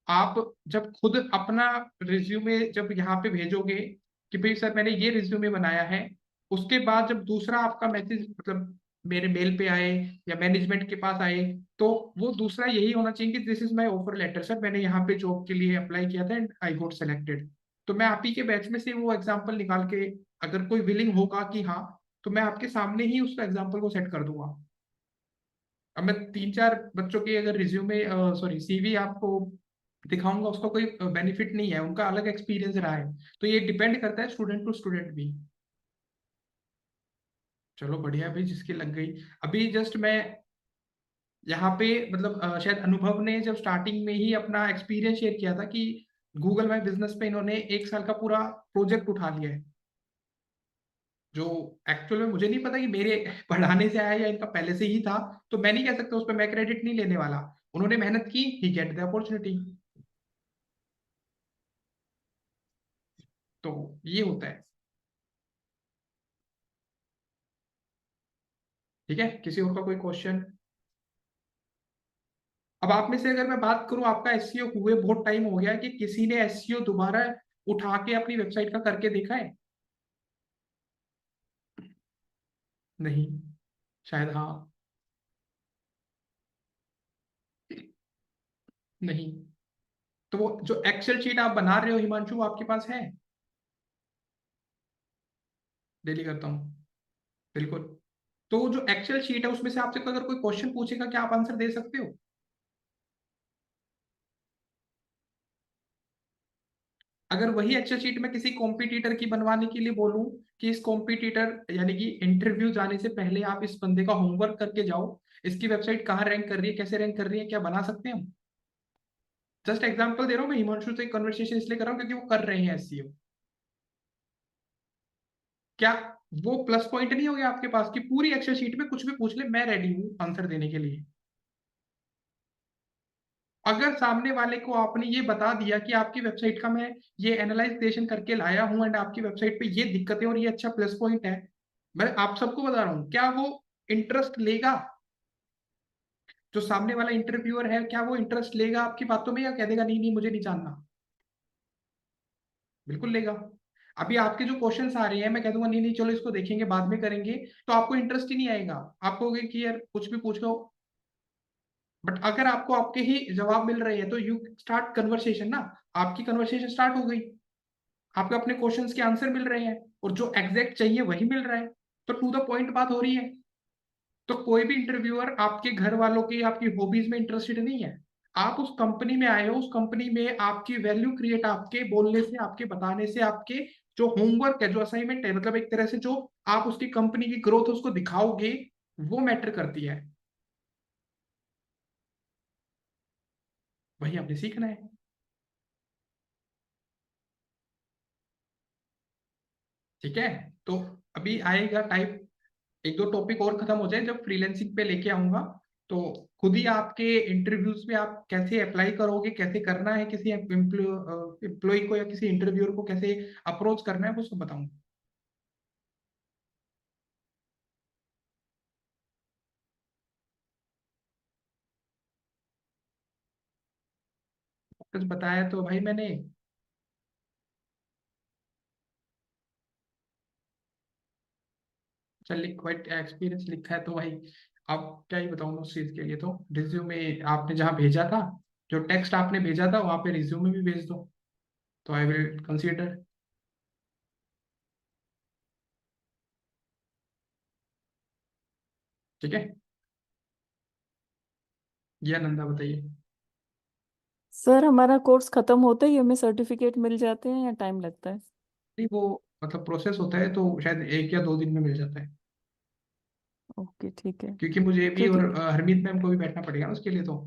आप जब खुद अपना रिज्यूमे जब यहाँ पे भेजोगे कि भाई सर मैंने ये रिज्यूमे बनाया है, उसके बाद जब दूसरा आपका मैसेज मतलब मेरे मेल पे आए या मैनेजमेंट के पास आए, तो वो दूसरा यही होना चाहिए कि this is my offer letter sir, मैंने यहाँ पे जॉब के लिए अप्लाई किया था एंड आई गोट सेलेक्टेड। तो मैं आप ही के बैच में से वो एग्जाम्पल निकाल के, अगर कोई विलिंग होगा कि हाँ, तो मैं आपके सामने ही उस एग्जाम्पल को सेट कर दूंगा। अब मैं 3-4 बच्चों के अगर रिज्यूमे सॉरी सीवी आपको दिखाऊंगा, उसका कोई बेनिफिट नहीं है, उनका अलग एक्सपीरियंस रहा है। तो ये डिपेंड करता है स्टूडेंट टू स्टूडेंट भी। चलो बढ़िया भाई, जिसकी लग गई। अभी जस्ट मैं यहाँ पे मतलब शायद अनुभव ने जब स्टार्टिंग में ही अपना एक्सपीरियंस शेयर किया था कि गूगल माई बिजनेस पे इन्होंने 1 साल का पूरा प्रोजेक्ट उठा लिया है, जो एक्चुअल में मुझे नहीं पता कि मेरे पढ़ाने से आया या इनका पहले से ही था। तो मैं नहीं कह सकता, उस पर मैं क्रेडिट नहीं लेने वाला। उन्होंने मेहनत की, ही गेट द अपॉर्चुनिटी। तो ये होता है। ठीक है, किसी और का कोई क्वेश्चन? अब आप में से अगर मैं बात करूं, आपका एसईओ हुए बहुत टाइम हो गया कि किसी ने एसईओ दोबारा उठा के अपनी वेबसाइट का करके देखा है? नहीं, शायद हाँ। नहीं। तो वो जो एक्सेल शीट आप बना रहे हो हिमांशु, वो आपके पास है? डेली करता हूँ, बिल्कुल। तो वो जो एक्सेल शीट है उसमें से आपसे अगर कोई क्वेश्चन पूछेगा, क्या आप आंसर दे सकते हो? अगर वही एक्सेल शीट में किसी कॉम्पिटिटर की बनवाने के लिए बोलूं कि इस कॉम्पिटिटर यानी कि इंटरव्यू जाने से पहले आप इस बंदे का होमवर्क करके जाओ, इसकी वेबसाइट कहाँ रैंक कर रही है, कैसे रैंक कर रही है, क्या बना सकते हैं हम? जस्ट एग्जांपल दे रहा हूँ मैं, हिमांशु से कन्वर्सेशन इसलिए कर रहा हूँ क्योंकि वो कर रहे हैं एसईओ। क्या वो प्लस पॉइंट नहीं हो गया आपके पास कि पूरी एक्सेल शीट में कुछ भी पूछ ले, मैं रेडी हूँ आंसर देने के लिए? अगर सामने वाले को आपने ये बता दिया कि आपकी वेबसाइट का मैं ये एनालाइजेशन करके लाया हूं एंड आपकी वेबसाइट पे ये दिक्कतें और ये अच्छा प्लस पॉइंट है, मैं आप सबको बता रहा हूं, क्या वो इंटरेस्ट लेगा? जो सामने वाला इंटरव्यूअर है, क्या वो इंटरेस्ट लेगा आपकी बातों में, या कह देगा नहीं नहीं मुझे नहीं जानना? बिल्कुल लेगा। अभी आपके जो क्वेश्चंस आ रहे हैं, मैं कह दूंगा नहीं नहीं चलो इसको देखेंगे बाद में करेंगे, तो आपको इंटरेस्ट ही नहीं आएगा। आप कहोगे कि यार कुछ भी पूछ लो। बट अगर आपको आपके ही जवाब मिल रहे हैं तो यू स्टार्ट कन्वर्सेशन ना, आपकी कन्वर्सेशन स्टार्ट हो गई, आपको अपने क्वेश्चंस के आंसर मिल रहे हैं और जो एग्जैक्ट चाहिए वही मिल रहा है, तो टू द पॉइंट बात हो रही है। तो कोई भी इंटरव्यूअर आपके घर वालों की आपकी हॉबीज में इंटरेस्टेड नहीं है। आप उस कंपनी में आए हो, उस कंपनी में आपकी वैल्यू क्रिएट आपके बोलने से, आपके बताने से, आपके जो होमवर्क है, जो असाइनमेंट है, मतलब एक तरह से जो आप उसकी कंपनी की ग्रोथ उसको दिखाओगे, वो मैटर करती है। वही आपने सीखना है। ठीक है। तो अभी आएगा टाइप, एक दो टॉपिक और खत्म हो जाए, जब फ्रीलैंसिंग पे लेके आऊंगा तो खुद ही आपके इंटरव्यूज में आप कैसे अप्लाई करोगे, कैसे करना है, किसी एम्प्लॉय को या किसी इंटरव्यूअर को कैसे अप्रोच करना है, वो सब बताऊंगा। कुछ बताया तो भाई मैंने। चल क्वाइट एक्सपीरियंस लिखा है तो भाई, अब क्या ही बताऊँ उस चीज के लिए। तो रिज्यूमे आपने जहाँ भेजा था, जो टेक्स्ट आपने भेजा था वहां पे रिज्यूमे भी भेज दो, तो आई विल कंसीडर। ठीक है। ये नंदा बताइए। सर हमारा कोर्स खत्म होते ही हमें सर्टिफिकेट मिल जाते हैं या टाइम लगता है? नहीं, वो मतलब प्रोसेस होता है तो शायद 1 या 2 दिन में मिल जाता है। ओके ठीक है। क्योंकि मुझे भी क्योंकि और हरमीत मैम को भी बैठना पड़ेगा ना उसके लिए, तो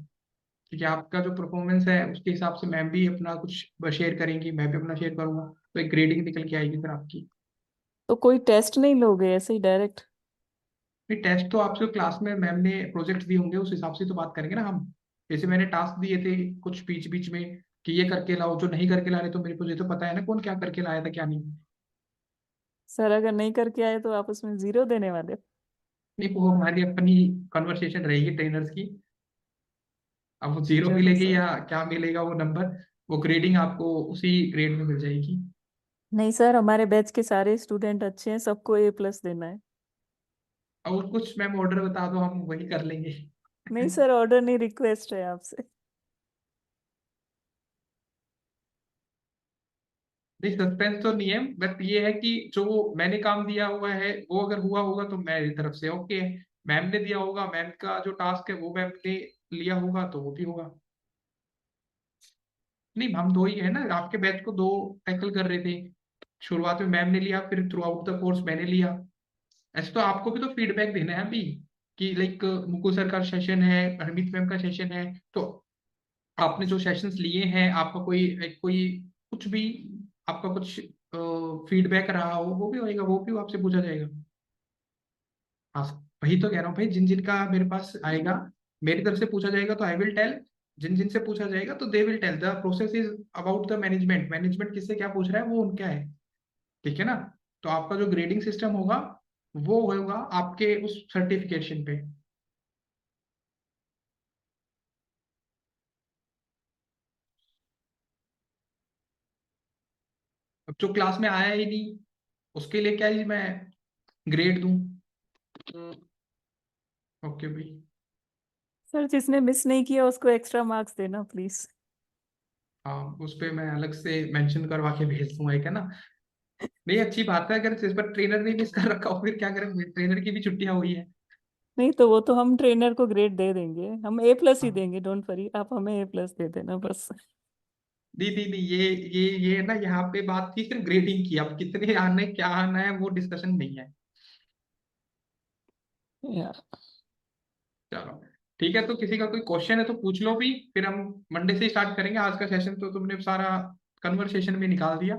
क्योंकि आपका जो परफॉर्मेंस है उसके हिसाब से मैम भी अपना कुछ शेयर करेंगी, मैं भी अपना शेयर करूंगा, तो एक ग्रेडिंग निकल के आएगी फिर आपकी। तो कोई टेस्ट नहीं लोगे, ऐसे ही डायरेक्ट? फिर टेस्ट तो आपसे क्लास में मैम ने प्रोजेक्ट दिए होंगे, उस हिसाब से तो बात करेंगे ना हम। जैसे मैंने टास्क दिए थे कुछ बीच बीच में कि ये करके लाओ, जो नहीं करके ला रहे तो मेरे को ये तो पता है ना कौन क्या करके लाया था क्या नहीं। सर अगर नहीं करके आए तो आप उसमें 0 देने वाले हो? नहीं, वो हमारी अपनी कन्वर्सेशन रहेगी ट्रेनर्स की। अब वो 0 चलो मिलेगी सर। या क्या मिलेगा वो नंबर, वो ग्रेडिंग आपको उसी ग्रेड में मिल जाएगी। नहीं सर, हमारे बैच के सारे स्टूडेंट अच्छे हैं, सबको A+ देना है। और कुछ मैम ऑर्डर बता दो, हम वही कर लेंगे। नहीं सर, ऑर्डर नहीं, रिक्वेस्ट है आपसे। नहीं, सस्पेंस तो नहीं है, बट ये है कि जो मैंने काम दिया हुआ है वो अगर हुआ होगा तो मेरी तरफ से ओके है। मैम ने दिया होगा, मैम का जो टास्क है वो मैम ने लिया होगा तो वो भी होगा। नहीं, हम दो ही है ना, आपके बैच को दो टैकल कर रहे थे। शुरुआत में मैम ने लिया, फिर थ्रू आउट द कोर्स मैंने लिया। ऐसे तो आपको भी तो फीडबैक देना है अभी, कि लाइक मुकुल सर का सेशन है, हरमीत मैम का सेशन है, तो आपने जो सेशंस लिए हैं, आपका कोई कोई कुछ भी, आपका कुछ फीडबैक रहा हो वो भी होएगा, वो भी आपसे पूछा जाएगा। हाँ, वही तो कह रहा हूँ भाई, जिन जिन का मेरे पास आएगा, मेरी तरफ से पूछा जाएगा तो आई विल टेल। जिन जिन से पूछा जाएगा तो they will tell. The process is about the management, management किससे क्या पूछ रहा है वो उनका है। ठीक है ना। तो आपका जो ग्रेडिंग सिस्टम होगा वो होगा आपके उस सर्टिफिकेशन पे। अब जो क्लास में आया ही नहीं, उसके लिए क्या ही मैं ग्रेड दूं। ओके भाई। सर जिसने मिस नहीं किया उसको एक्स्ट्रा मार्क्स देना प्लीज। हाँ, उस पे मैं अलग से मेंशन करवा के भेज दूंगा, एक है ना। नहीं, अच्छी बात है, अगर इस पर ट्रेनर ने मिस कर रखा हो फिर क्या करें, ट्रेनर की भी छुट्टियां हुई है। नहीं तो वो तो हम ट्रेनर को ग्रेड दे देंगे, हम A+ ही हाँ, देंगे, डोंट वरी, आप हमें A+ दे देना बस। दी दी दी, ये ना, यहाँ पे बात थी सिर्फ ग्रेडिंग की, अब कितने आने क्या आना है वो डिस्कशन नहीं है। या चलो ठीक है, तो किसी का कोई क्वेश्चन है तो पूछ लो भी, फिर हम मंडे से स्टार्ट करेंगे। आज का सेशन तो तुमने सारा कन्वर्सेशन में निकाल दिया।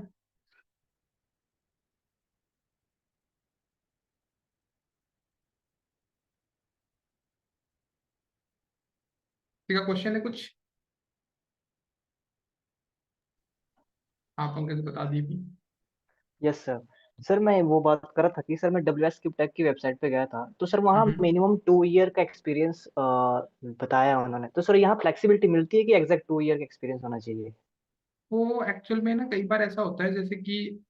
किसी का क्वेश्चन है कुछ? आप पंकज बता दिए भी। Yes sir. सर मैं वो बात कर रहा था कि सर मैं WS टेक की वेबसाइट पे गया था, तो सर वहाँ हम्म। मिनिमम 2 ईयर का एक्सपीरियंस बताया उन्होंने। तो सर यहाँ फ्लेक्सिबिलिटी मिलती है कि एग्जैक्ट 2 ईयर का एक्सपीरियंस होना चाहिए? वो एक्चुअल में ना कई बार ऐसा होता है, जैसे कि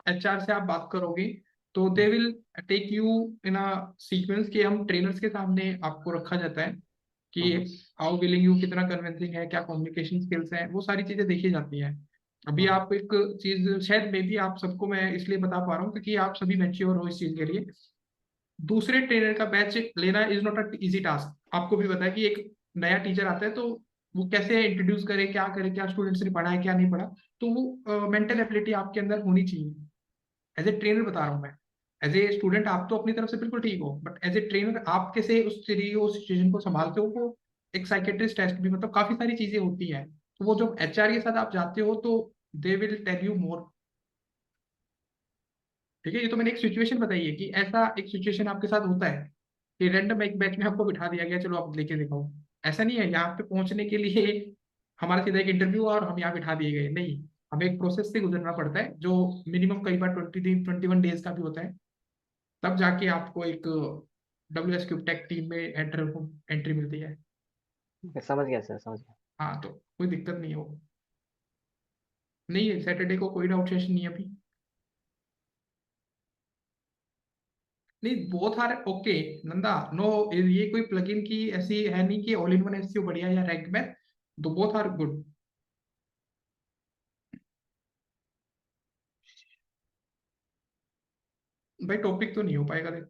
एचआर से आप बात करोगे तो they will take you in a sequence, कि हम ट्रेनर्स के सामने आपको रखा जाता है कि हम्म, हाउ विलिंग यू, कितना कन्विंसिंग है, क्या कम्युनिकेशन स्किल्स हैं, वो सारी चीजें देखी जाती हैं। अभी हम्म, आप एक चीज शायद मे भी आप सबको मैं इसलिए बता पा रहा हूँ क्योंकि आप सभी मैच्योर हो इस चीज के लिए। दूसरे ट्रेनर का बैच लेना is not a easy task. आपको भी पता है कि एक नया टीचर आता है तो वो कैसे इंट्रोड्यूस करे, क्या स्टूडेंट्स ने पढ़ा है क्या नहीं पढ़ा। तो वो मेंटल एबिलिटी आपके अंदर होनी चाहिए। एज ए ट्रेनर बता रहा हूँ मैं। एज ए स्टूडेंट आप तो अपनी तरफ से बिल्कुल ठीक हो, बट एज ए ट्रेनर आप कैसे उस उस सिचुएशन को संभालते हो, वो एक साइकेट्रिस्ट टेस्ट भी, मतलब काफी सारी चीजें होती हैं। तो वो जब एचआर के साथ आप जाते हो तो they will tell you more. ठीक है, ये तो मैंने एक सिचुएशन बताई है कि ऐसा एक सिचुएशन आपके साथ होता है कि रैंडम एक बैच में आपको बिठा दिया गया, चलो आप लेके दिखाओ। ऐसा नहीं है यहाँ पे पहुंचने के लिए हमारा सीधा एक इंटरव्यू और हम यहाँ बिठा दिए गए, नहीं। हमें एक प्रोसेस से गुजरना पड़ता है जो मिनिमम कई बार 21 डेज का भी होता है। तब जाके आपको एक WS टेक टीम में एंट्री मिलती है। समझ गया सर, समझ गया। हाँ, तो कोई दिक्कत नहीं है वो। नहीं है, सैटरडे को कोई डाउट सेशन नहीं है अभी। नहीं, both are okay Nanda, no. ये कोई प्लगइन की ऐसी है नहीं कि ऑल इन वन एसईओ बढ़िया या रैंक में, तो बोथ आर गुड। भाई टॉपिक तो नहीं हो पाएगा देखो।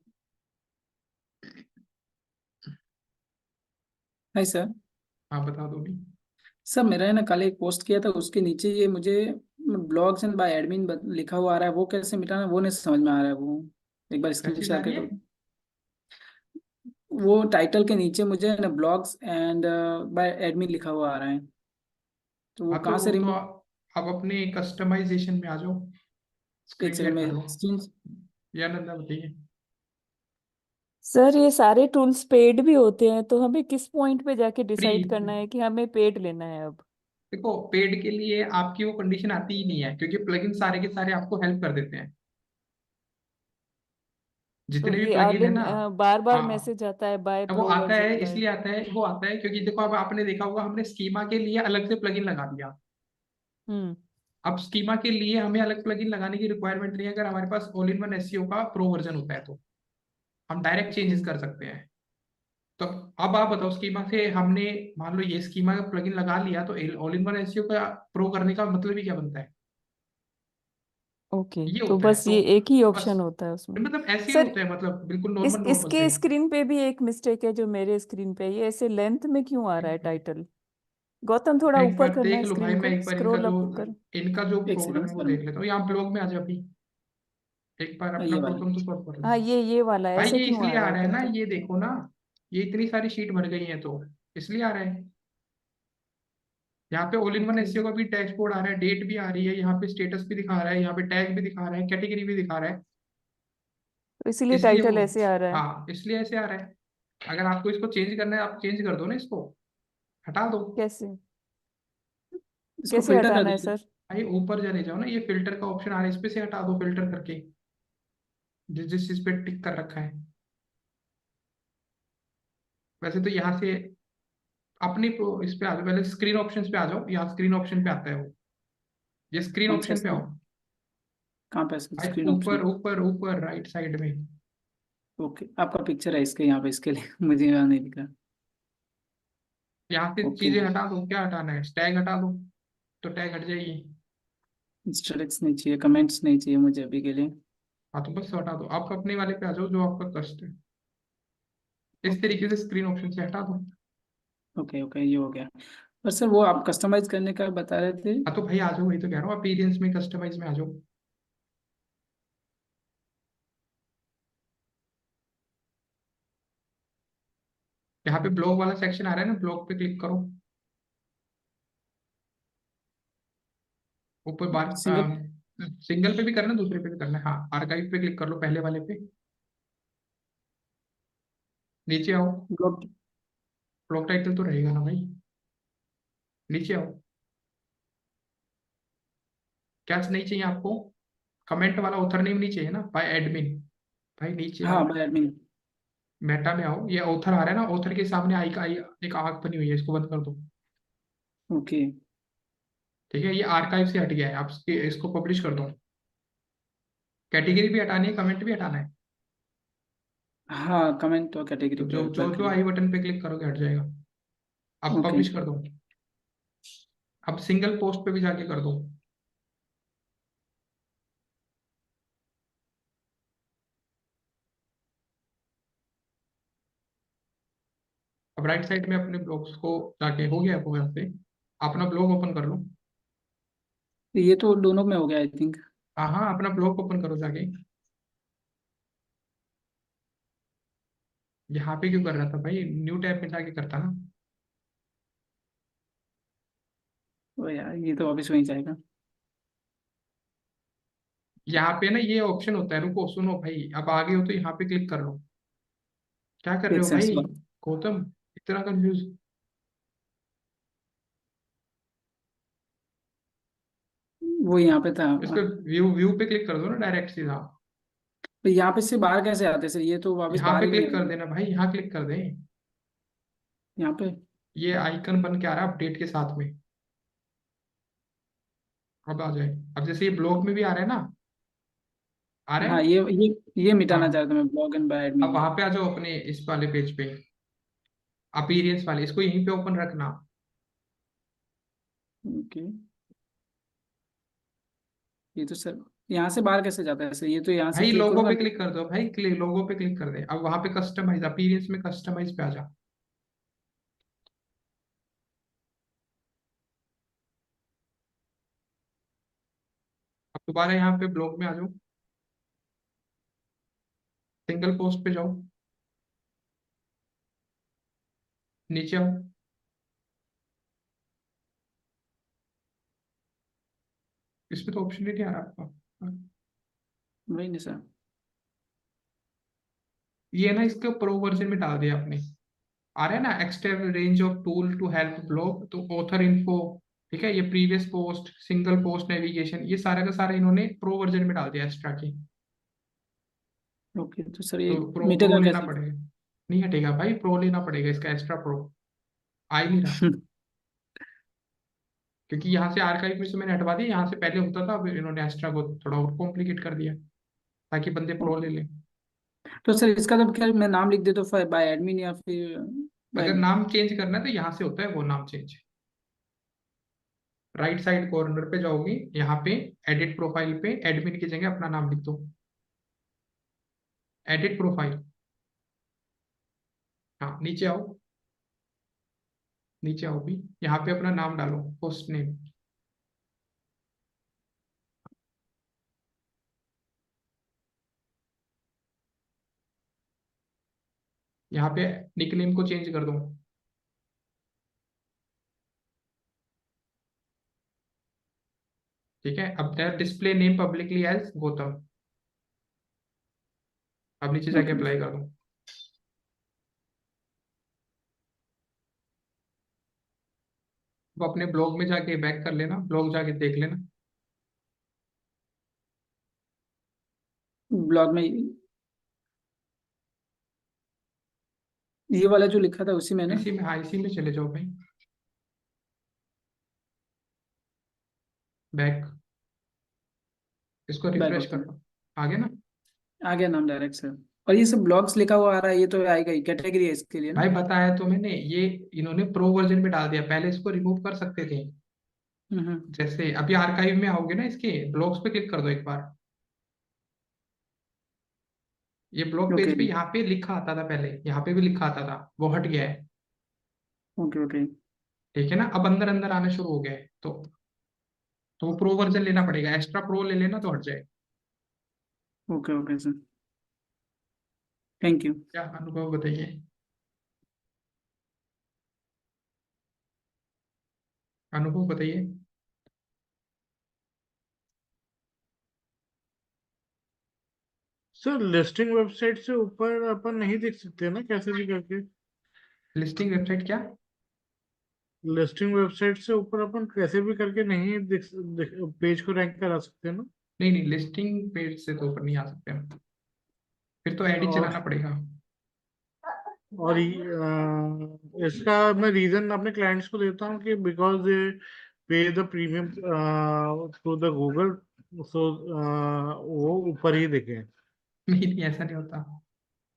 Hi sir. हाँ, बता दो भी। सर मेरा है ना, कल एक पोस्ट किया था उसके नीचे ये मुझे ब्लॉग्स एंड बाय एडमिन लिखा हुआ आ रहा है, वो कैसे मिटाना वो नहीं समझ में आ रहा है। वो एक बार क्या स्क्रीन चीज आ शेयर रही कर है? दो। वो टाइटल के नीचे मुझे है ना ब्लॉग्स एंड बाय एडमिन लिखा हुआ आ रहा है, तो वो हाँ, तो कहाँ से वो तो रिमूव। आप अपने कस्टमाइजेशन में आ जाओ, एक स्क्रीन सेकंड शेयर कर में लो। स्क्रीन। या नंदा बताइए। सर ये सारे टूल्स पेड भी होते हैं, तो हमें किस पॉइंट पे जाके फ्री। डिसाइड करना है कि हमें पेड लेना है अब? देखो, पेड के लिए आपकी वो कंडीशन आती ही नहीं है, क्योंकि प्लगइन सारे के सारे आपको हेल्प कर देते हैं। तो जितने भी ये प्लगइन है आगे ना, बार बार हाँ, मैसेज आता है बाय अब वो प्रो आता है, वर्जन बाय। इसलिए आता है, वो आता है क्योंकि देखो अब आपने देखा होगा हमने स्कीमा के लिए अलग से प्लगइन लगा दिया। हम्म। अब स्कीमा के लिए हमें अलग प्लगइन लगाने की रिक्वायरमेंट नहीं है अगर हमारे पास ऑल इन वन एसईओ का प्रो वर्जन होता है तो हम डायरेक्ट ओके। चेंजेस कर सकते हैं। तो अब आप बताओ, स्कीमा से हमने मान लो ये स्कीमा का प्लगइन लगा लिया तो ऑल इन वन एसईओ का प्रो करने का मतलब ही क्या बनता है? ओके, ये तो होता है बस तो ये एक ही बस, ऑप्शन होता है उसमें। मतलब ऐसे ही सर होता है, मतलब बिल्कुल नॉर्मल नॉर्मल इसके से। स्क्रीन पे भी एक मिस्टेक है जो मेरे स्क्रीन पे है, ये ऐसे लेंथ में क्यों आ रहा है टाइटल? गौतम थोड़ा एक ऊपर बार करना देख है लो भाई, स्क्रीन मैं को, एक बार स्क्रॉल अप कर। इनका जो एक प्रॉब्लम सेकंड है वो सर। देख लेता हूँ। यहाँ ब्लॉग में आ जाओ अभी, एक बार अपना ये वाला। प्रॉब्लम तो सॉल्व कर लो। हाँ ये वाला भाई ऐसे ये क्यों आ इसलिए रहा आ है रहा है ना, टाइटल? ये देखो ना, ये इतनी सारी शीट भर गई है तो इसलिए आ रहा है। यहाँ पे all in one okay, SEO का भी डैशबोर्ड आ रहा है, डेट भी आ रही है, यहाँ पे स्टेटस भी दिखा रहा है, यहाँ पे टैग भी दिखा रहा है, कैटेगरी भी दिखा रहा है। तो इसीलिए इसलिए वो, टाइटल ऐसे आ रहा है। हाँ इसलिए ऐसे आ रहा है। अगर आपको इसको चेंज करना है आप चेंज कर दो ना, इसको हटा दो। कैसे? इसको कैसे फिल्टर कर हटाना है दीजिए। सर? भाई ऊपर चले जाओ ना, ये फिल्टर का ऑप्शन आ रहा है, इस पे से हटा दो फिल्टर करके, जिस जिस चीज पे टिक कर रखा है। वैसे तो यहाँ से अपनी इस पे आ जाओ, पहले स्क्रीन ऑप्शंस पे आ जाओ, यहाँ स्क्रीन ऑप्शन पे आता है वो, ये स्क्रीन कौन सा ऑप्शन पे आओ। स्क्रीन? कहाँ पे भाई स्क्रीन ऊपर ऑप्शन? ऊपर ऊपर राइट साइड में। ओके, आपका पिक्चर है इसके यहाँ पे, इसके लिए मुझे यहाँ नहीं दिख रहा। यहाँ से ओके। चीजें हटा दो, क्या हटाना है, टैग हटा दो तो टैग हट जाएगी। स्टेरिक्स नहीं चाहिए, कमेंट्स नहीं चाहिए मुझे अभी के लिए। हाँ तो बस हटा दो, आप अपने वाले पे आ जाओ जो आपका कष्ट है, इस ओके तरीके से स्क्रीन ऑप्शन से हटा दो। ओके ओके, ये हो गया। पर सर वो आप कस्टमाइज करने का बता रहे थे। हाँ तो भाई आ जाओ, वही तो कह रहा हूँ, अपीयरेंस में कस्टमाइज में आ जाओ। यहाँ पे ब्लॉग वाला सेक्शन आ रहा है ना, ब्लॉग पे क्लिक करो, ऊपर बार सिंगल। सिंगल पे भी करना है, दूसरे पे भी करना है, हाँ आर्काइव पे क्लिक कर लो, पहले वाले पे, नीचे आओ। ब्लॉग। ब्लॉग टाइटल तो रहेगा ना भाई, नीचे आओ। क्या नहीं चाहिए आपको? कमेंट वाला ऑथर नेम नहीं चाहिए ना, बाय एडमिन। भाई नीचे हाँ, आओ, बाय एडमिन। मेटा में आओ, ये ऑथर आ रहा है ना, ऑथर के सामने एक आंख बनी हुई है, इसको बंद कर दो। ओके। ठीक है, ये आर्काइव से हट गया है, आप इसको पब्लिश कर दो। कैटेगरी भी हटानी है, कमेंट भी हटाना है, हाँ, कमेंट और कैटेगरी तो पे जो जो वर्क जो करेंगे। आई बटन पे क्लिक करोगे हट जाएगा। अब ओके। पब्लिश कर दो। अब सिंगल पोस्ट पे भी जाके कर दो। अब राइट साइड में अपने ब्लॉग्स को जाके, हो गया आपको, यहाँ पे अपना ब्लॉग ओपन कर लो। ये तो दोनों में हो गया आई थिंक। हाँ हाँ, अपना ब्लॉग ओपन करो जाके। यहाँ पे क्यों कर रहा था भाई, न्यू टैब में जाके करता ना। ओ यार, ये तो वापस वहीं जाएगा। यहाँ पे ना ये ऑप्शन होता है, रुको सुनो भाई, अब आगे हो तो यहाँ पे क्लिक कर लो। क्या कर रहे एक हो सेंस भाई बात। गौतम, इतना कंफ्यूज? वो यहाँ पे था। इस पे व्यू व्यू पे क्लिक कर दो ना डायरेक्ट सीधा। तो यहाँ पे से बाहर कैसे आते सर? ये तो वापस यहाँ बाहर पे ही नहीं क्लिक कर आएंगे। देना भाई, यहाँ क्लिक कर दें। यहाँ पे। ये आइकन बन के आ रहा है अपडेट के साथ में, अब आ जाए। अब जैसे ये ब्लॉग में भी आ रहा है ना, आ रहा हाँ, है। ये मिटाना हाँ, चाहता था मैं, ब्लॉग एंड बाय अब एडमिन ये। वहां पे आ जाओ अपने इस वाले पेज पे, अपीरियंस वाले, इसको यहीं पे ओपन रखना। ओके। ये तो सर यहाँ से बाहर कैसे जाता है सर? ये तो यहाँ से भाई क्लिक लोगो करूंगा। पे क्लिक कर दो भाई, लोगो पे क्लिक कर दे, अब वहां पे कस्टमाइज, अपीरियंस में कस्टमाइज पे आ जा। अब दोबारा यहाँ पे ब्लॉग में आ जाओ, सिंगल पोस्ट पे जाओ, नीचे आओ। इसमें तो ऑप्शन ही नहीं आ रहा आपका। वही नहीं सर। ये ना इसका प्रो वर्जन में डाल दिया आपने, आ रहा है ना, extend range of tool to help blog, तो ऑथर इन्फो, ठीक है, ये previous post, single post navigation, ये सारा का सारा इन्होंने प्रो वर्जन में डाल दिया एक्स्ट्रा की। ओके, तो सर ये तो प्रो मिटेगा लेना कैसे? पड़ेगा। नहीं हटेगा भाई, प्रो लेना पड़ेगा, इसका एक्स्ट्रा प्रो आ ही नहीं रहा। क्योंकि यहाँ से आर्काइव में से मैंने हटवा दिया, यहाँ से पहले होता था, अब इन्होंने एक्स्ट्रा को थोड़ा और कॉम्प्लिकेट कर दिया ताकि बंदे प्रो ले लें। तो सर इसका तो क्या मैं नाम लिख दे तो बाय एडमिन या फिर बाय? अगर नाम चेंज करना है तो यहाँ से होता है वो नाम चेंज। राइट साइड कॉर्नर पे जाओगे, यहाँ पे एडिट प्रोफाइल पे एडमिन की जगह अपना नाम लिख दो। एडिट प्रोफाइल, हाँ नीचे आओ, नीचे आओ भी, यहाँ पे अपना नाम डालो, पोस्ट नेम। यहाँ पे निकनेम को चेंज कर दो। ठीक है, अब display name publicly as Gautam. अब नीचे जाके ओके, अप्लाई कर दो। वो अपने ब्लॉग में जाके बैक कर लेना, ब्लॉग जाके देख लेना। ब्लॉग में ये वाला जो लिखा था उसी में ना? इसी में, हाँ इसी में चले जाओ भाई, बैक, इसको बैक रिफ्रेश होता कर है, लो। आ गया ना? आ गया नाम डायरेक्ट सर। और ये सब ब्लॉग्स लिखा हुआ आ रहा है, ये तो आएगा ही, कैटेगरी है इसके लिए ना? भाई बताया तो मैंने, ये इन्होंने प्रो वर्जन में डाल दिया, पहले इसको रिमूव कर सकते थे। हम्म। जैसे अभी आर्काइव में आओगे ना, इसके ब्लॉग्स पे क्लिक कर दो एक बार। ये ब्लॉग ओके पेज पे यहाँ पे लिखा आता था पहले, यहाँ पे भी लिखा आता था, वो हट गया है। ओके ओके ठीक है ना, अब अंदर अंदर आना शुरू हो गया है, तो वो प्रो वर्जन लेना पड़ेगा, एक्स्ट्रा प्रो ले लेना तो हट जाए। Okay okay sir, thank you. क्या अनुभव बताइए, अनुभव बताइए। सर लिस्टिंग वेबसाइट से ऊपर अपन नहीं देख सकते ना कैसे भी करके? लिस्टिंग वेबसाइट क्या? लिस्टिंग वेबसाइट से ऊपर अपन कैसे भी करके नहीं पेज को रैंक करा सकते ना? नहीं नहीं, लिस्टिंग पेज से तो ऊपर नहीं आ सकते हम, फिर तो ऐड ही और चलाना पड़ेगा। इसका मैं रीजन अपने क्लाइंट्स को देता हूँ कि because they pay the premium through the Google, so वो ऊपर ही दिखे। नहीं नहीं, ऐसा नहीं होता,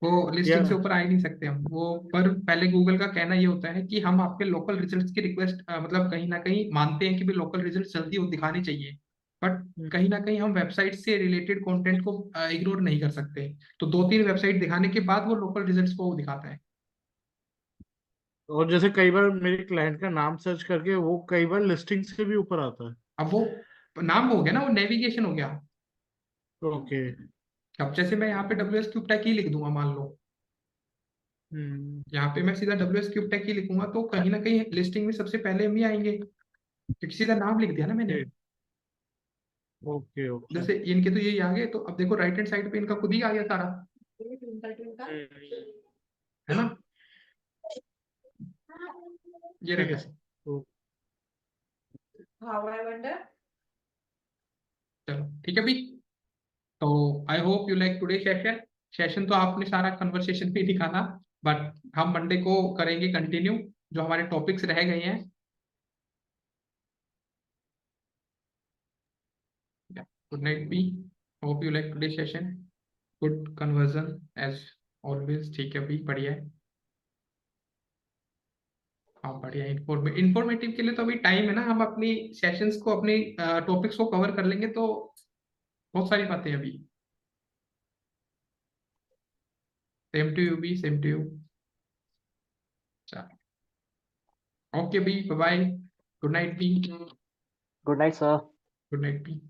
वो या लिस्टिंग से ऊपर आ ही नहीं सकते हम वो। पर पहले गूगल का कहना ये होता है कि हम आपके लोकल रिजल्ट्स की रिक्वेस्ट, मतलब कहीं ना कहीं मानते हैं कि भी लोकल रिजल्ट जल्दी वो दिखाने चाहिए, बट कहीं ना कहीं हम वेबसाइट से रिलेटेड कंटेंट को इग्नोर नहीं कर सकते। तो दो तीन वेबसाइट दिखाने के बाद वो लोकल रिजल्ट्स को वो दिखाता है। और जैसे कई बार मेरे क्लाइंट का नाम सर्च करके वो कई बार लिस्टिंग से भी ऊपर आता है। अब वो नाम हो गया ना, वो नेविगेशन हो गया। ओके। अब जैसे मैं यहाँ पे डब्ल्यू एस क्यूब टेक ही लिख दूंगा मान लो, हम्म। यहाँ पे मैं सीधा डब्ल्यू एस क्यूब टेक ही लिखूंगा, तो कहीं ना कहीं लिस्टिंग में सबसे पहले हम ही आएंगे, क्योंकि सीधा नाम लिख दिया ना मैंने। Okay okay. जैसे इनके तो यही आ गए, तो अब देखो राइट हैंड साइड पे इनका खुद ही आ गया सारा, है ना? ये ठीक रहता है है। सर। चलो ठीक है भी, तो I hope you like today session. Session तो आपने सारा कन्वर्सेशन पे ही दिखाना, बट हम मंडे को करेंगे कंटिन्यू जो हमारे टॉपिक्स रह गए हैं। Good night B, hope you like today session, good conversion as always. ठीक है भी, बढ़िया है। हाँ बढ़िया, इंफॉर्मेटिव के लिए तो अभी टाइम है ना, हम अपनी सेशंस को, अपने टॉपिक्स को कवर कर लेंगे तो बहुत सारी बातें हैं अभी। Same to you B, same to you. Okay B, bye bye, good night B, good night sir. Good night B.